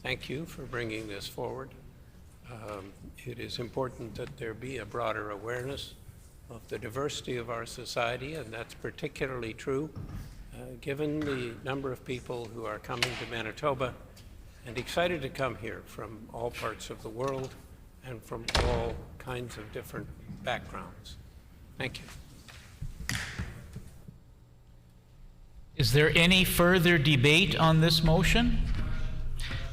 thank you for bringing this forward. It is important that there be a broader awareness of the diversity of our society, and that's particularly true given the number of people who are coming to Manitoba and excited to come here from all parts of the world and from all kinds of different backgrounds. Thank you. Is there any further debate on this motion?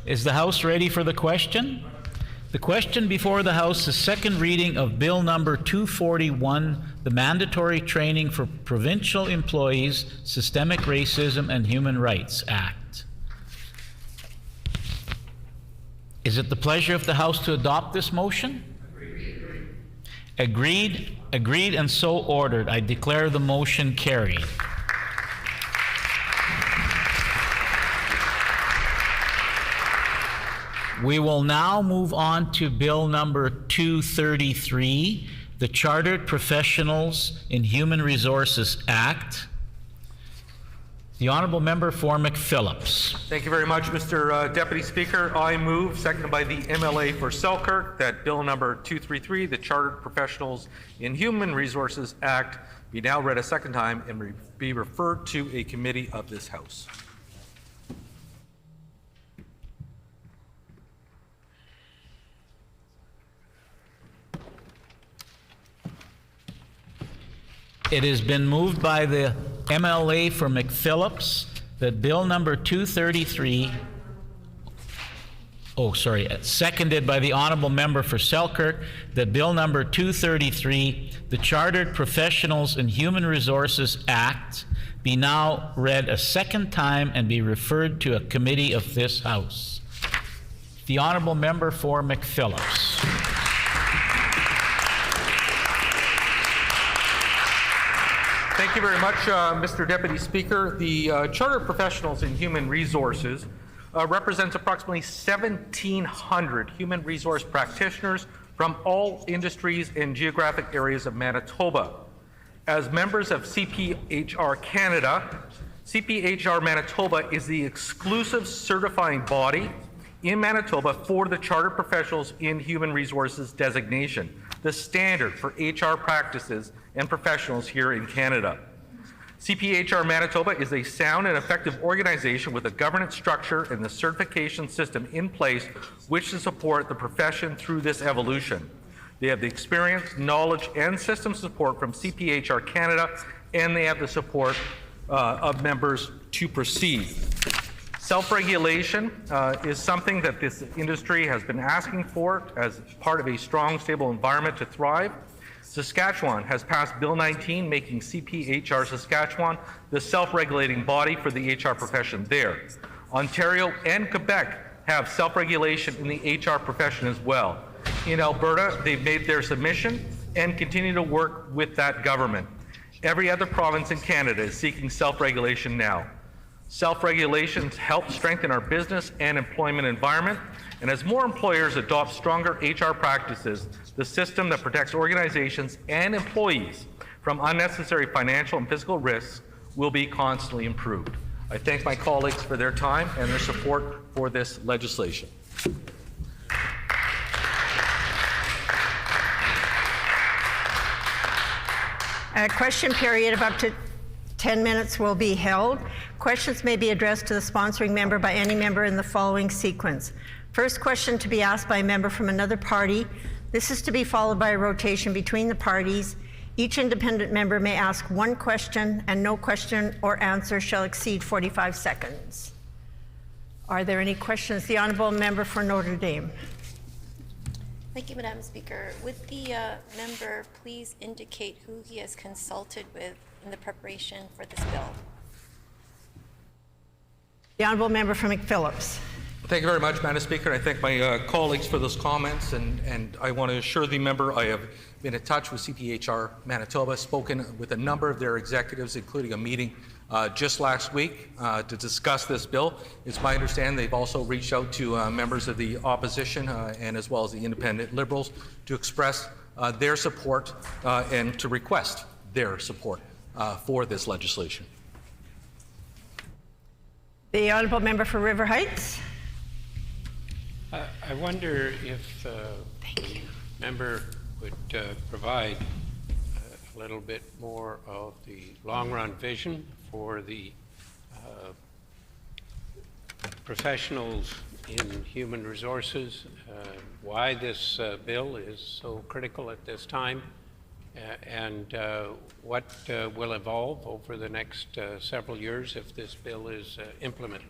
Is the House ready for the question? The question before the House is second reading of Bill number 241, the Mandatory Training for Provincial Employees, Systemic Racism and Human Rights Act. Is it the pleasure of the House to adopt this motion? Agreed. Agreed and so ordered. I declare the motion carried. We will now move on to Bill number 233, the Chartered Professionals in Human Resources Act. The Honourable Member for McPhillips. Thank you very much, Mr. Deputy Speaker. I move, seconded by the MLA for Selkirk, that Bill number 233, the Chartered Professionals in Human Resources Act, be now read a second time and be referred to a committee of this House. It has been moved by the MLA for McPhillips that Bill number 233 seconded by the honorable member for Selkirk, that Bill number 233, the Chartered Professionals in Human Resources Act, be now read a second time and be referred to a committee of this House. The honorable member for McPhillips. Thank you very much, Mr. Deputy Speaker. The Chartered Professionals in Human Resources represents approximately 1,700 human resource practitioners from all industries and geographic areas of Manitoba. As members of CPHR Canada, CPHR Manitoba is the exclusive certifying body in Manitoba for the Chartered Professionals in Human Resources designation, the standard for HR practices and professionals here in Canada. CPHR Manitoba is a sound and effective organization with a governance structure and the certification system in place which to support the profession through this evolution. They have the experience, knowledge, and system support from CPHR Canada, and they have the support of members to proceed. Self-regulation is something that this industry has been asking for as part of a strong, stable environment to thrive. Saskatchewan has passed Bill 19, making CPHR Saskatchewan the self-regulating body for the HR profession there. Ontario and Quebec have self-regulation in the HR profession as well. In Alberta, they've made their submission and continue to work with that government. Every other province in Canada is seeking self-regulation now. Self-regulation helps strengthen our business and employment environment, and as more employers adopt stronger HR practices, the system that protects organizations and employees from unnecessary financial and physical risks will be constantly improved. I thank my colleagues for their time and their support for this legislation. A question period of up to 10 minutes will be held. Questions may be addressed to the sponsoring member by any member in the following sequence. First question to be asked by a member from another party. This is to be followed by a rotation between the parties. Each independent member may ask one question, and no question or answer shall exceed 45 seconds. Are there any questions? The honourable member for Notre Dame. Thank you, Madam Speaker. Would the member please indicate who he has consulted with in the preparation for this bill? The honourable member for McPhillips. Thank you very much, Madam Speaker. I thank my colleagues for those comments, and I want to assure the member I have been in touch with CPHR Manitoba, spoken with a number of their executives, including a meeting just last week to discuss this bill. It's my understanding they've also reached out to members of the opposition and as well as the independent Liberals to express their support and to request their support for this legislation. The honourable member for River Heights. I wonder if the member would provide a little bit more of the long-run vision for the professionals in human resources, why this bill is so critical at this time, and what will evolve over the next several years if this bill is implemented.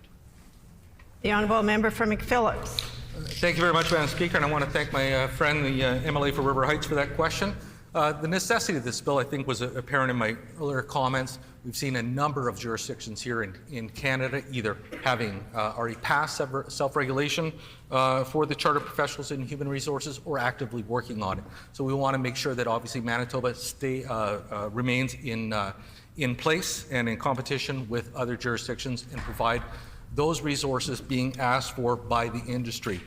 The honourable member for McPhillips. Thank you very much, Madam Speaker, and I want to thank my friend, the MLA for River Heights, for that question. The necessity of this bill, I think, was apparent in my earlier comments. We've seen a number of jurisdictions here in Canada either having already passed self-regulation for the Chartered Professionals in Human Resources or actively working on it. So we want to make sure that obviously Manitoba remains in place and in competition with other jurisdictions and provide those resources being asked for by the industry.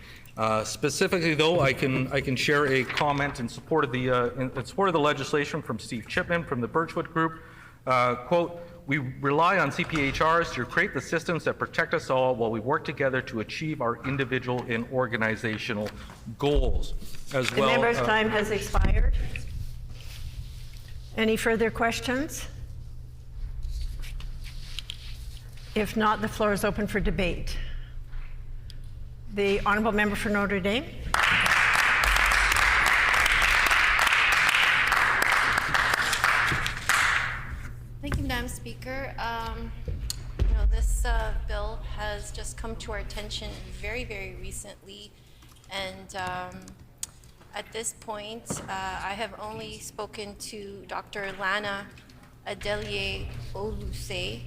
Specifically, though, I can share a comment in support of the legislation from Steve Chipman from the Birchwood Group. Quote, "We rely on CPHRs to create the systems that protect us all while we work together to achieve our individual and organizational goals." As well, the member's time has expired. Any further questions? If not, the floor is open for debate. The honourable member for Notre Dame. Thank you, Madam Speaker. This bill has just come to our attention very, very recently, and at this point, I have only spoken to Dr. Lana Adelier-Oluse,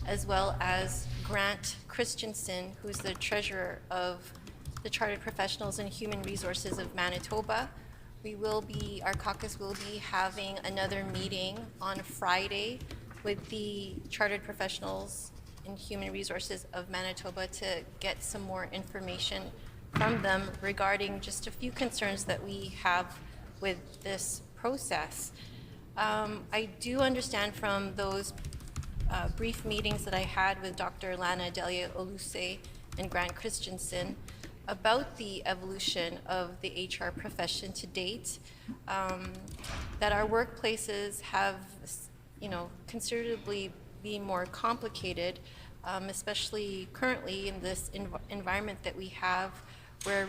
as well as Grant Christensen, who's the treasurer of the Chartered Professionals in Human Resources of Manitoba. Our caucus will be having another meeting on Friday with the Chartered Professionals in Human Resources of Manitoba to get some more information from them regarding just a few concerns that we have with this process. I do understand from those brief meetings that I had with Dr. Lana Adelier-Oluse and Grant Christensen about the evolution of the HR profession to date, that our workplaces have, considerably been more complicated, especially currently in this environment that we have, where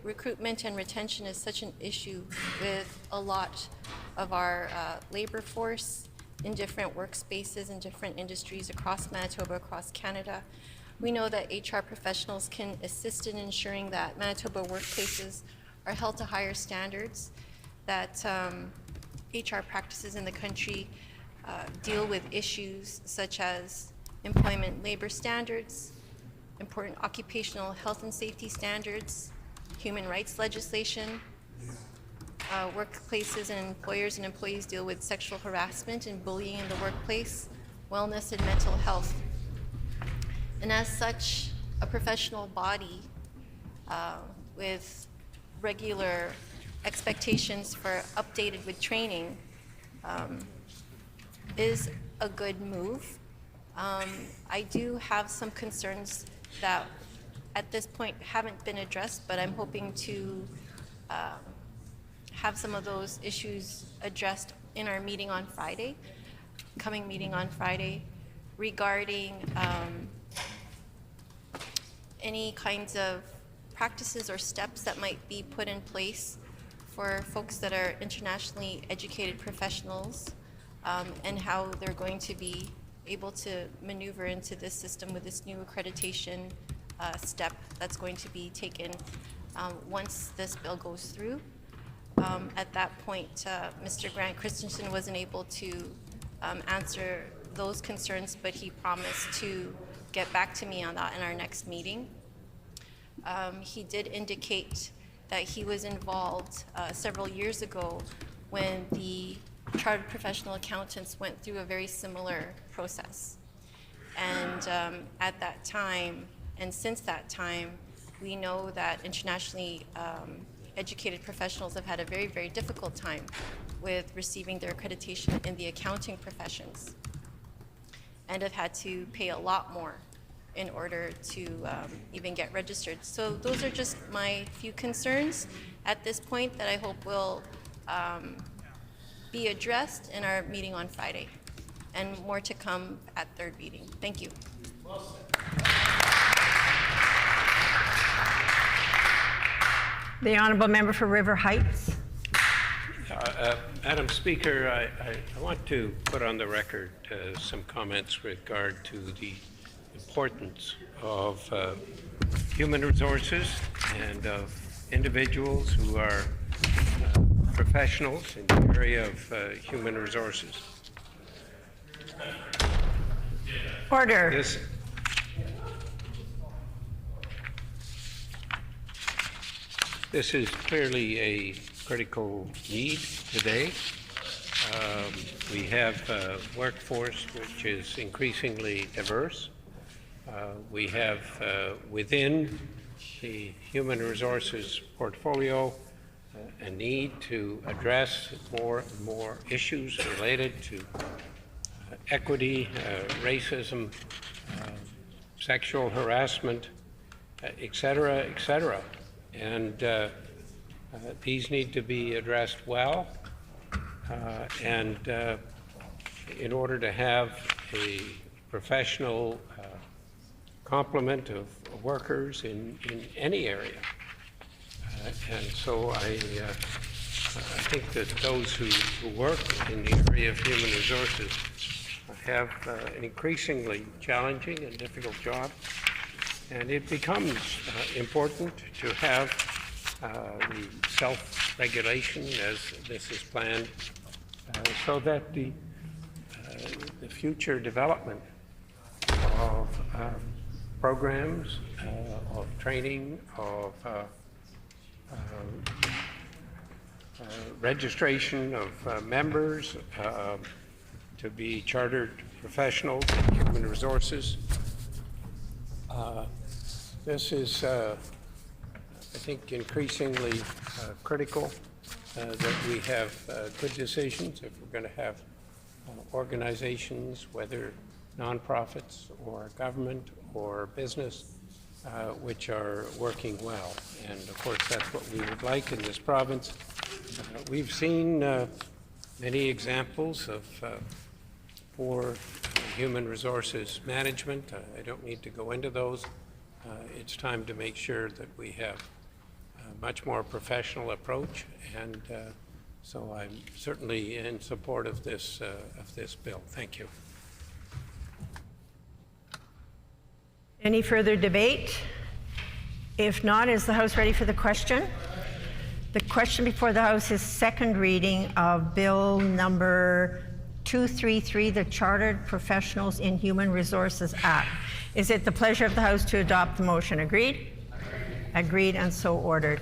recruitment and retention is such an issue with a lot of our labor force in different workspaces and different industries across Manitoba, across Canada. We know that HR professionals can assist in ensuring that Manitoba workplaces are held to higher standards, that HR practices in the country deal with issues such as employment labor standards, important occupational health and safety standards, human rights legislation. Workplaces and employers and employees deal with sexual harassment and bullying in the workplace, wellness and mental health. And as such, a professional body with regular expectations for updated with training is a good move. I do have some concerns that at this point haven't been addressed, but I'm hoping to have some of those issues addressed in our meeting on Friday, coming meeting on Friday, regarding any kinds of practices or steps that might be put in place for folks that are internationally educated professionals, and how they're going to be able to maneuver into this system with this new accreditation step that's going to be taken once this bill goes through. At that point, Mr. Grant Christensen wasn't able to answer those concerns, but he promised to get back to me on that in our next meeting. He did indicate that he was involved several years ago when the Chartered Professional Accountants went through a very similar process. And at that time, and since that time, we know that internationally educated professionals have had a very, very difficult time with receiving their accreditation in the accounting professions, and have had to pay a lot more in order to even get registered. So those are just my few concerns at this point that I hope will be addressed in our meeting on Friday, and more to come at third reading. Thank you. The Honourable Member for River Heights. Madam Speaker, I want to put on the record some comments with regard to the importance of human resources and of individuals who are professionals in the area of human resources. Order. This is clearly a critical need today. We have a workforce which is increasingly diverse. We have within the human resources portfolio a need to address more and more issues related to equity, racism, sexual harassment, et cetera, et cetera. And these need to be addressed well, and in order to have a professional complement of workers in any area. And so I think that those who work in the area of human resources have an increasingly challenging and difficult job, and it becomes important to have the self-regulation as this is planned, so that the future development of programs, of training, of registration of members to be chartered professionals in human resources. This is, I think, increasingly critical that we have good decisions if we're going to have organizations, whether nonprofits or government or business, which are working well. And of course, that's what we would like in this province. We've seen many examples of poor human resources management. I don't need to go into those. It's time to make sure that we have a much more professional approach, and so I'm certainly in support of this bill. Thank you. Any further debate? If not, is the House ready for the question? The question before the House is second reading of Bill number 233, the Chartered Professionals in Human Resources Act. Is it the pleasure of the House to adopt the motion? Agreed? Agreed, and so ordered.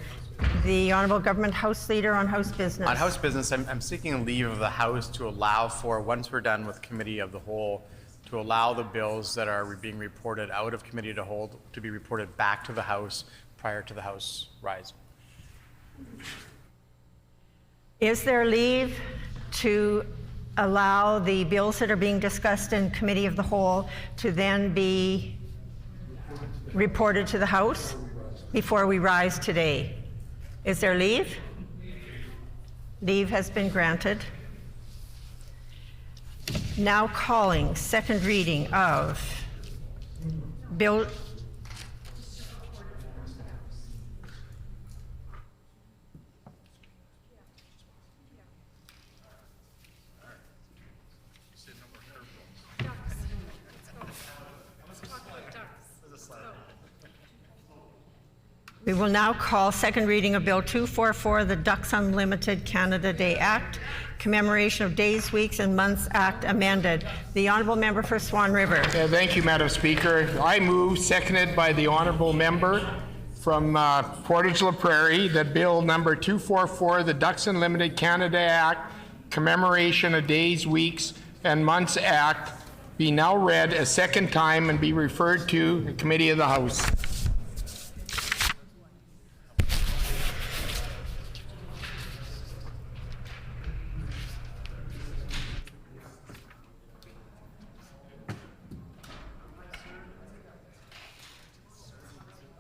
The Honourable Government House Leader on House Business. On House Business, I'm seeking leave of the House to allow for, once we're done with Committee of the Whole, to allow the bills that are being reported out of Committee of the Whole to be reported back to the House prior to the House rise. Is there leave to allow the bills that are being discussed in Committee of the Whole to then be reported to the House before we rise today? Is there leave? Leave has been granted. Now calling second reading of Bill. We will now call second reading of Bill 244, the Ducks Unlimited Canada Day Act, Commemoration of Days, Weeks, and Months Act amended. The Honourable Member for Swan River. Thank you, Madam Speaker. I move, seconded by the Honourable Member from Portage-La Prairie, that Bill number 244, the Ducks Unlimited Canada Act, Commemoration of Days, Weeks, and Months Act, be now read a second time and be referred to the Committee of the House.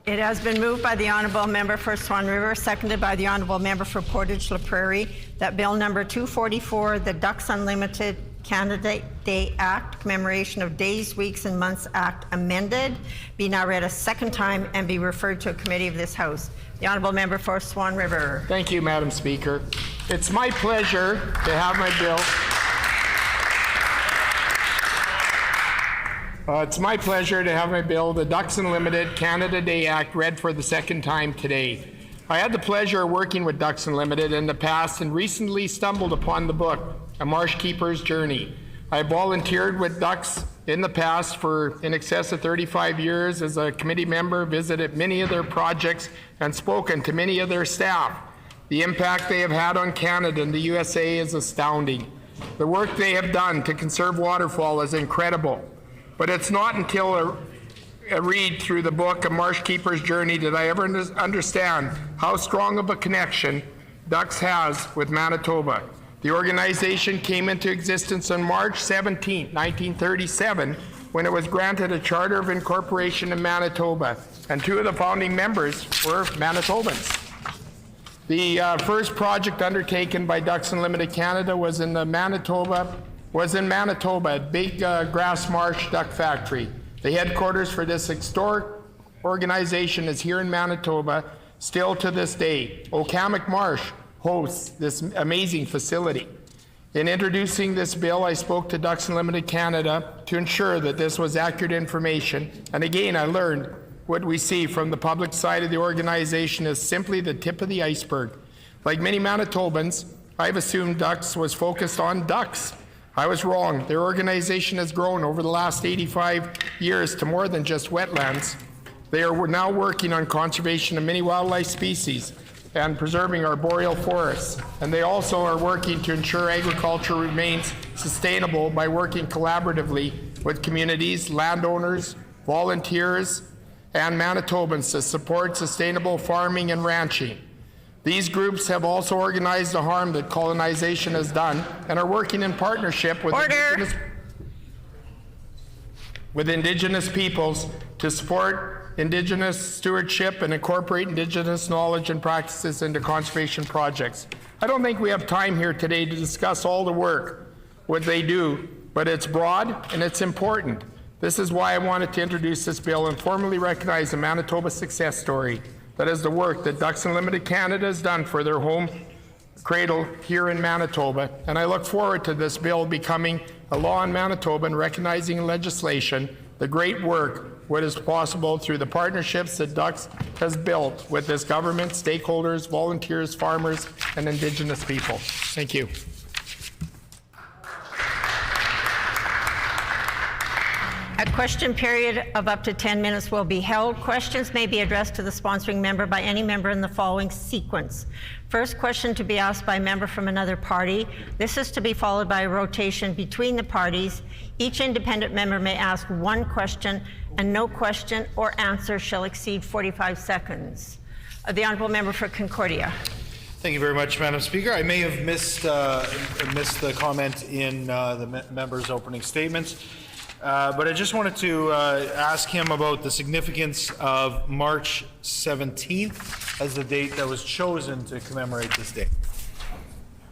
It has been moved by the Honourable Member for Swan River, seconded by the Honourable Member for Portage-La Prairie, that Bill number 244, the Ducks Unlimited Canada Day Act, Commemoration of Days, Weeks, and Months Act amended, be now read a second time and be referred to a committee of this House. The Honourable Member for Swan River. Thank you, Madam Speaker. It's my pleasure to have my bill. It's my pleasure to have my bill, the Ducks Unlimited Canada Day Act, read for the second time today. I had the pleasure of working with Ducks Unlimited in the past and recently stumbled upon the book, A Marsh Keeper's Journey. I volunteered with Ducks in the past for in excess of 35 years as a committee member, visited many of their projects, and spoken to many of their staff. The impact they have had on Canada and the USA is astounding. The work they have done to conserve waterfowl is incredible. But it's not until a read through the book, A Marsh Keeper's Journey, did I ever understand how strong of a connection Ducks has with Manitoba. The organization came into existence on March 17, 1937, when it was granted a charter of incorporation in Manitoba, and two of the founding members were Manitobans. The first project undertaken by Ducks Unlimited Canada was in Manitoba, at Big Grass Marsh Duck Factory. The headquarters for this historic organization is here in Manitoba, still to this day. Okamic Marsh hosts this amazing facility. In introducing this bill, I spoke to Ducks Unlimited Canada to ensure that this was accurate information. And again, I learned what we see from the public side of the organization is simply the tip of the iceberg. Like many Manitobans, I've assumed Ducks was focused on ducks. I was wrong. Their organization has grown over the last 85 years to more than just wetlands. They are now working on conservation of many wildlife species and preserving our boreal forests. And they also are working to ensure agriculture remains sustainable by working collaboratively with communities, landowners, volunteers, and Manitobans to support sustainable farming and ranching. These groups have also organized the harm that colonization has done and are working in partnership with Indigenous peoples to support Indigenous stewardship and incorporate Indigenous knowledge and practices into conservation projects. I don't think we have time here today to discuss all the work, what they do, but it's broad and it's important. This is why I wanted to introduce this bill and formally recognize the Manitoba success story. That is the work that Ducks Unlimited Canada has done for their home cradle here in Manitoba. And I look forward to this bill becoming a law in Manitoba and recognizing in legislation the great work, what is possible through the partnerships that Ducks has built with this government, stakeholders, volunteers, farmers, and Indigenous people. Thank you. A question period of up to 10 minutes will be held. Questions may be addressed to the sponsoring member by any member in the following sequence. First question to be asked by a member from another party. This is to be followed by a rotation between the parties. Each independent member may ask one question, and no question or answer shall exceed 45 seconds. The Honourable Member for Concordia. Thank you very much, Madam Speaker. I may have missed the comment in the member's opening statements. But I just wanted to ask him about the significance of March 17th as the date that was chosen to commemorate this day.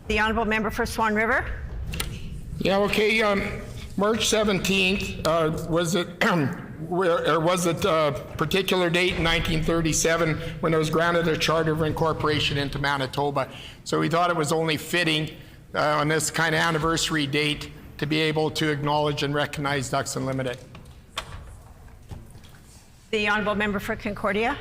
The Honourable Member for Swan River. Yeah, okay. March 17th, was it a particular date in 1937 when it was granted a charter of incorporation into Manitoba. So we thought it was only fitting on this kind of anniversary date to be able to acknowledge and recognize Ducks Unlimited. The Honourable Member for Concordia.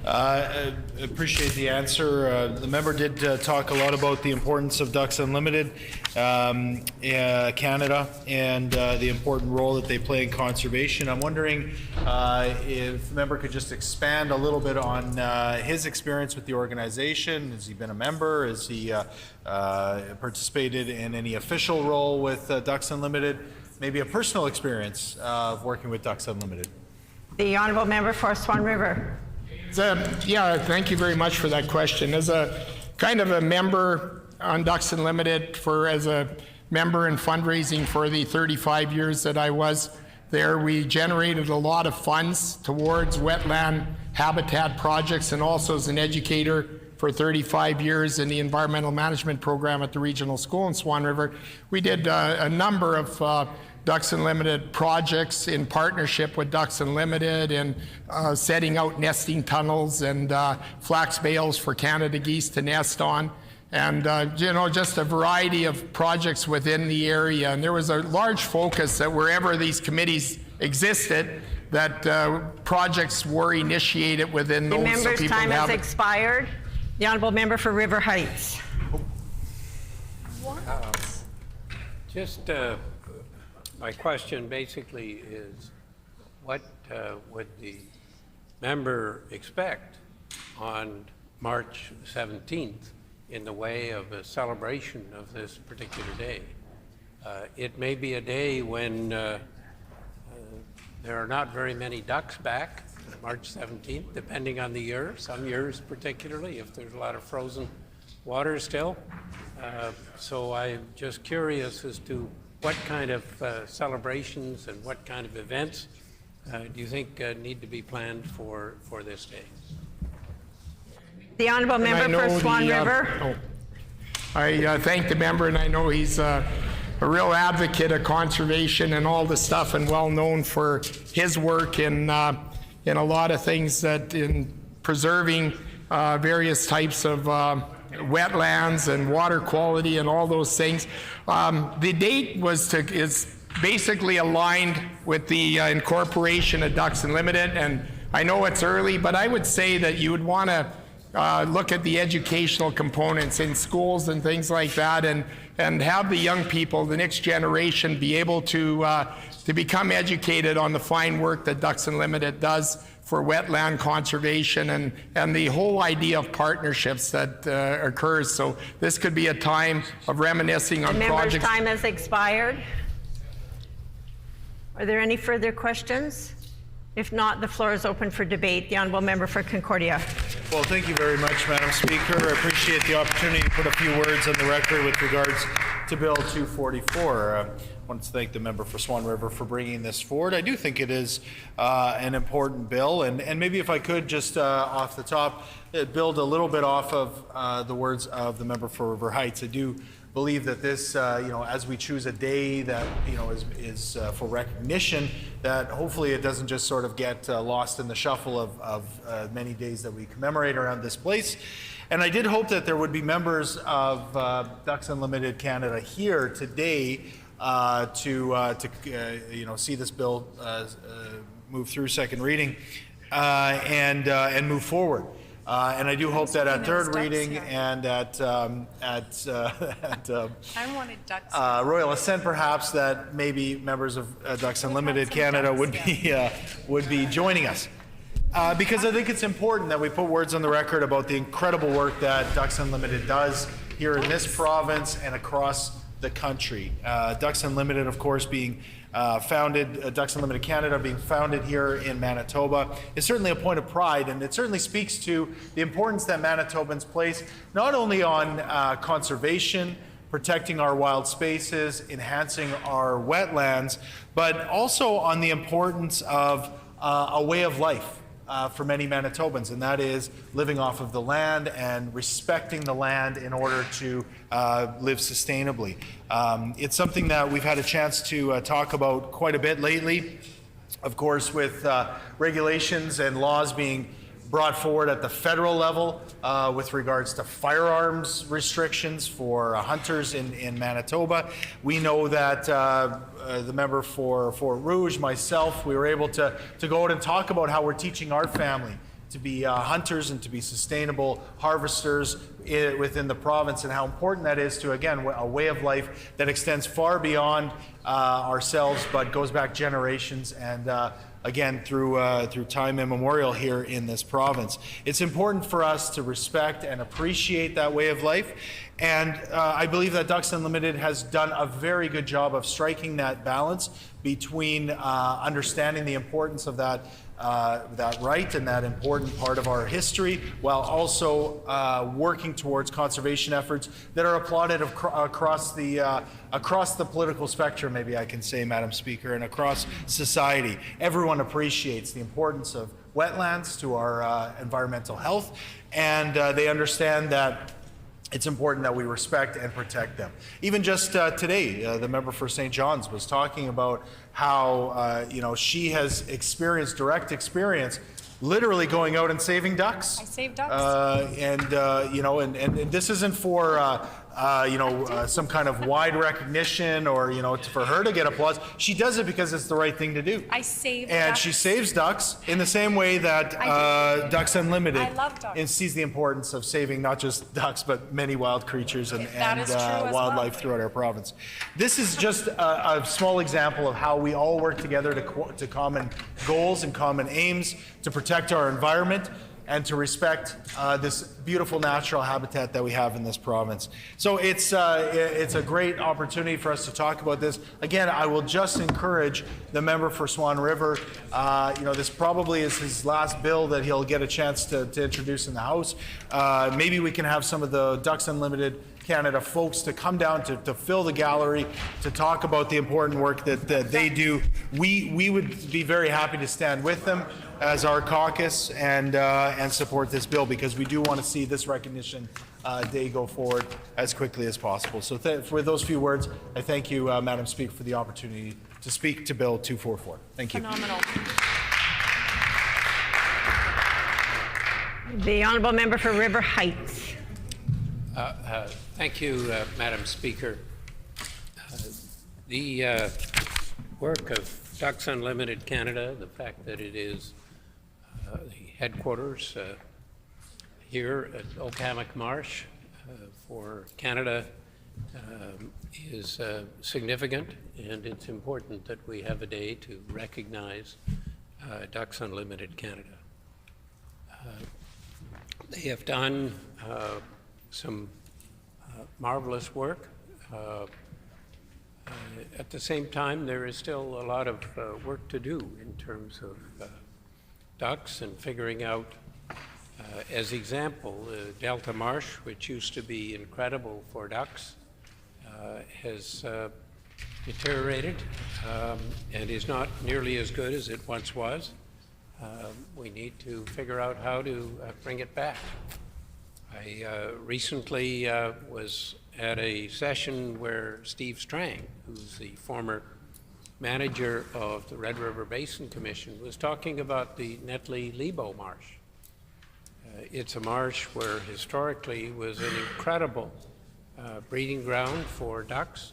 I appreciate the answer. The member did talk a lot about the importance of Ducks Unlimited Canada and the important role that they play in conservation. I'm wondering if the member could just expand a little bit on his experience with the organization. Has he been a member? Has he participated in any official role with Ducks Unlimited? Maybe a personal experience of working with Ducks Unlimited. The Honourable Member for Swan River. Yeah, thank you very much for that question. As a kind of a member on Ducks Unlimited, as a member in fundraising for the 35 years that I was there, we generated a lot of funds towards wetland habitat projects, and also as an educator for 35 years in the environmental management program at the regional school in Swan River. We did a number of Ducks Unlimited projects in partnership with Ducks Unlimited and setting out nesting tunnels and flax bales for Canada geese to nest on. And just a variety of projects within the area. And there was a large focus that wherever these committees existed, that projects were initiated within those. The member's time has expired. The Honourable Member for River Heights. My question basically is, what would the member expect on March 17th in the way of a celebration of this particular day? It may be a day when there are not very many ducks back, March 17th, depending on the year, some years particularly, if there's a lot of frozen water still. So I'm just curious as to what kind of celebrations and what kind of events do you think need to be planned for this day? The Honourable Member for Swan River. I thank the member, and I know he's a real advocate of conservation and all the stuff, and well known for his work in a lot of things that in preserving various types of wetlands and water quality and all those things. The date is basically aligned with the incorporation of Ducks Unlimited, and I know it's early, but I would say that you would want to look at the educational components in schools and things like that, and have the young people, the next generation, be able to become educated on the fine work that Ducks Unlimited does for wetland conservation and the whole idea of partnerships that occurs. So this could be a time of reminiscing on projects. The member's time has expired. Are there any further questions? If not, the floor is open for debate. The Honourable Member for Concordia. Well, thank you very much, Madam Speaker. I appreciate the opportunity to put a few words on the record with regards to Bill 244. I want to thank the member for Swan River for bringing this forward. I do think it is an important bill, and maybe if I could just off the top build a little bit off of the words of the member for River Heights. I do believe that this, as we choose a day that, is for recognition, that hopefully it doesn't just sort of get lost in the shuffle of many days that we commemorate around this place. And I did hope that there would be members of Ducks Unlimited Canada here today to see this bill move through second reading and move forward. And I do hope that at third reading and at Royal Assent, perhaps, that maybe members of Ducks Unlimited Canada would be joining us. Because I think it's important that we put words on the record about the incredible work that Ducks Unlimited does here in this province and across the country. Ducks Unlimited, of course, being founded, Ducks Unlimited Canada being founded here in Manitoba is certainly a point of pride, and it certainly speaks to the importance that Manitobans place not only on conservation, protecting our wild spaces, enhancing our wetlands, but also on the importance of a way of life for many Manitobans, and that is living off of the land and respecting the land in order to live sustainably. It's something that we've had a chance to talk about quite a bit lately, of course, with regulations and laws being brought forward at the federal level with regards to firearms restrictions for hunters in Manitoba. We know that the member for Fort Rouge, myself, we were able to go out and talk about how we're teaching our family to be hunters and to be sustainable harvesters within the province, and how important that is to, again, a way of life that extends far beyond ourselves but goes back generations and again, through time immemorial here in this province. It's important for us to respect and appreciate that way of life, and I believe that Ducks Unlimited has done a very good job of striking that balance between understanding the importance of that right and that important part of our history, while also working towards conservation efforts that are applauded across the political spectrum, maybe I can say, Madam Speaker, and across society. Everyone appreciates the importance of wetlands to our environmental health, and they understand that it's important that we respect and protect them. Even just today, the member for St. John's was talking about how she has experienced direct experience, literally going out and saving ducks. I saved ducks. And this isn't for some kind of wide recognition or for her to get applause. She does it because it's the right thing to do. I saved and ducks. she saves ducks in the same way that Ducks Unlimited and sees the importance of saving not just ducks but many wild creatures and wildlife throughout our province. This is just a small example of how we all work together to common goals and common aims to protect our environment and to respect this beautiful natural habitat that we have in this province. So it's a great opportunity for us to talk about this. Again, I will just encourage the member for Swan River. This probably is his last bill that he'll get a chance to introduce in the House. Maybe we can have some of the Ducks Unlimited Canada folks to come down to fill the gallery to talk about the important work that they do. We would be very happy to stand with them as our caucus and support this bill, because we do want to see this recognition day go forward as quickly as possible. So for those few words, I thank you, Madam Speaker, for the opportunity to speak to Bill 244. Thank you. Phenomenal. The honourable member for River Heights. Thank you, Madam Speaker. The work of Ducks Unlimited Canada, the fact that it is the headquarters here at Oakhammock Marsh for Canada is significant, and it's important that we have a day to recognize Ducks Unlimited Canada. They have done some marvelous work. At the same time, there is still a lot of work to do in terms of ducks and figuring out, as example, Delta Marsh, which used to be incredible for ducks, has deteriorated and is not nearly as good as it once was. We need to figure out how to bring it back. I recently was at a session where Steve Strang, who's the former manager of the Red River Basin Commission, was talking about the Netley-Lebo Marsh. It's a marsh where historically was an incredible breeding ground for ducks,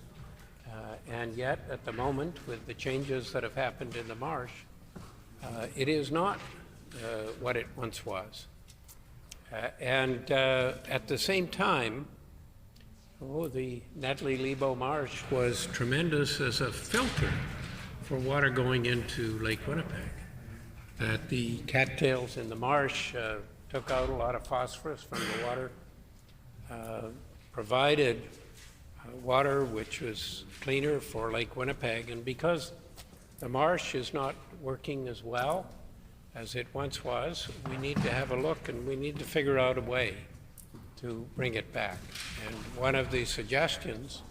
and yet at the moment, with the changes that have happened in the marsh, it is not what it once was. And at the same time, the Netley-Lebo Marsh was tremendous as a filter for water going into Lake Winnipeg. That the cattails in the marsh took out a lot of phosphorus from the water, provided water which was cleaner for Lake Winnipeg, and because the marsh is not working as well as it once was, we need to have a look and we need to figure out a way to bring it back. And one of the suggestions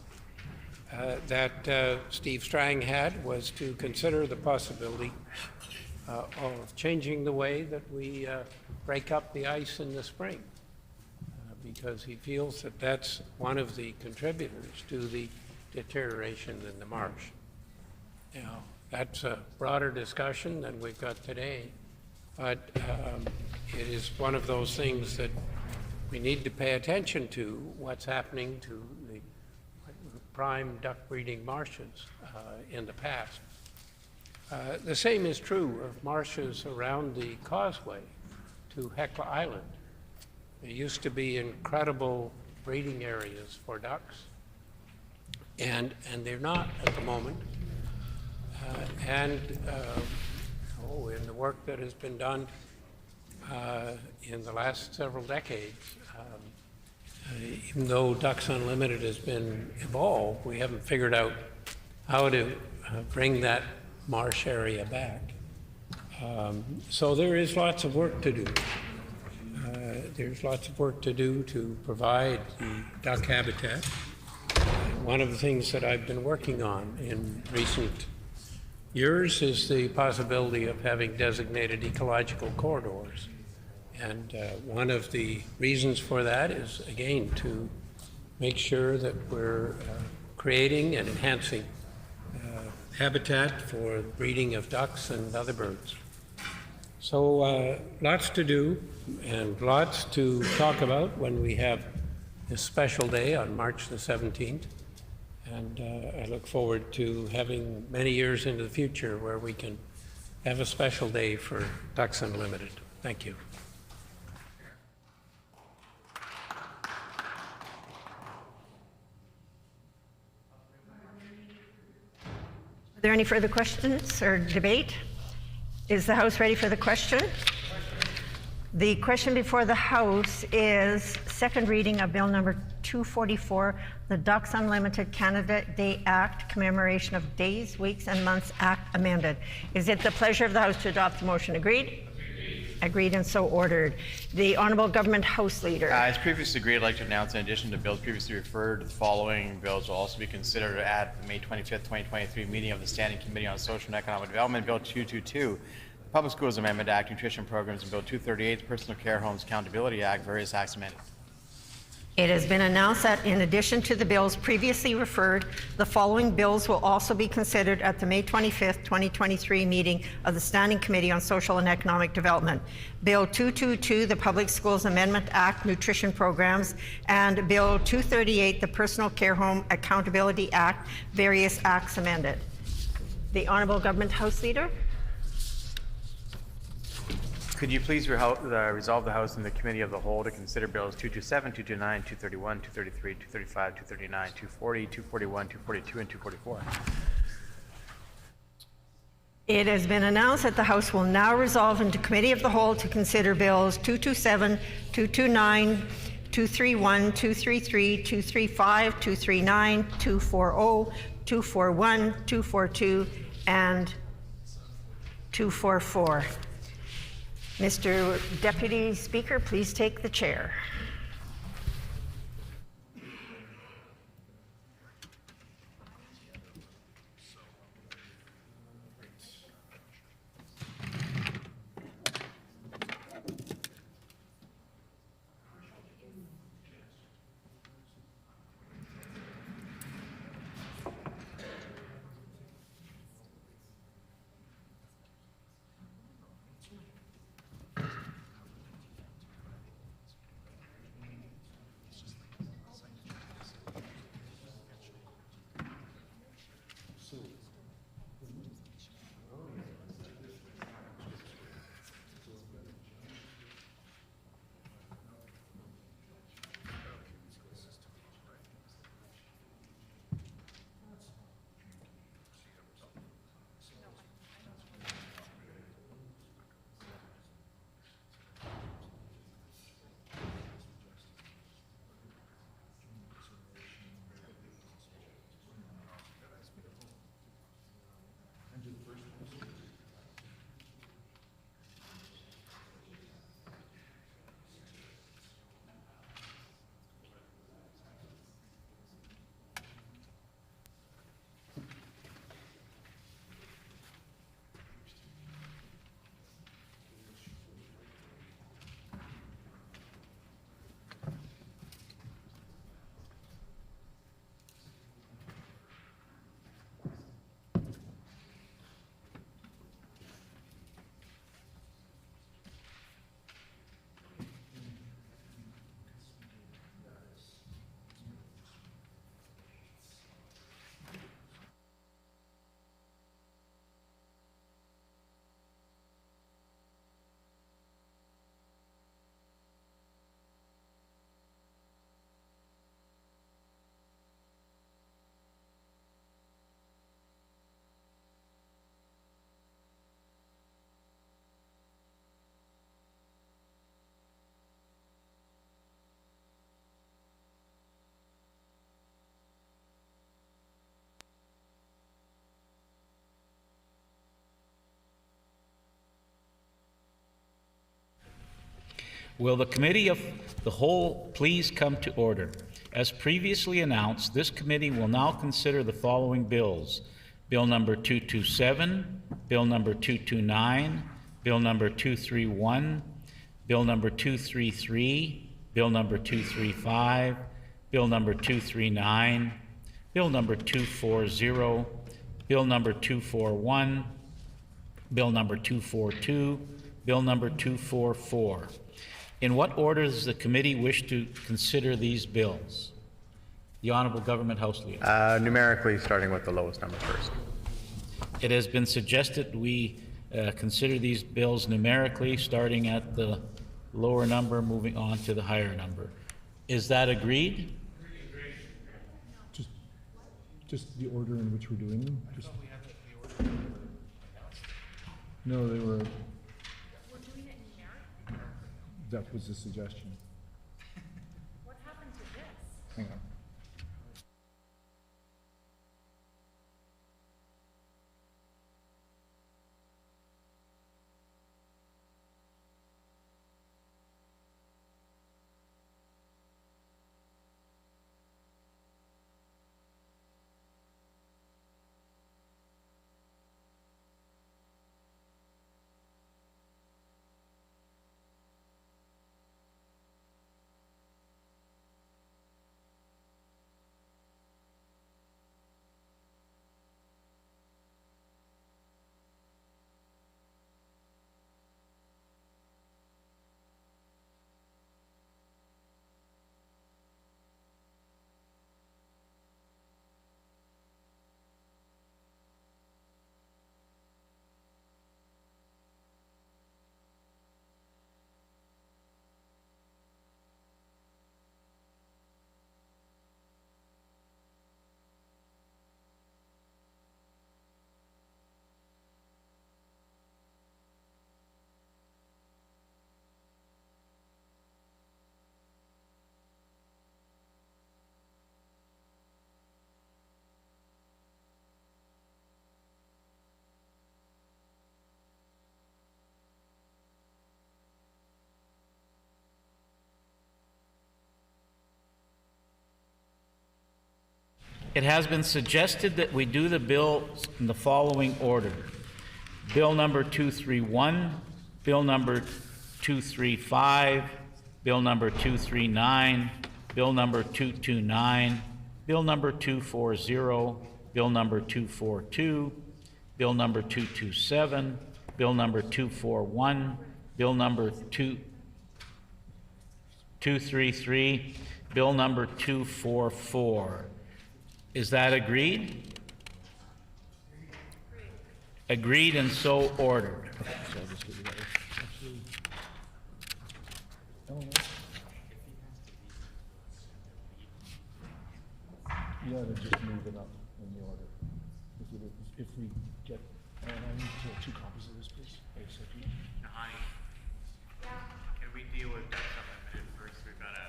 that Steve Strang had was to consider the possibility of changing the way that we break up the ice in the spring, because he feels that that's one of the contributors to the deterioration in the marsh. Now, that's a broader discussion than we've got today, but it is one of those things that we need to pay attention to, what's happening to the prime duck breeding marshes in the past. The same is true of marshes around the causeway to Hecla Island. There used to be incredible breeding areas for ducks, and they're not at the moment. In the work that has been done in the last several decades, even though Ducks Unlimited has been evolved, we haven't figured out how to bring that marsh area back. So there is lots of work to do. There's lots of work to do to provide the duck habitat. One of the things that I've been working on in recent years is the possibility of having designated ecological corridors. And one of the reasons for that is, again, to make sure that we're creating and enhancing habitat for breeding of ducks and other birds. So lots to do and lots to talk about when we have this special day on March the 17th. And I look forward to having many years into the future where we can have a special day for Ducks Unlimited. Thank you. Are there any further questions or debate? Is the House ready for the question? The question before the House is second reading of Bill number 244, the Ducks Unlimited Canada Day Act, commemoration of Days, Weeks, and Months Act amended. Is it the pleasure of the House to adopt the motion? Agreed? Agreed and so ordered. The Honourable Government House Leader. As previously agreed, I'd like to announce, in addition to bills previously referred, the following bills will also be considered at the May 25th, 2023 meeting of the Standing Committee on Social and Economic Development. Bill 222, the Public Schools Amendment Act, Nutrition Programs, and Bill 238, the Personal Care Homes Accountability Act, various acts amended. It has been announced that in addition to the bills previously referred, the following bills will also be considered at the May 25th, 2023 meeting of the Standing Committee on Social and Economic Development. Bill 222, the Public Schools Amendment Act, Nutrition Programs, and Bill 238, the Personal Care Home Accountability Act, various acts amended. The Government House Leader. Could you please resolve the House and the Committee of the Whole to consider bills 227, 229, 231, 233, 235, 239, 240, 241, 242, and 244? It has been announced that the House will now resolve into Committee of the Whole to consider bills 227, 229, 231, 233, 235, 239, 240, 241, 242, and 244. Mr. Deputy Speaker, please take the chair. Will the Committee of the Whole please come to order? As previously announced, this committee will now consider the following bills. Bill number 227, Bill number 229, Bill number 231, Bill number 233, Bill number 235, Bill number 239, Bill number 240, Bill number 241, Bill number 242, Bill number 244. In what order does the committee wish to consider these bills? The Honourable Government House Leader. Numerically, starting with the lowest number first. It has been suggested we consider these bills numerically, starting at the lower number, moving on to the higher number. Is that agreed? Just the order in which we're doing them? No, they were... That was the suggestion. What happened to this? Hang on. It has been suggested that we do the bills in the following order. Bill number 231, Bill number 235, Bill number 239, Bill number 229, Bill number 240, Bill number 242, Bill number 227, Bill number 241, Bill number 233, Bill number 244. Is that agreed? Agreed and so ordered. You ought to just move it up in the order. If we get, I need two copies of this, please. ASAP. Can we deal with that amendment first? We've got to.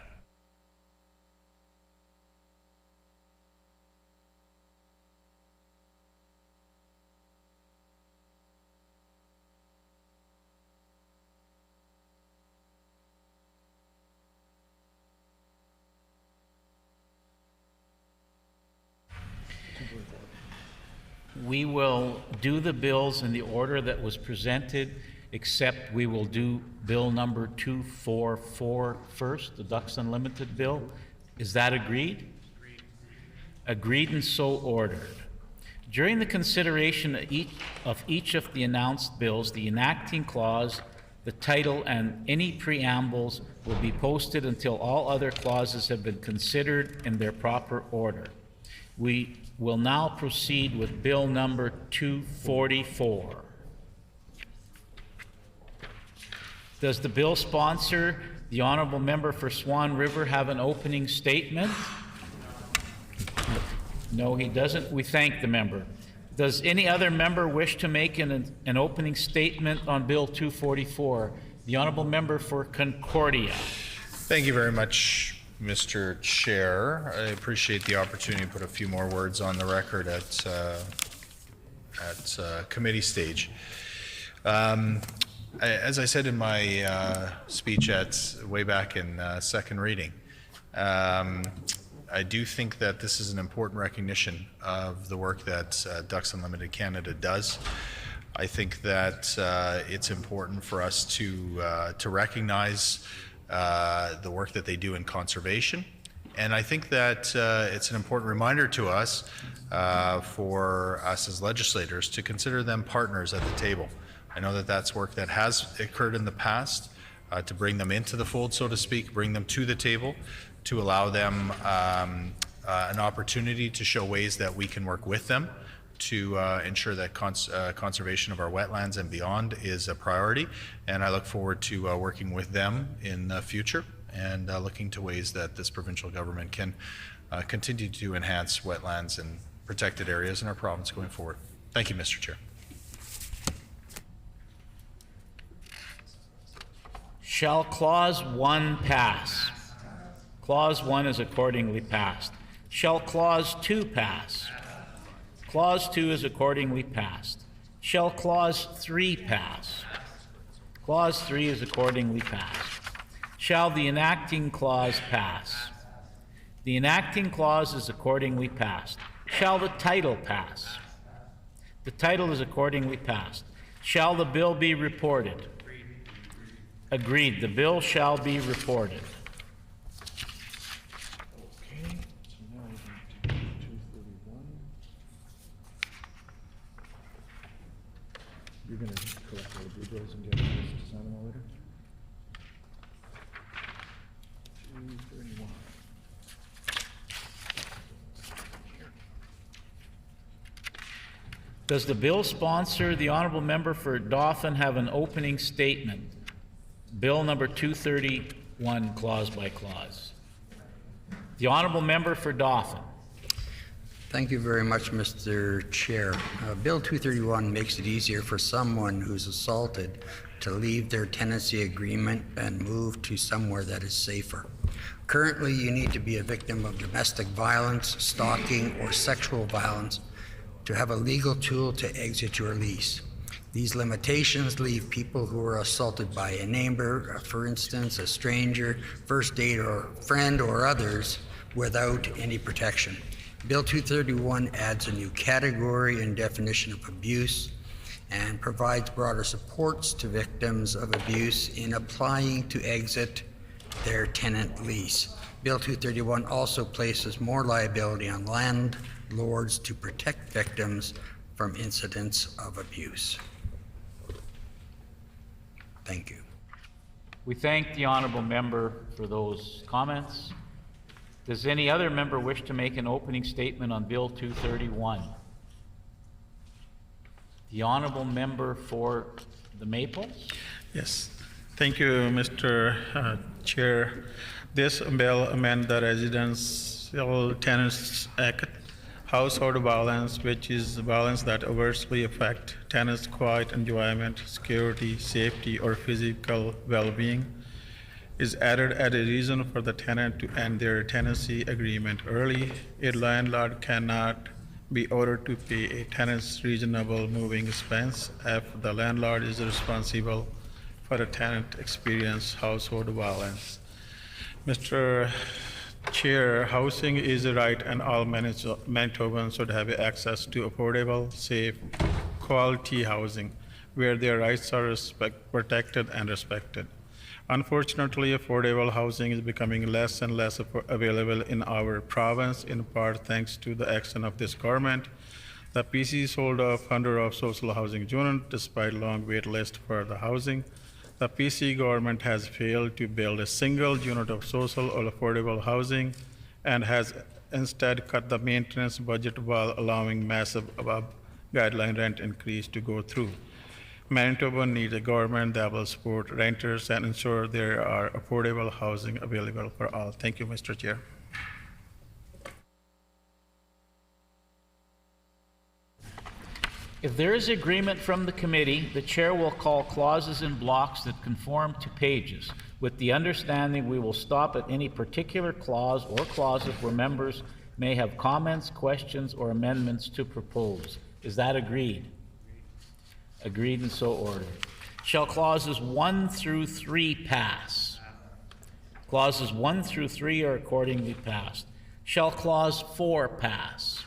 We will do the bills in the order that was presented, except we will do bill number 244 first, the Ducks Unlimited bill. Is that agreed? Agreed and so ordered. During the consideration of each of the announced bills, the enacting clause, the title, and any preambles will be posted until all other clauses have been considered in their proper order. We will now proceed with bill number 244. Does the bill sponsor, the honorable member for Swan River, have an opening statement? No, he doesn't. We thank the member. Does any other member wish to make an opening statement on bill 244? The honorable member for Concordia. Thank you very much, Mr. Chair. I appreciate the opportunity to put a few more words on the record at committee stage. As I said in my speech way back in second reading, I do think that this is an important recognition of the work that Ducks Unlimited Canada does. I think that it's important for us to recognize the work that they do in conservation. And I think that it's an important reminder to us, for us as legislators, to consider them partners at the table. I know that that's work that has occurred in the past, to bring them into the fold, so to speak, bring them to the table, to allow them an opportunity to show ways that we can work with them to ensure that conservation of our wetlands and beyond is a priority. And I look forward to working with them in the future and looking to ways that this provincial government can continue to enhance wetlands and protected areas in our province going forward. Thank you, Mr. Chair. Shall Clause 1 pass? Clause 1 is accordingly passed. Shall Clause 2 pass? Clause 2 is accordingly passed. Shall Clause 3 pass? Clause 3 is accordingly passed. Shall the enacting clause pass? The enacting clause is accordingly passed. Shall the title pass? The title is accordingly passed. Shall the bill be reported? Agreed. The bill shall be reported. You're going to correct all the blue bills and get us to sign them all later? 231. Does the bill sponsor, the honourable member for Dauphin, have an opening statement? Bill number 231, clause by clause. The honourable member for Dauphin. Thank you very much, Mr. Chair. Bill 231 makes it easier for someone who's assaulted to leave their tenancy agreement and move to somewhere that is safer. Currently, you need to be a victim of domestic violence, stalking, or sexual violence to have a legal tool to exit your lease. These limitations leave people who are assaulted by a neighbor, for instance, a stranger, first date or friend, or others, without any protection. Bill 231 adds a new category and definition of abuse and provides broader supports to victims of abuse in applying to exit their tenant lease. Bill 231 also places more liability on landlords to protect victims from incidents of abuse. Thank you. We thank the honourable member for those comments. Does any other member wish to make an opening statement on Bill 231? The honourable member for the Maples? Yes. Thank you, Mr. Chair. This bill amends the Residential Tenants Act, household violence, which is violence that adversely affect tenants' quiet enjoyment, security, safety, or physical well-being, is added as a reason for the tenant to end their tenancy agreement early. A landlord cannot be ordered to pay a tenant's reasonable moving expense if the landlord is responsible for a tenant experience household violence. Mr. Chair, housing is a right and all Manitobans should have access to affordable, safe, quality housing where their rights are protected and respected. Unfortunately, affordable housing is becoming less and less available in our province, in part thanks to the action of this government. The PC sold off hundreds of social housing units despite long wait list for the housing. The PC government has failed to build a single unit of social or affordable housing and has instead cut the maintenance budget while allowing massive above guideline rent increase to go through. Manitoba needs a government that will support renters and ensure there are affordable housing available for all. Thank you, Mr. Chair. If there is agreement from the committee, the chair will call clauses in blocks that conform to pages, with the understanding we will stop at any particular clause or clauses where members may have comments, questions, or amendments to propose. Is that agreed? Agreed and so ordered. Shall clauses 1 through 3 pass? Clauses 1 through 3 are accordingly passed. Shall clause 4 pass?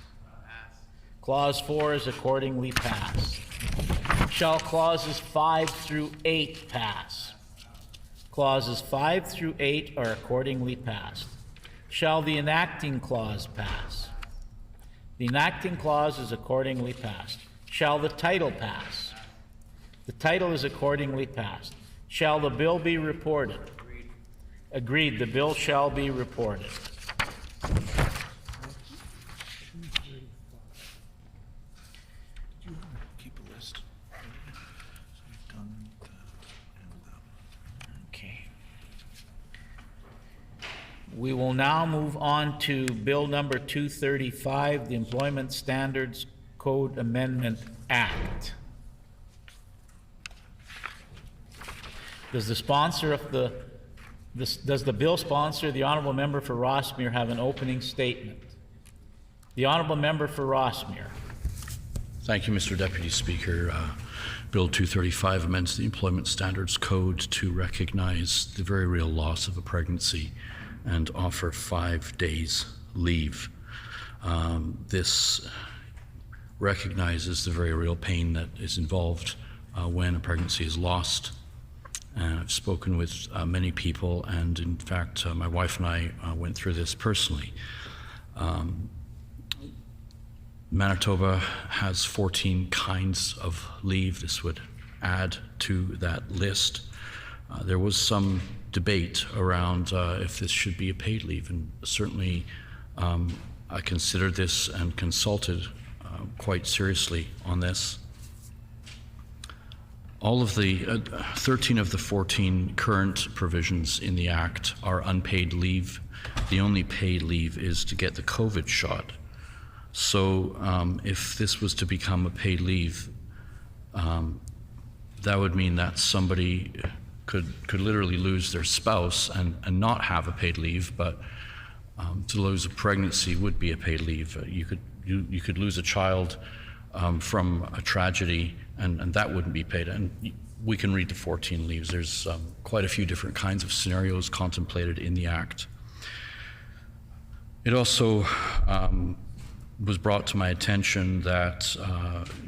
Clause 4 is accordingly passed. Shall clauses 5 through 8 pass? Clauses 5 through 8 are accordingly passed. Shall the enacting clause pass? The enacting clause is accordingly passed. Shall the title pass? The title is accordingly passed. Shall the bill be reported? Agreed. The bill shall be reported. Okay. We will now move on to Bill number 235, the Employment Standards Code Amendment Act. Does the sponsor of does the bill sponsor, the honourable member for Rossmere, have an opening statement? The honourable member for Rossmere. Thank you, Mr. Deputy Speaker. Bill 235 amends the Employment Standards Code to recognize the very real loss of a pregnancy and offer 5 days leave. This recognizes the very real pain that is involved when a pregnancy is lost. I've spoken with many people, and in fact, my wife and I went through this personally. Manitoba has 14 kinds of leave. This would add to that list. There was some debate around if this should be a paid leave, and certainly I considered this and consulted quite seriously on this. All of the 13 of the 14 current provisions in the Act are unpaid leave. The only paid leave is to get the COVID shot. So if this was to become a paid leave, that would mean that somebody could literally lose their spouse and not have a paid leave, but to lose a pregnancy would be a paid leave. You could lose a child from a tragedy, and that wouldn't be paid. And we can read the 14 leaves. There's quite a few different kinds of scenarios contemplated in the Act. It also was brought to my attention that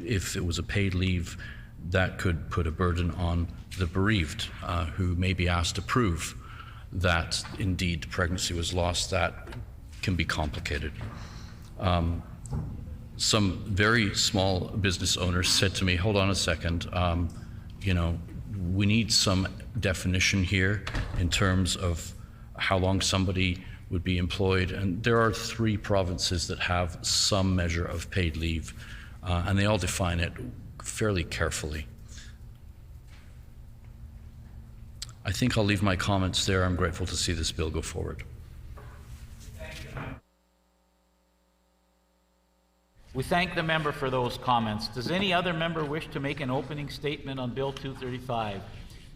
if it was a paid leave, that could put a burden on the bereaved who may be asked to prove that indeed pregnancy was lost. That can be complicated. Some very small business owners said to me, hold on a second, we need some definition here in terms of how long somebody would be employed. And there are 3 provinces that have some measure of paid leave, and they all define it fairly carefully. I think I'll leave my comments there. I'm grateful to see this bill go forward. We thank the member for those comments. Does any other member wish to make an opening statement on Bill 235?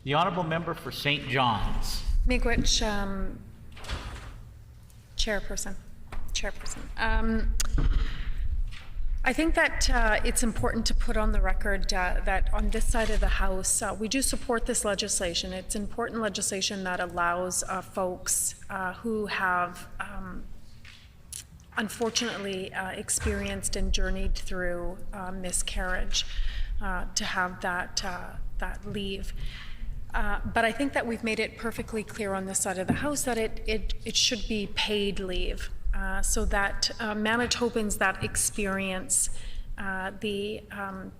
The honourable member for St. John's. Miigwech, Chairperson. I think that it's important to put on the record that on this side of the House, we do support this legislation. It's important legislation that allows folks who have unfortunately experienced and journeyed through miscarriage to have that leave. But I think that we've made it perfectly clear on this side of the House that it should be paid leave, so that Manitobans that experience the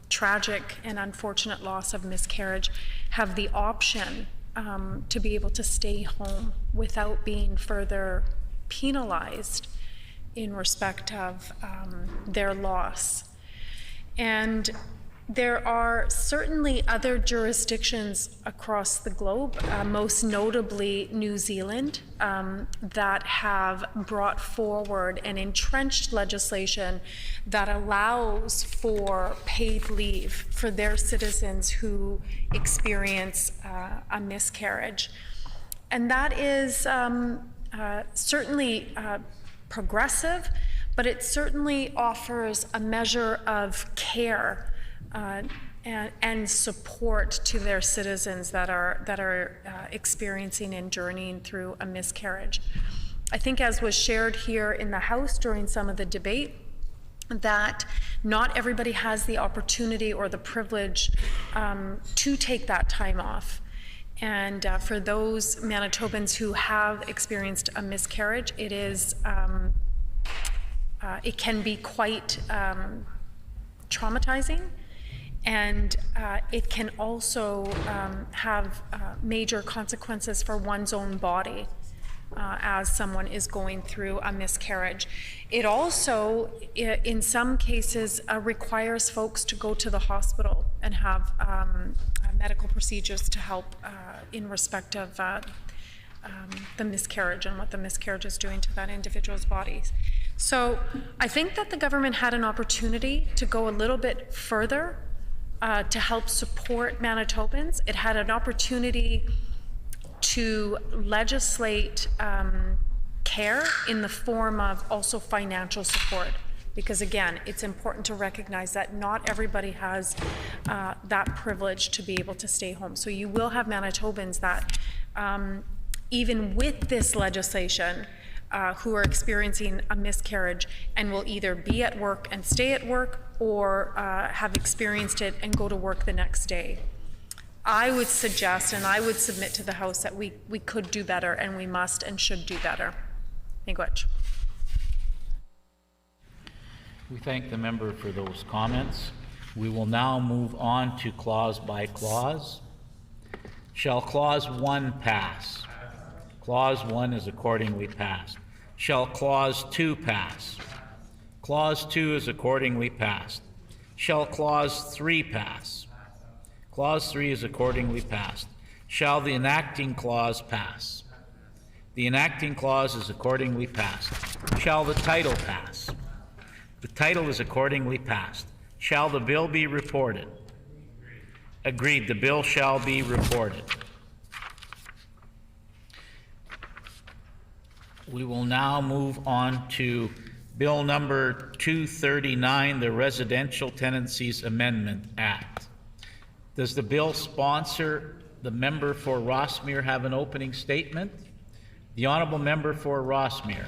tragic and unfortunate loss of miscarriage have the option to be able to stay home without being further penalized in respect of their loss. And there are certainly other jurisdictions across the globe, most notably New Zealand, that have brought forward an entrenched legislation that allows for paid leave for their citizens who experience a miscarriage. And that is certainly progressive, but it certainly offers a measure of care and support to their citizens that are experiencing and journeying through a miscarriage. I think, as was shared here in the House during some of the debate, that not everybody has the opportunity or the privilege to take that time off. And for those Manitobans who have experienced a miscarriage, it can be quite traumatizing, and it can also have major consequences for one's own body as someone is going through a miscarriage. It also, in some cases, requires folks to go to the hospital and have medical procedures to help in respect of the miscarriage and what the miscarriage is doing to that individual's bodies. So I think that the government had an opportunity to go a little bit further to help support Manitobans. It had an opportunity to legislate care in the form of also financial support. Because again, it's important to recognize that not everybody has that privilege to be able to stay home. So you will have Manitobans that, even with this legislation, who are experiencing a miscarriage and will either be at work and stay at work, or have experienced it and go to work the next day. I would suggest and I would submit to the House that we could do better, and we must and should do better. Miigwech. We thank the member for those comments. We will now move on to clause by clause. Shall clause 1 pass? Clause 1 is accordingly passed. Shall clause 2 pass? Clause 2 is accordingly passed. Shall clause 3 pass? Clause 3 is accordingly passed. Shall the enacting clause pass? The enacting clause is accordingly passed. Shall the title pass? The title is accordingly passed. Shall the bill be reported? Agreed. The bill shall be reported. We will now move on to Bill number 239, the Residential Tenancies Amendment Act. Does the bill sponsor the member for Rossmere have an opening statement? The honourable member for Rossmere.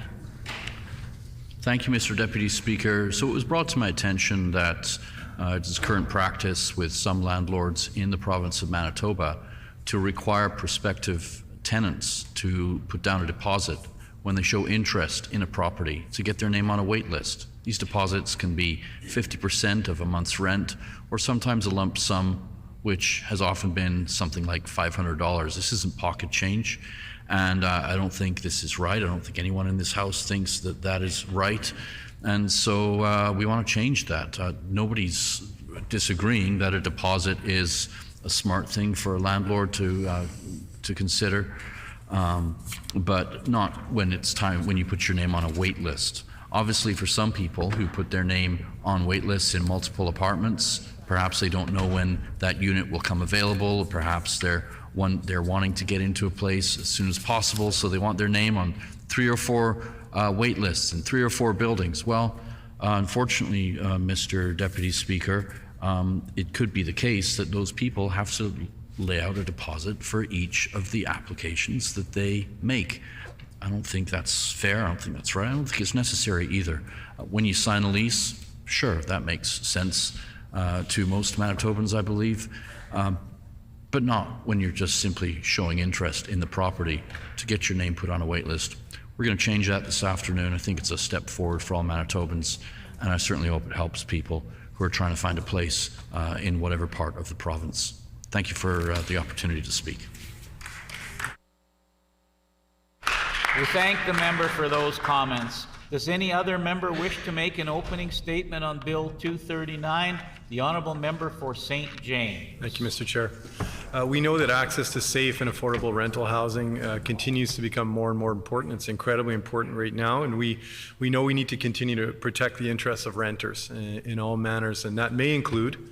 Thank you, Mr. Deputy Speaker. So it was brought to my attention that it is current practice with some landlords in the province of Manitoba to require prospective tenants to put down a deposit when they show interest in a property to get their name on a wait list. These deposits can be 50% of a month's rent or sometimes a lump sum, which has often been something like $500. This isn't pocket change, and I don't think this is right. I don't think anyone in this House thinks that that is right, and so we want to change that. Nobody's disagreeing that a deposit is a smart thing for a landlord to consider, but not when it's time, when you put your name on a wait list. Obviously, for some people who put their name on wait lists in multiple apartments, perhaps they don't know when that unit will come available, perhaps they're wanting to get into a place as soon as possible, so they want their name on 3 or 4 wait lists in 3 or 4 buildings. Well, unfortunately, Mr. Deputy Speaker, it could be the case that those people have to lay out a deposit for each of the applications that they make. I don't think that's fair. I don't think that's right. I don't think it's necessary either. When you sign a lease, sure, that makes sense to most Manitobans, I believe, but not when you're just simply showing interest in the property to get your name put on a wait list. We're going to change that this afternoon. I think it's a step forward for all Manitobans, and I certainly hope it helps people who are trying to find a place in whatever part of the province. Thank you for the opportunity to speak. We thank the member for those comments. Does any other member wish to make an opening statement on Bill 239? The Honourable Member for St. James. Thank you, Mr. Chair. We know that access to safe and affordable rental housing continues to become more and more important. It's incredibly important right now, and we know we need to continue to protect the interests of renters in all manners, and that may include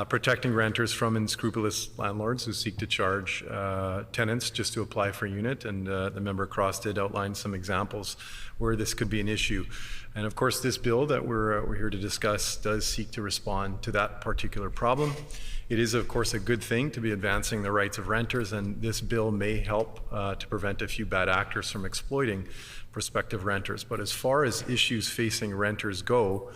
protecting renters from unscrupulous landlords who seek to charge tenants just to apply for a unit, and the member across did outline some examples where this could be an issue. And of course, this bill that we're here to discuss does seek to respond to that particular problem. It is, of course, a good thing to be advancing the rights of renters, and this bill may help to prevent a few bad actors from exploiting prospective renters. But as far as issues facing renters go,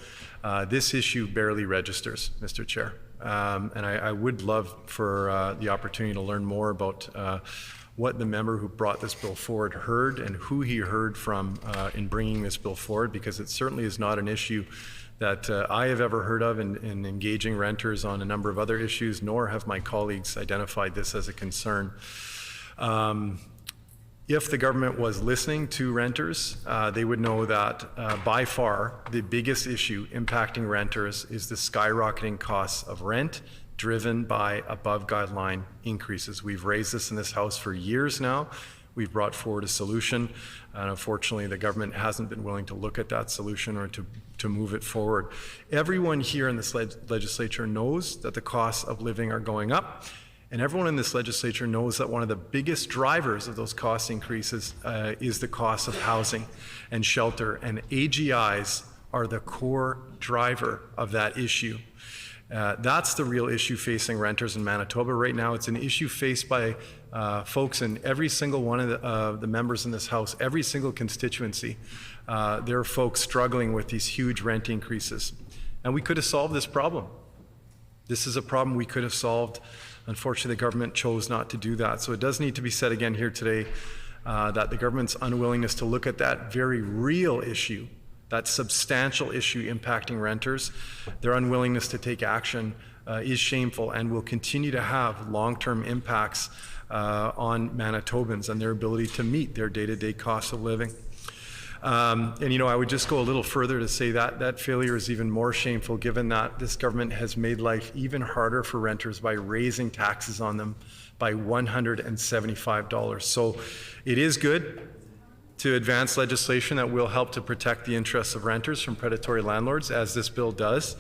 this issue barely registers, Mr. Chair. And I would love for the opportunity to learn more about what the member who brought this bill forward heard and who he heard from in bringing this bill forward, because it certainly is not an issue that I have ever heard of in engaging renters on a number of other issues, nor have my colleagues identified this as a concern. If the government was listening to renters, they would know that by far the biggest issue impacting renters is the skyrocketing costs of rent driven by above guideline increases. We've raised this in this House for years now. We've brought forward a solution, and unfortunately the government hasn't been willing to look at that solution or to move it forward. Everyone here in this legislature knows that the costs of living are going up, and everyone in this legislature knows that one of the biggest drivers of those cost increases is the cost of housing and shelter, and AGIs are the core driver of that issue. That's the real issue facing renters in Manitoba right now. It's an issue faced by folks in every single one of the members in this House, every single constituency. There are folks struggling with these huge rent increases. And we could have solved this problem. This is a problem we could have solved. Unfortunately, the government chose not to do that. So it does need to be said again here today that the government's unwillingness to look at that very real issue, that substantial issue impacting renters, their unwillingness to take action is shameful and will continue to have long-term impacts on Manitobans and their ability to meet their day-to-day costs of living. And you know, I would just go a little further to say that that failure is even more shameful given that this government has made life even harder for renters by raising taxes on them by $175. So it is good to advance legislation that will help to protect the interests of renters from predatory landlords, as this bill does.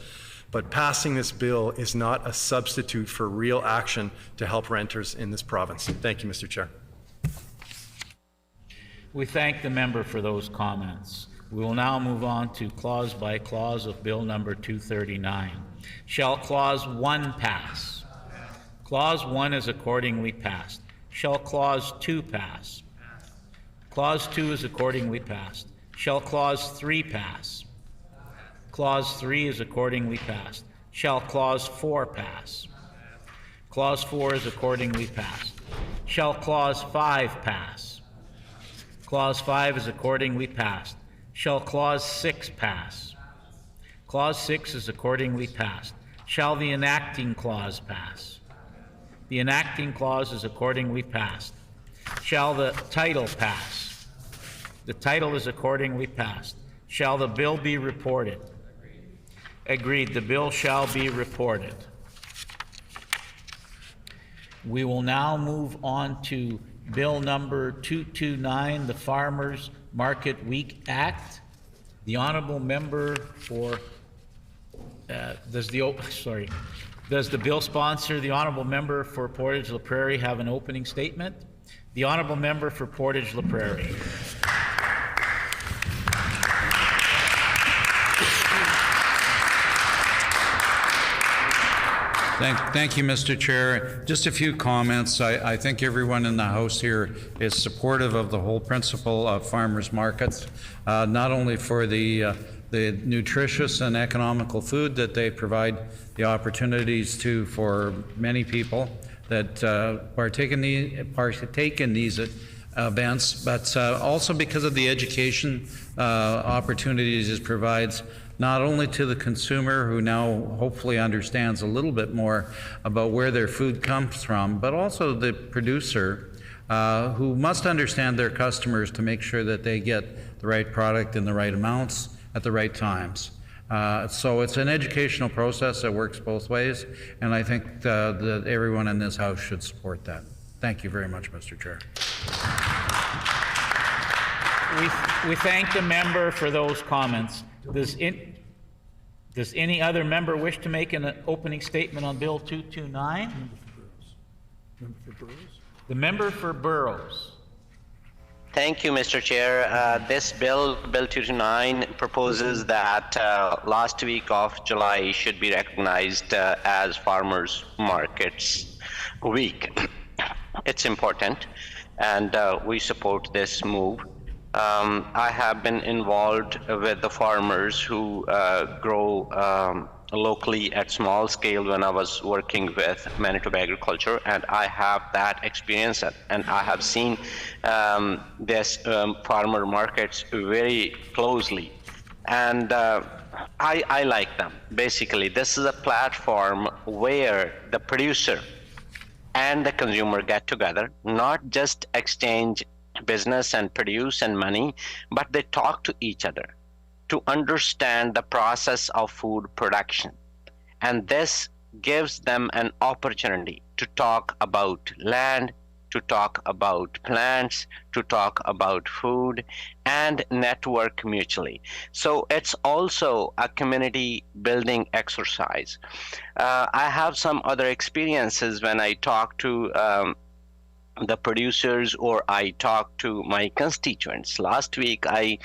But passing this bill is not a substitute for real action to help renters in this province. Thank you, Mr. Chair. We thank the member for those comments. We will now move on to clause by clause of Bill number 239. Shall Clause 1 pass? Clause 1 is accordingly passed. Shall Clause 2 pass? Clause 2 is accordingly passed. Shall Clause 3 pass? Clause 3 is accordingly passed. Shall Clause 4 pass? Clause 4 is accordingly passed. Shall Clause 5 pass? Clause 5 is accordingly passed. Shall Clause 6 pass? Clause 6 is accordingly passed. Shall the enacting clause pass? The enacting clause is accordingly passed. Shall the title pass? The title is accordingly passed. Shall the bill be reported? Agreed. The bill shall be reported. We will now move on to Bill number 229, the Farmers Market Week Act. The honorable member for does the bill sponsor, the honorable member for Portage La Prairie, have an opening statement? The honorable member for Portage La Prairie. Thank you, Mr. Chair. Just a few comments. I think everyone in the House here is supportive of the whole principle of farmers markets, not only for the nutritious and economical food that they provide the opportunities to for many people that partake in these events, but also because of the education opportunities it provides, not only to the consumer, who now hopefully understands a little bit more about where their food comes from, but also the producer, who must understand their customers to make sure that they get the right product in the right amounts at the right times. So it's an educational process that works both ways, and I think that everyone in this House should support that. Thank you very much, Mr. Chair. We thank the member for those comments. Does any other member wish to make an opening statement on Bill 229? The member for Burroughs. Thank you, Mr. Chair. This bill, Bill 229, proposes that last week of July should be recognized as Farmers Markets Week. It's important, and we support this move. I have been involved with the farmers who grow locally at small scale when I was working with Manitoba Agriculture, and I have that experience, and I have seen this farmer markets very closely, and I like them. Basically, this is a platform where the producer and the consumer get together, not just exchange business and produce and money, but they talk to each other to understand the process of food production. And this gives them an opportunity to talk about land, to talk about plants, to talk about food, and network mutually. So it's also a community building exercise. I have some other experiences when I talk to the producers or I talk to my constituents. Last week I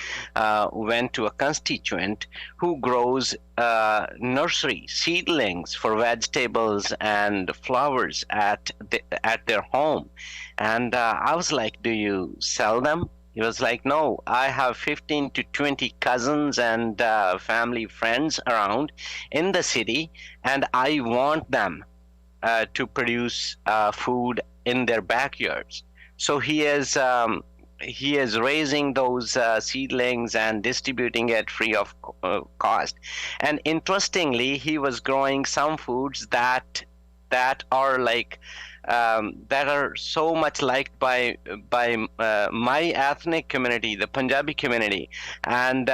went to a constituent who grows nursery seedlings for vegetables and flowers at their home, and I was like, do you sell them? He was like, no, I have 15 to 20 cousins and family friends around in the city, and I want them to produce food in their backyards. So he is raising those seedlings and distributing it free of cost. And interestingly, he was growing some foods that are like that are so much liked by my ethnic community, the Punjabi community. And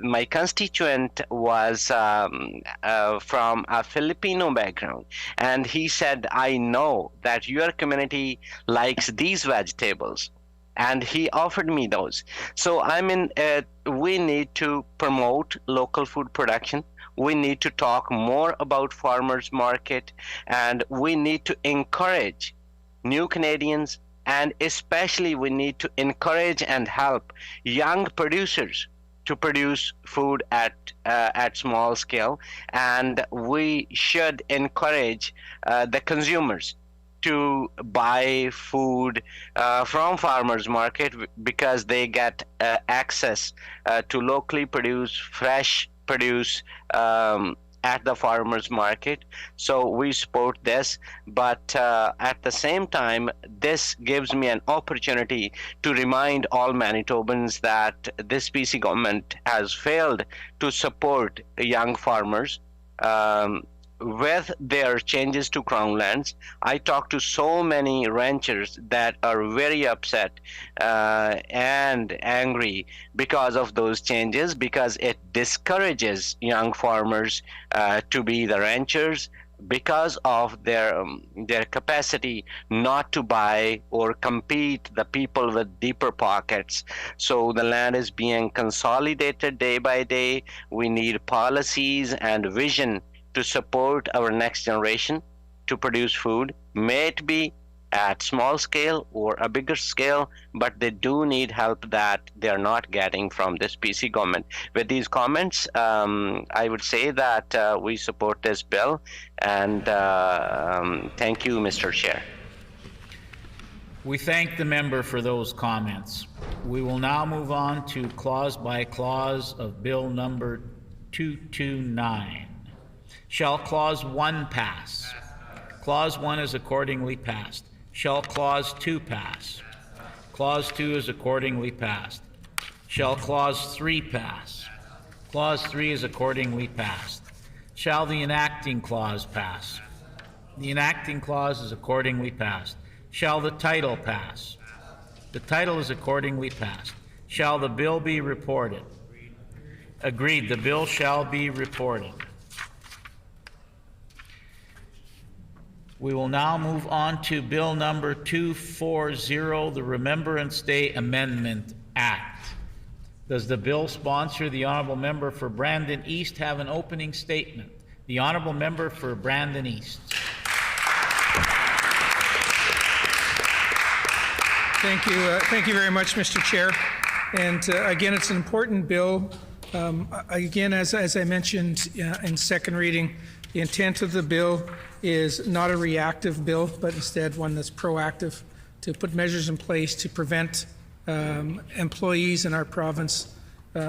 my constituent was from a Filipino background, and he said, I know that your community likes these vegetables, and he offered me those. So we need to promote local food production. We need to talk more about farmers market, and we need to encourage new Canadians, and especially we need to encourage and help young producers to produce food at small scale, and we should encourage the consumers to buy food from farmers market because they get access to locally produced, fresh produce at the farmers market. So we support this, but at the same time, this gives me an opportunity to remind all Manitobans that this PC government has failed to support young farmers with their changes to crown lands. I talk to so many ranchers that are very upset and angry because of those changes, because it discourages young farmers to be the ranchers because of their capacity not to buy or compete the people with deeper pockets. So the land is being consolidated day by day. We need policies and vision to support our next generation to produce food, may it be at small scale or a bigger scale, but they do need help that they are not getting from this PC government. With these comments, I would say that we support this bill, and thank you, Mr. Chair. We thank the member for those comments. We will now move on to clause by clause of Bill number 229. Shall Clause 1 pass? Clause 1 is accordingly passed. Shall Clause 2 pass? Clause 2 is accordingly passed. Shall Clause 3 pass? Clause 3 is accordingly passed. Shall the enacting clause pass? The enacting clause is accordingly passed. Shall the title pass? The title is accordingly passed. Shall the bill be reported? Agreed. The bill shall be reported. We will now move on to Bill number 240, the Remembrance Day Amendment Act. Does the bill sponsor, the Honourable Member for Brandon East, have an opening statement? The Honourable Member for Brandon East. Thank you very much, Mr. Chair. And again, it's an important bill. Again, as I mentioned in second reading, the intent of the bill is not a reactive bill, but instead one that's proactive to put measures in place to prevent employees in our province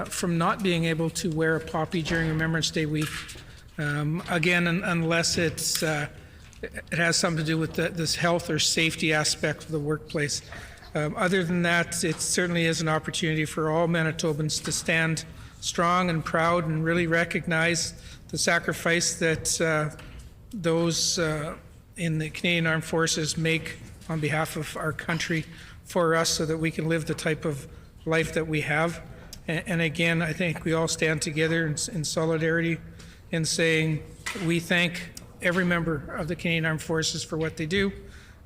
from not being able to wear a poppy during Remembrance Day week. Again, unless it has something to do with this health or safety aspect of the workplace. Other than that, it certainly is an opportunity for all Manitobans to stand strong and proud and really recognize the sacrifice that those in the Canadian Armed Forces make on behalf of our country for us so that we can live the type of life that we have. And again, I think we all stand together in solidarity in saying we thank every member of the Canadian Armed Forces for what they do.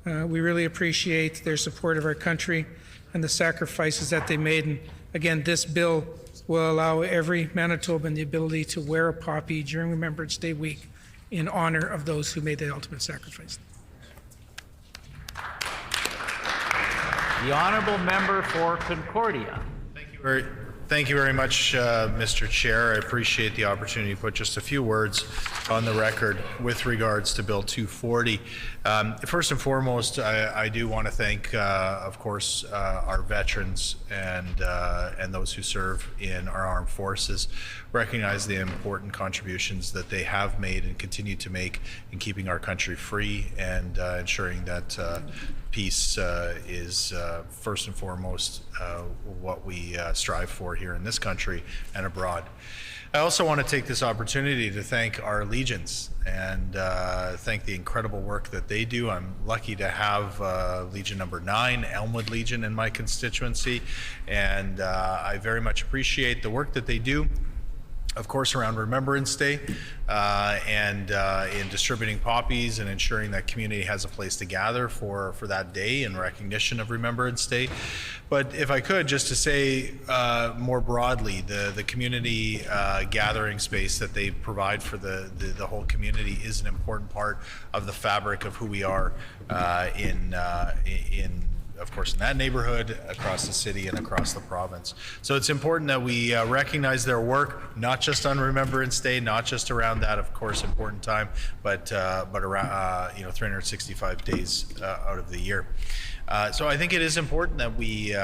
We really appreciate their support of our country and the sacrifices that they made. And again, this bill will allow every Manitoban the ability to wear a poppy during Remembrance Day week in honor of those who made the ultimate sacrifice. The Honourable Member for Concordia. Thank you very much, Mr. Chair. I appreciate the opportunity to put just a few words on the record with regards to Bill 240. First and foremost, I do want to thank, of course, our veterans and those who serve in our armed forces. Recognize the important contributions that they have made and continue to make in keeping our country free and ensuring that peace is first and foremost what we strive for here in this country and abroad. I also want to take this opportunity to thank our legions and thank the incredible work that they do. I'm lucky to have Legion number 9, Elmwood Legion, in my constituency, and I very much appreciate the work that they do. Of course, around Remembrance Day and in distributing poppies and ensuring that community has a place to gather for that day in recognition of Remembrance Day. But if I could, just to say more broadly, the community gathering space that they provide for the whole community is an important part of the fabric of who we are in of course, in that neighborhood, across the city, and across the province. So it's important that we recognize their work, not just on Remembrance Day, not just around that, of course, important time, but around 365 days out of the year. So I think it is important that we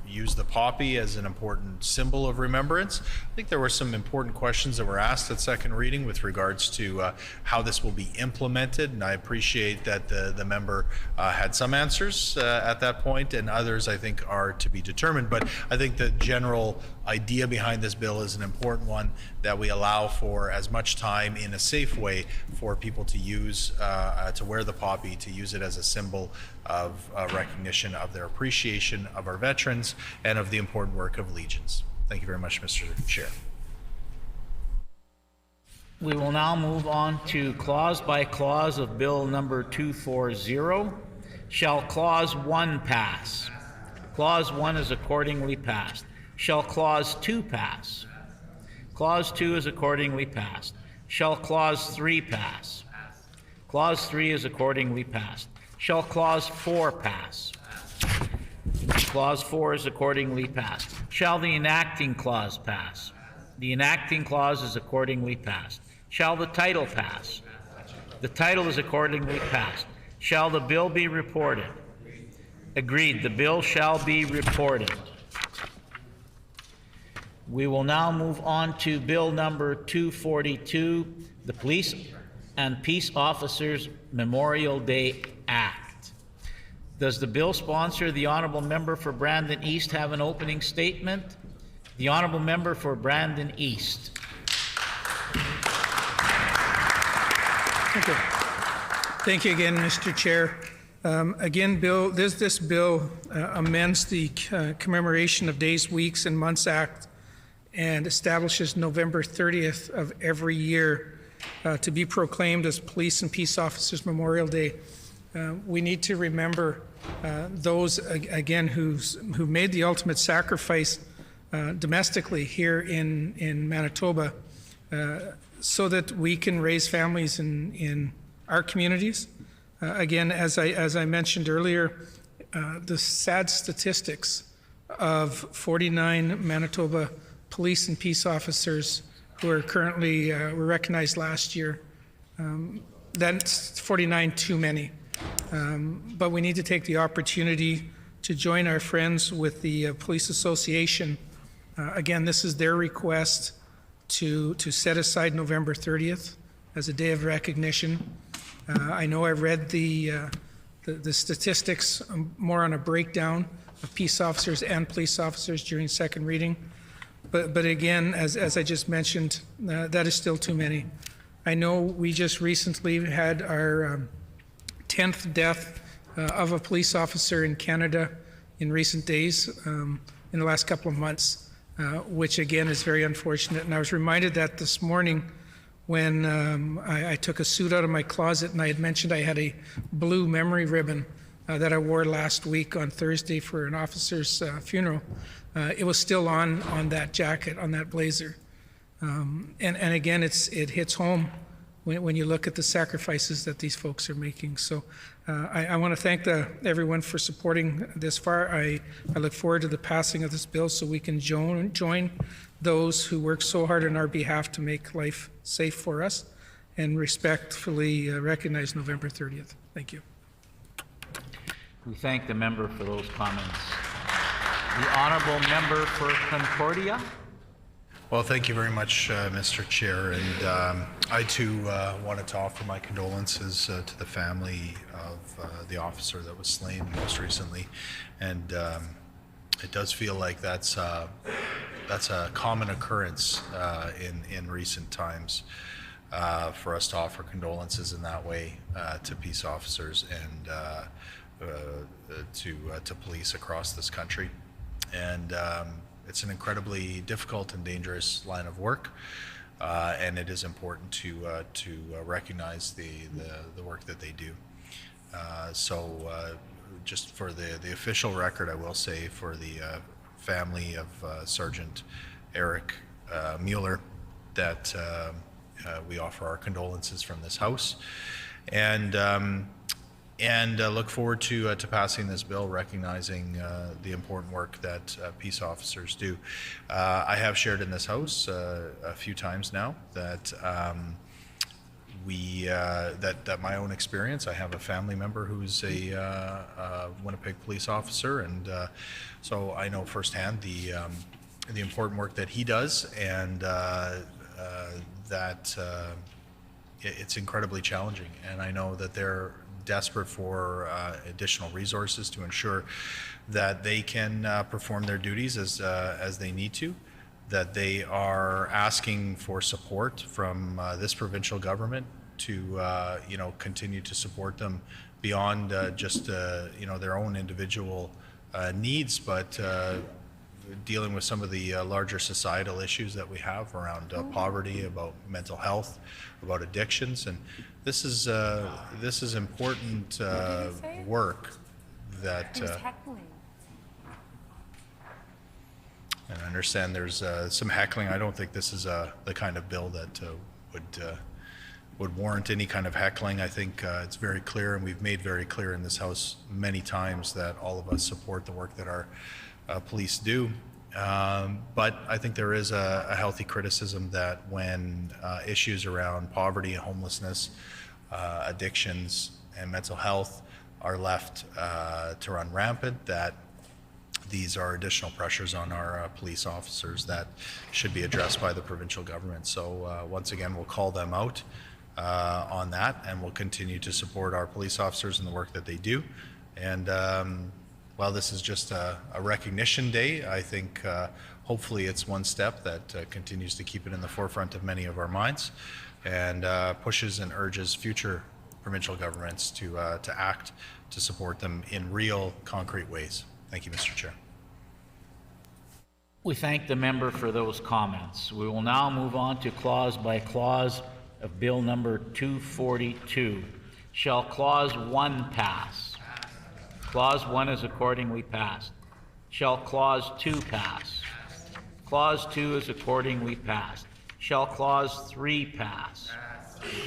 use the poppy as an important symbol of remembrance. I think there were some important questions that were asked at second reading with regards to how this will be implemented, and I appreciate that the member had some answers at that point, and others I think are to be determined. But I think the general idea behind this bill is an important one, that we allow for as much time in a safe way for people to use, to wear the poppy, to use it as a symbol of recognition of their appreciation of our veterans and of the important work of Legions. Thank you very much, Mr. Chair. We will now move on to clause by clause of Bill number 240. Shall clause 1 pass? Clause 1 is accordingly passed. Shall clause 2 pass? Clause 2 is accordingly passed. Shall clause 3 pass? Clause 3 is accordingly passed. Shall clause 4 pass? Clause 4 is accordingly passed. Shall the enacting clause pass? The enacting clause is accordingly passed. Shall the title pass? The title is accordingly passed. Shall the bill be reported? Agreed. The bill shall be reported. We will now move on to Bill number 242, the Police and Peace Officers Memorial Day Act. Does the bill sponsor, the Honourable Member for Brandon East, have an opening statement? The Honourable Member for Brandon East. Thank you. Thank you again, Mr. Chair. Again, Bill, this bill amends the Commemoration of Days, Weeks, and Months Act and establishes November 30th of every year to be proclaimed as Police and Peace Officers Memorial Day. We need to remember those, again, who made the ultimate sacrifice domestically here in Manitoba so that we can raise families in our communities. Again, as I mentioned earlier, the sad statistics of 49 Manitoba police and peace officers who are currently were recognized last year. That's 49 too many. But we need to take the opportunity to join our friends with the Police Association. Again, this is their request to set aside November 30th as a day of recognition. I know I read the statistics more on a breakdown of peace officers and police officers during second reading. But again, as I just mentioned, that is still too many. I know we just recently had our 10th death of a police officer in Canada in recent days, in the last couple of months, which again is very unfortunate. And I was reminded that this morning when I took a suit out of my closet and I had mentioned I had a blue memory ribbon that I wore last week on Thursday for an officer's funeral. It was still on that jacket, on that blazer. And again, it hits home when you look at the sacrifices that these folks are making. So I want to thank everyone for supporting this far. I look forward to the passing of this bill so we can join those who work so hard on our behalf to make life safe for us and respectfully recognize November 30th. Thank you. We thank the member for those comments. The Honourable Member for Concordia. Well, thank you very much, Mr. Chair, and I too wanted to offer my condolences to the family of the officer that was slain most recently, and it does feel like that's a common occurrence in recent times for us to offer condolences in that way to peace officers and to police across this country. And it's an incredibly difficult and dangerous line of work, and it is important to recognize the work that they do. So just for the official record, I will say for the family of Sergeant Eric Mueller that we offer our condolences from this House. And and look forward to passing this bill, recognizing the important work that peace officers do. I have shared in this House a few times now that that my own experience. I have a family member who's a Winnipeg police officer, and so I know firsthand the important work that he does, and that it's incredibly challenging. And I know that they're desperate for additional resources to ensure that they can perform their duties as they need to. That they are asking for support from this provincial government to continue to support them beyond just their own individual needs, but dealing with some of the larger societal issues that we have around poverty, about mental health, about addictions, and this is important work that. And I understand there's some heckling. I don't think this is the kind of bill that would warrant any kind of heckling. I think it's very clear, and we've made very clear in this House many times that all of us support the work that our police do. But I think there is a healthy criticism that when issues around poverty and homelessness, addictions, and mental health are left to run rampant, that these are additional pressures on our police officers that should be addressed by the provincial government. So once again, we'll call them out on that, and we'll continue to support our police officers in the work that they do. And while this is just a recognition day, I think hopefully it's one step that continues to keep it in the forefront of many of our minds, and pushes and urges future provincial governments to act to support them in real, concrete ways. Thank you, Mr. Chair. We thank the member for those comments. We will now move on to clause by clause of Bill number 242. Shall clause 1 pass? Clause 1 is accordingly passed. Shall clause 2 pass? Clause 2 is accordingly passed. Shall clause 3 pass?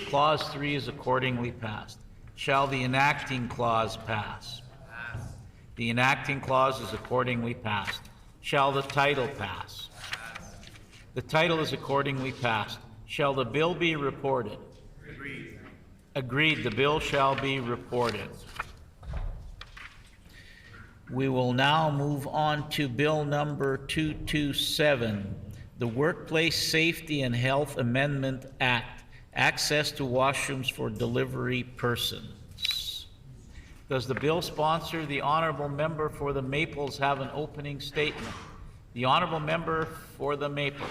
Clause 3 is accordingly passed. Shall the enacting clause pass? The enacting clause is accordingly passed. Shall the title pass? The title is accordingly passed. Shall the bill be reported? Agreed. Agreed. The bill shall be reported. We will now move on to Bill number 227, the Workplace Safety and Health Amendment Act, access to washrooms for delivery persons. Does the bill sponsor, the honourable member for the Maples, have an opening statement? The honourable member for the Maples.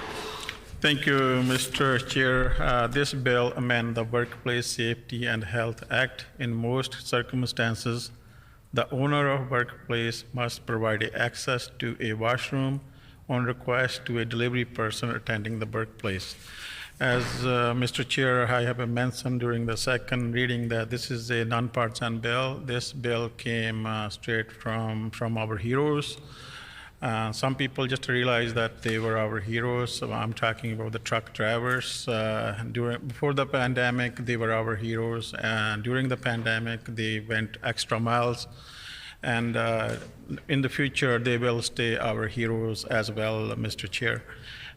Thank you, Mr. Chair. This bill amends the Workplace Safety and Health Act. In most circumstances, the owner of workplace must provide access to a washroom on request to a delivery person attending the workplace. As Mr. Chair, I have mentioned during the second reading that this is a nonpartisan bill. This bill came straight from our heroes. Some people just realized that they were our heroes. So I'm talking about the truck drivers. Before the pandemic, they were our heroes. And during the pandemic, they went extra miles. And in the future, they will stay our heroes as well, Mr. Chair.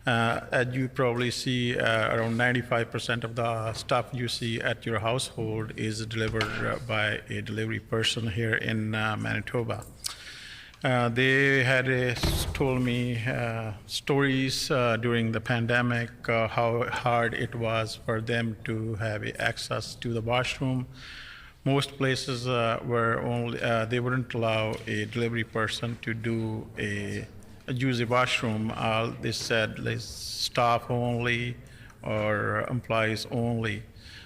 As you probably see, around 95% of the stuff you see at your household is delivered by a delivery person here in Manitoba. They had told me stories during the pandemic, how hard it was for them to have access to the washroom. Most places were only, they wouldn't allow a delivery person to use a washroom. They said staff only or employees only.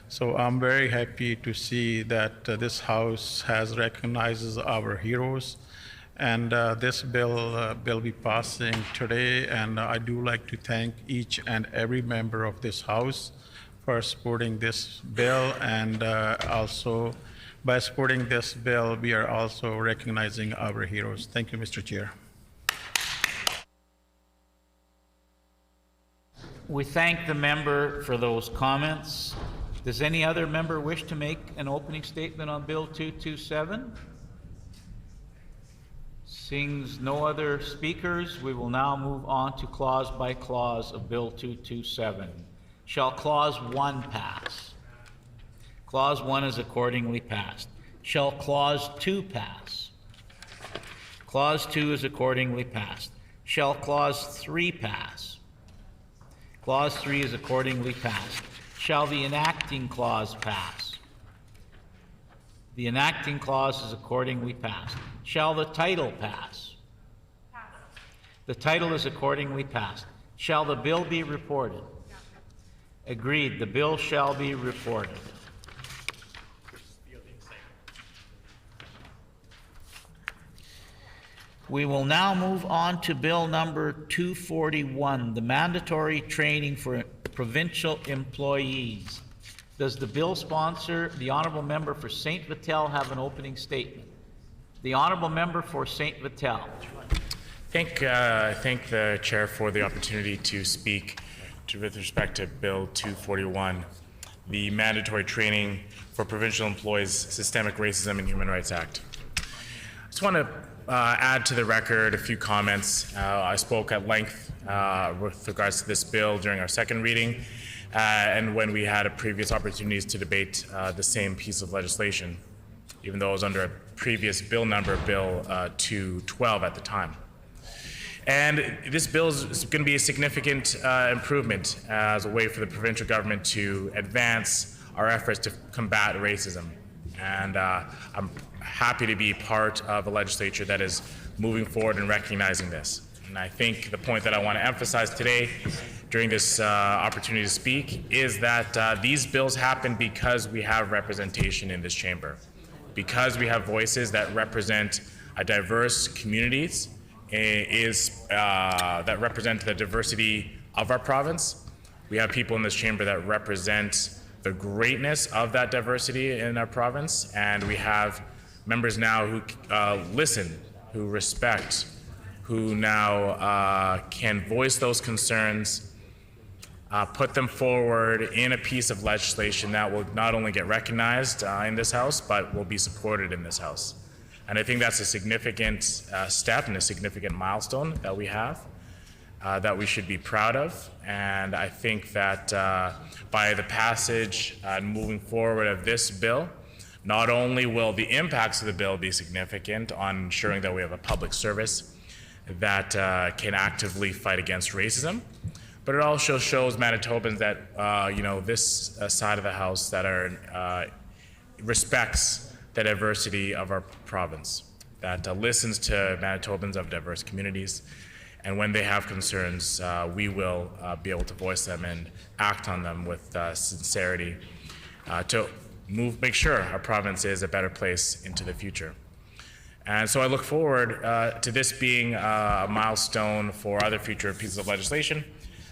So I'm very happy to see that this House has recognizes our heroes, and this bill will be passing today. And I do like to thank each and every member of this House for supporting this bill, and also by supporting this bill, we are also recognizing our heroes. Thank you, Mr. Chair. We thank the member for those comments. Does any other member wish to make an opening statement on Bill 227? Seeing no other speakers, we will now move on to clause by clause of Bill 227. Shall Clause 1 pass? Clause 1 is accordingly passed. Shall Clause 2 pass? Clause 2 is accordingly passed. Shall Clause 3 pass? Clause 3 is accordingly passed. Shall the enacting clause pass? The enacting clause is accordingly passed. Shall the title pass? Pass. The title is accordingly passed. Shall the bill be reported? Agreed. The bill shall be reported. We will now move on to Bill number 241, the mandatory training for provincial employees. Does the bill sponsor, the honourable member for St. Vital, have an opening statement? The honourable member for St. Vital. Thank the chair for the opportunity to speak with respect to Bill 241, the mandatory training for provincial employees, Systemic Racism and Human Rights Act. I just want to add to the record a few comments. I spoke at length with regards to this bill during our second reading and when we had previous opportunities to debate the same piece of legislation, even though it was under a previous bill number, Bill 212 at the time. And this bill is going to be a significant improvement as a way for the provincial government to advance our efforts to combat racism. And I'm happy to be part of a legislature that is moving forward and recognizing this. And I think the point that I want to emphasize today during this opportunity to speak is that these bills happen because we have representation in this chamber, because we have voices that represent diverse communities, that represent the diversity of our province. We have people in this chamber that represent the greatness of that diversity in our province, and we have members now who listen, who respect, who now can voice those concerns, put them forward in a piece of legislation that will not only get recognized in this House, but will be supported in this House. And I think that's a significant step and a significant milestone that we have, that we should be proud of. And I think that by the passage and moving forward of this bill, not only will the impacts of the bill be significant on ensuring that we have a public service that can actively fight against racism, but it also shows Manitobans that this side of the House that respects the diversity of our province, that listens to Manitobans of diverse communities, and when they have concerns, we will be able to voice them and act on them with sincerity to make sure our province is a better place into the future. And so I look forward to this being a milestone for other future pieces of legislation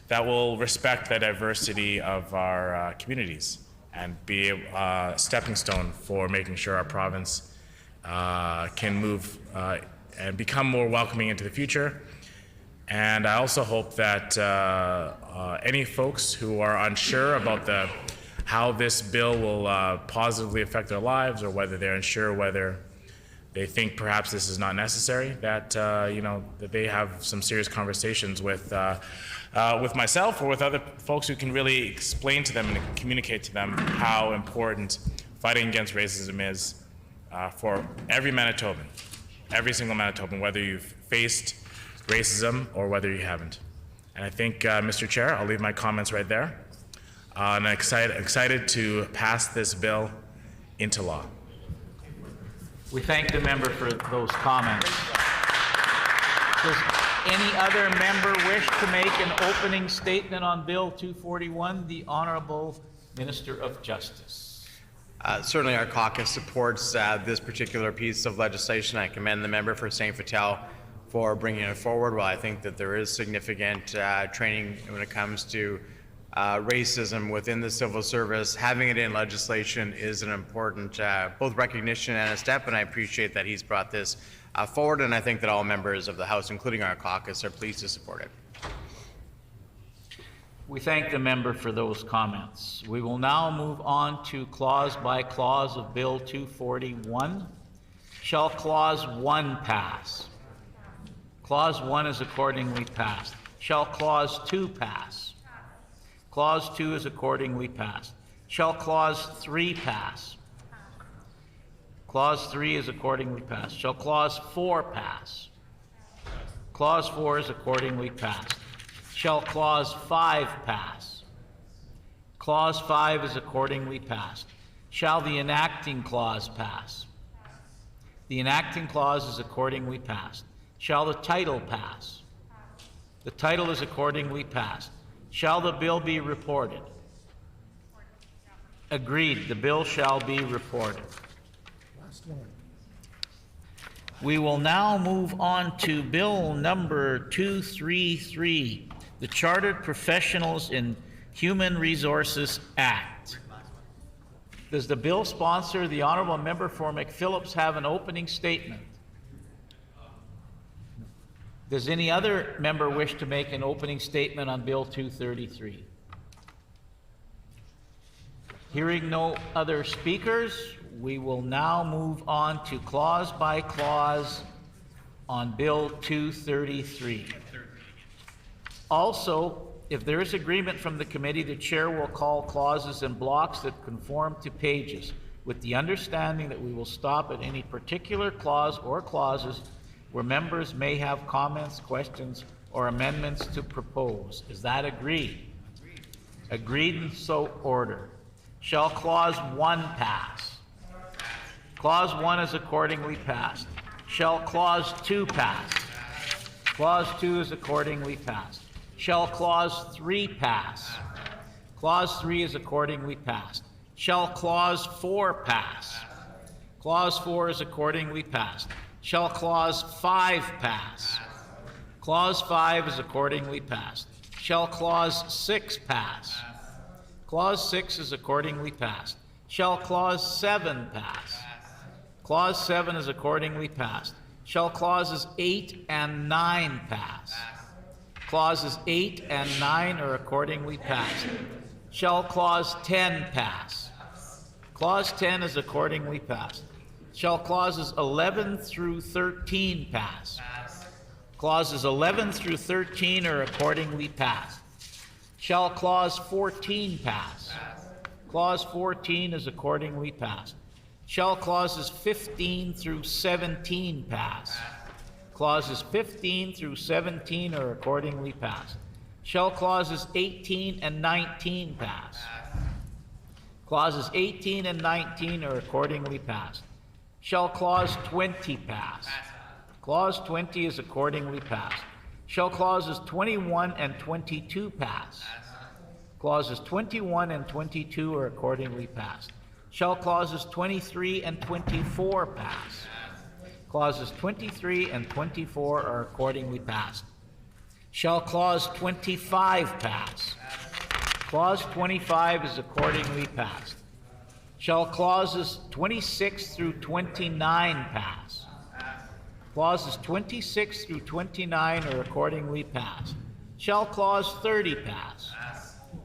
that will respect the diversity of our communities and be a stepping stone for making sure our province can move and become more welcoming into the future. And I also hope that any folks who are unsure about how this bill will positively affect their lives, or whether they're unsure whether they think perhaps this is not necessary, that that they have some serious conversations with myself or with other folks who can really explain to them and communicate to them how important fighting against racism is for every Manitoban, every single Manitoban, whether you've faced racism or whether you haven't. And I think, Mr. Chair, I'll leave my comments right there. And I'm excited to pass this bill into law. We thank the member for those comments. Does any other member wish to make an opening statement on Bill 241? The Honourable Minister of Justice. Certainly our caucus supports this particular piece of legislation. I commend the member for St. Vital for bringing it forward. While I think that there is significant training when it comes to racism within the civil service, having it in legislation is an important both recognition and a step, and I appreciate that he's brought this forward, and I think that all members of the House, including our caucus, are pleased to support it. We thank the member for those comments. We will now move on to clause by clause of Bill 241. Shall clause 1 pass? Clause 1 is accordingly passed. Shall clause 2 pass? Clause 2 is accordingly passed. Shall clause 3 pass? Clause 3 is accordingly passed. Shall clause 4 pass? Clause 4 is accordingly passed. Shall clause 5 pass? Clause 5 is accordingly passed. Shall the enacting clause pass? The enacting clause is accordingly passed. Shall the title pass? The title is accordingly passed. Shall the bill be reported? Agreed. The bill shall be reported. Last one. We will now move on to Bill number 233, the Chartered Professionals in Human Resources Act. Does the bill sponsor, the Honourable Member for McPhillips, have an opening statement? Does any other member wish to make an opening statement on Bill 233? Hearing no other speakers, we will now move on to clause by clause on Bill 233. Also, if there is agreement from the committee, the chair will call clauses in blocks that conform to pages, with the understanding that we will stop at any particular clause or clauses where members may have comments, questions, or amendments to propose. Is that agreed? Agreed, and so ordered. Shall clause 1 pass? Clause 1 is accordingly passed. Shall clause 2 pass? Clause 2 is accordingly passed. Shall clause 3 pass? Clause 3 is accordingly passed. Shall clause 4 pass? Clause 4 is accordingly passed. Shall clause 5 pass? Clause 5 is accordingly passed. Shall clause 6 pass? Clause 6 is accordingly passed. Shall clause 7 pass? Clause 7 is accordingly passed. Shall clauses 8 and 9 pass? Clauses 8 and 9 are accordingly passed. Shall clause 10 pass? Clause 10 is accordingly passed. Shall clauses 11 through 13 pass? Clauses 11 through 13 are accordingly passed. Shall clause 14 pass? Clause 14 is accordingly passed. Shall clauses 15 through 17 pass? Clauses 15 through 17 are accordingly passed. Shall clauses 18 and 19 pass? Clauses 18 and 19 are accordingly passed. Shall clause 20 pass? Clause 20 is accordingly passed. Shall clauses 21 and 22 pass? Clauses 21 and 22 are accordingly passed. Shall clauses 23 and 24 pass? Clauses 23 and 24 are accordingly passed. Shall clause 25 pass? Clause 25 is accordingly passed. Shall clauses 26 through 29 pass? Clauses 26 through 29 are accordingly passed. Shall clause 30 pass?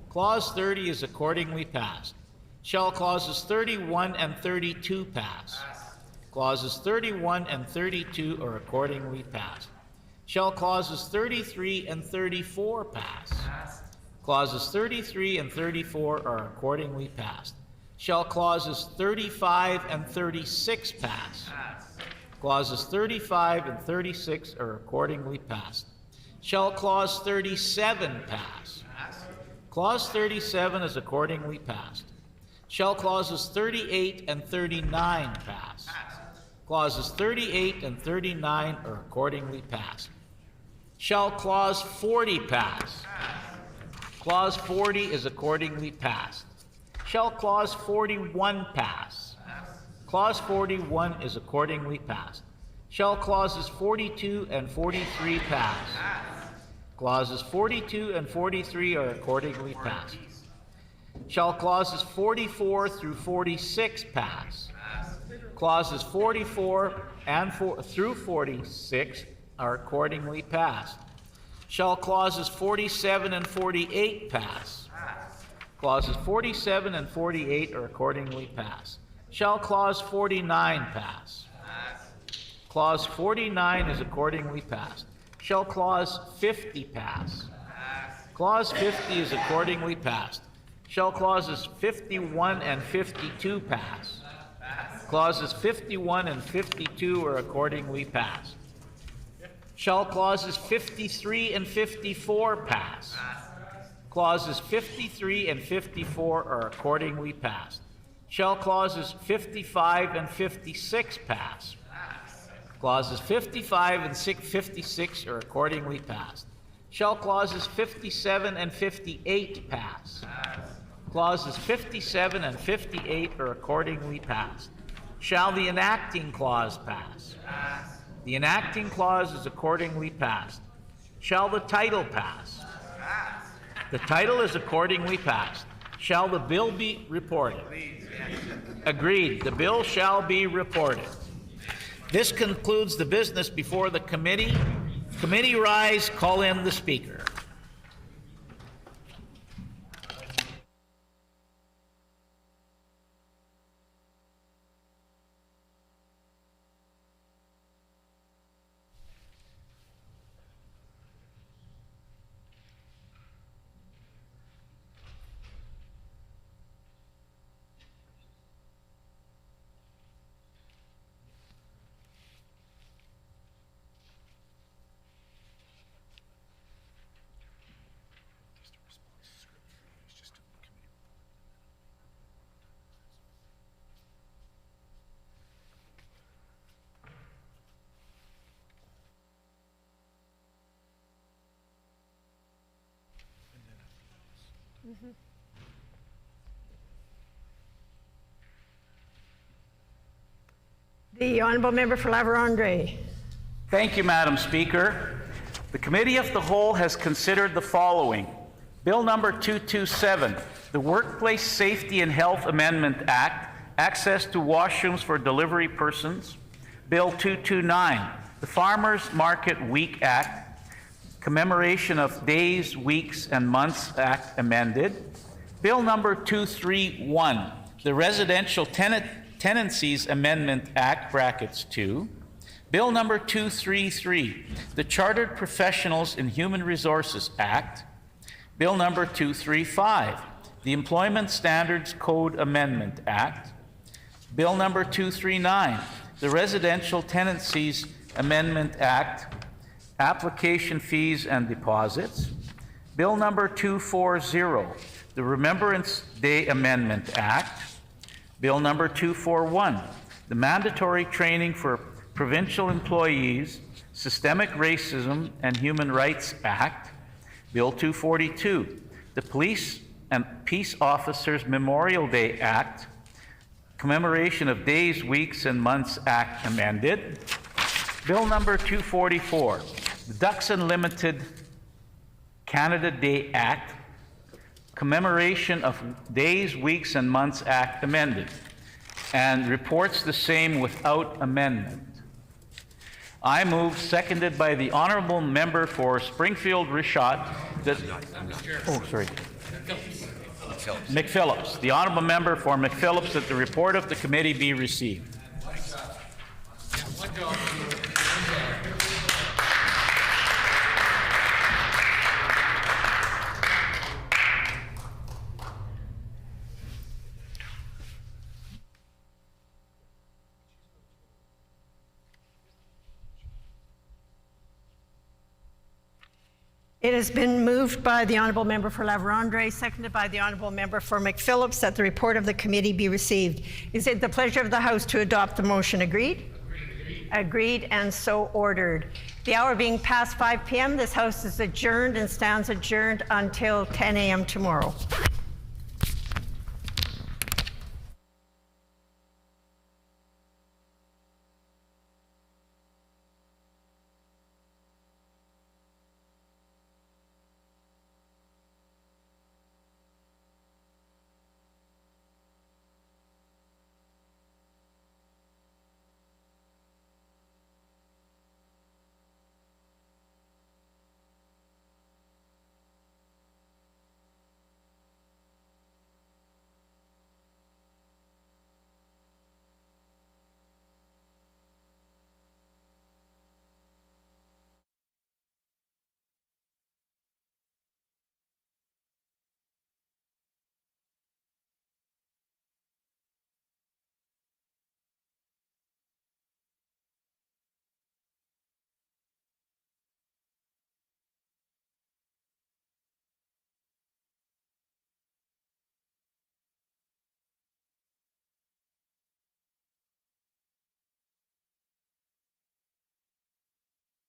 Clause 30 is accordingly passed. Shall clauses 31 and 32 pass? Clauses 31 and 32 are accordingly passed. Shall clauses 33 and 34 pass? Clauses 33 and 34 are accordingly passed. Shall clauses 35 and 36 pass? Clauses 35 and 36 are accordingly passed. Shall clause 37 pass? Clause 37 is accordingly passed. Shall clauses 38 and 39 pass? Clauses 38 and 39 are accordingly passed. Shall clause 40 pass? Clause 40 is accordingly passed. Shall clause 41 pass? Clause 41 is accordingly passed. Shall clauses 42 and 43 pass? Clauses 42 and 43 are accordingly passed. Shall clauses 44 through 46 pass? Clauses 44 and through 46 are accordingly passed. Shall clauses 47 and 48 pass? Clauses 47 and 48 are accordingly passed. Shall clause 49 pass? Clause 49 is accordingly passed. Shall clause 50 pass? Clause 50 is accordingly passed. Shall clauses 51 and 52 pass? Clauses 51 and 52 are accordingly passed. Shall clauses 53 and 54 pass? Clauses 53 and 54 are accordingly passed. Shall clauses 55 and 56 pass? Clauses 55 and 56 are accordingly passed. Shall clauses 57 and 58 pass? Clauses 57 and 58 are accordingly passed. Shall the enacting clause pass? The enacting clause is accordingly passed. Shall the title pass? The title is accordingly passed. Shall the bill be reported? Agreed. The bill shall be reported. This concludes the business before the committee. Committee rise, call in the speaker. The Honourable Member for La Vérendrye. Thank you, Madam Speaker. The Committee of the Whole has considered the following. Bill number 227, the Workplace Safety and Health Amendment Act, Access to Washrooms for Delivery Persons. Bill 229, the Farmers Market Week Act, Commemoration of Days, Weeks, and Months Act amended. Bill number 231, the Residential Tenancies Amendment Act, brackets 2. Bill number 233, the Chartered Professionals in Human Resources Act. Bill number 235, the Employment Standards Code Amendment Act. Bill number 239, the Residential Tenancies Amendment Act, Application Fees and Deposits. Bill number 240, the Remembrance Day Amendment Act. Bill number 241, the Mandatory Training for Provincial Employees, Systemic Racism and Human Rights Act. Bill 242, the Police and Peace Officers Memorial Day Act, Commemoration of Days, Weeks, and Months Act amended. Bill number 244, the Ducks Unlimited Canada Day Act, Commemoration of Days, Weeks, and Months Act amended, and reports the same without amendment. I move, seconded by the Honourable Member for Springfield Richat, that... Oh, sorry. McPhillips. The Honourable Member for McPhillips, that the report of the committee be received. It has been moved by the Honourable Member for La Vérendrye, seconded by the Honourable Member for McPhillips, that the report of the committee be received. Is it the pleasure of the House to adopt the motion? Agreed? Agreed, and so ordered. The hour being past 5 p.m., this House is adjourned and stands adjourned until 10 a.m. tomorrow.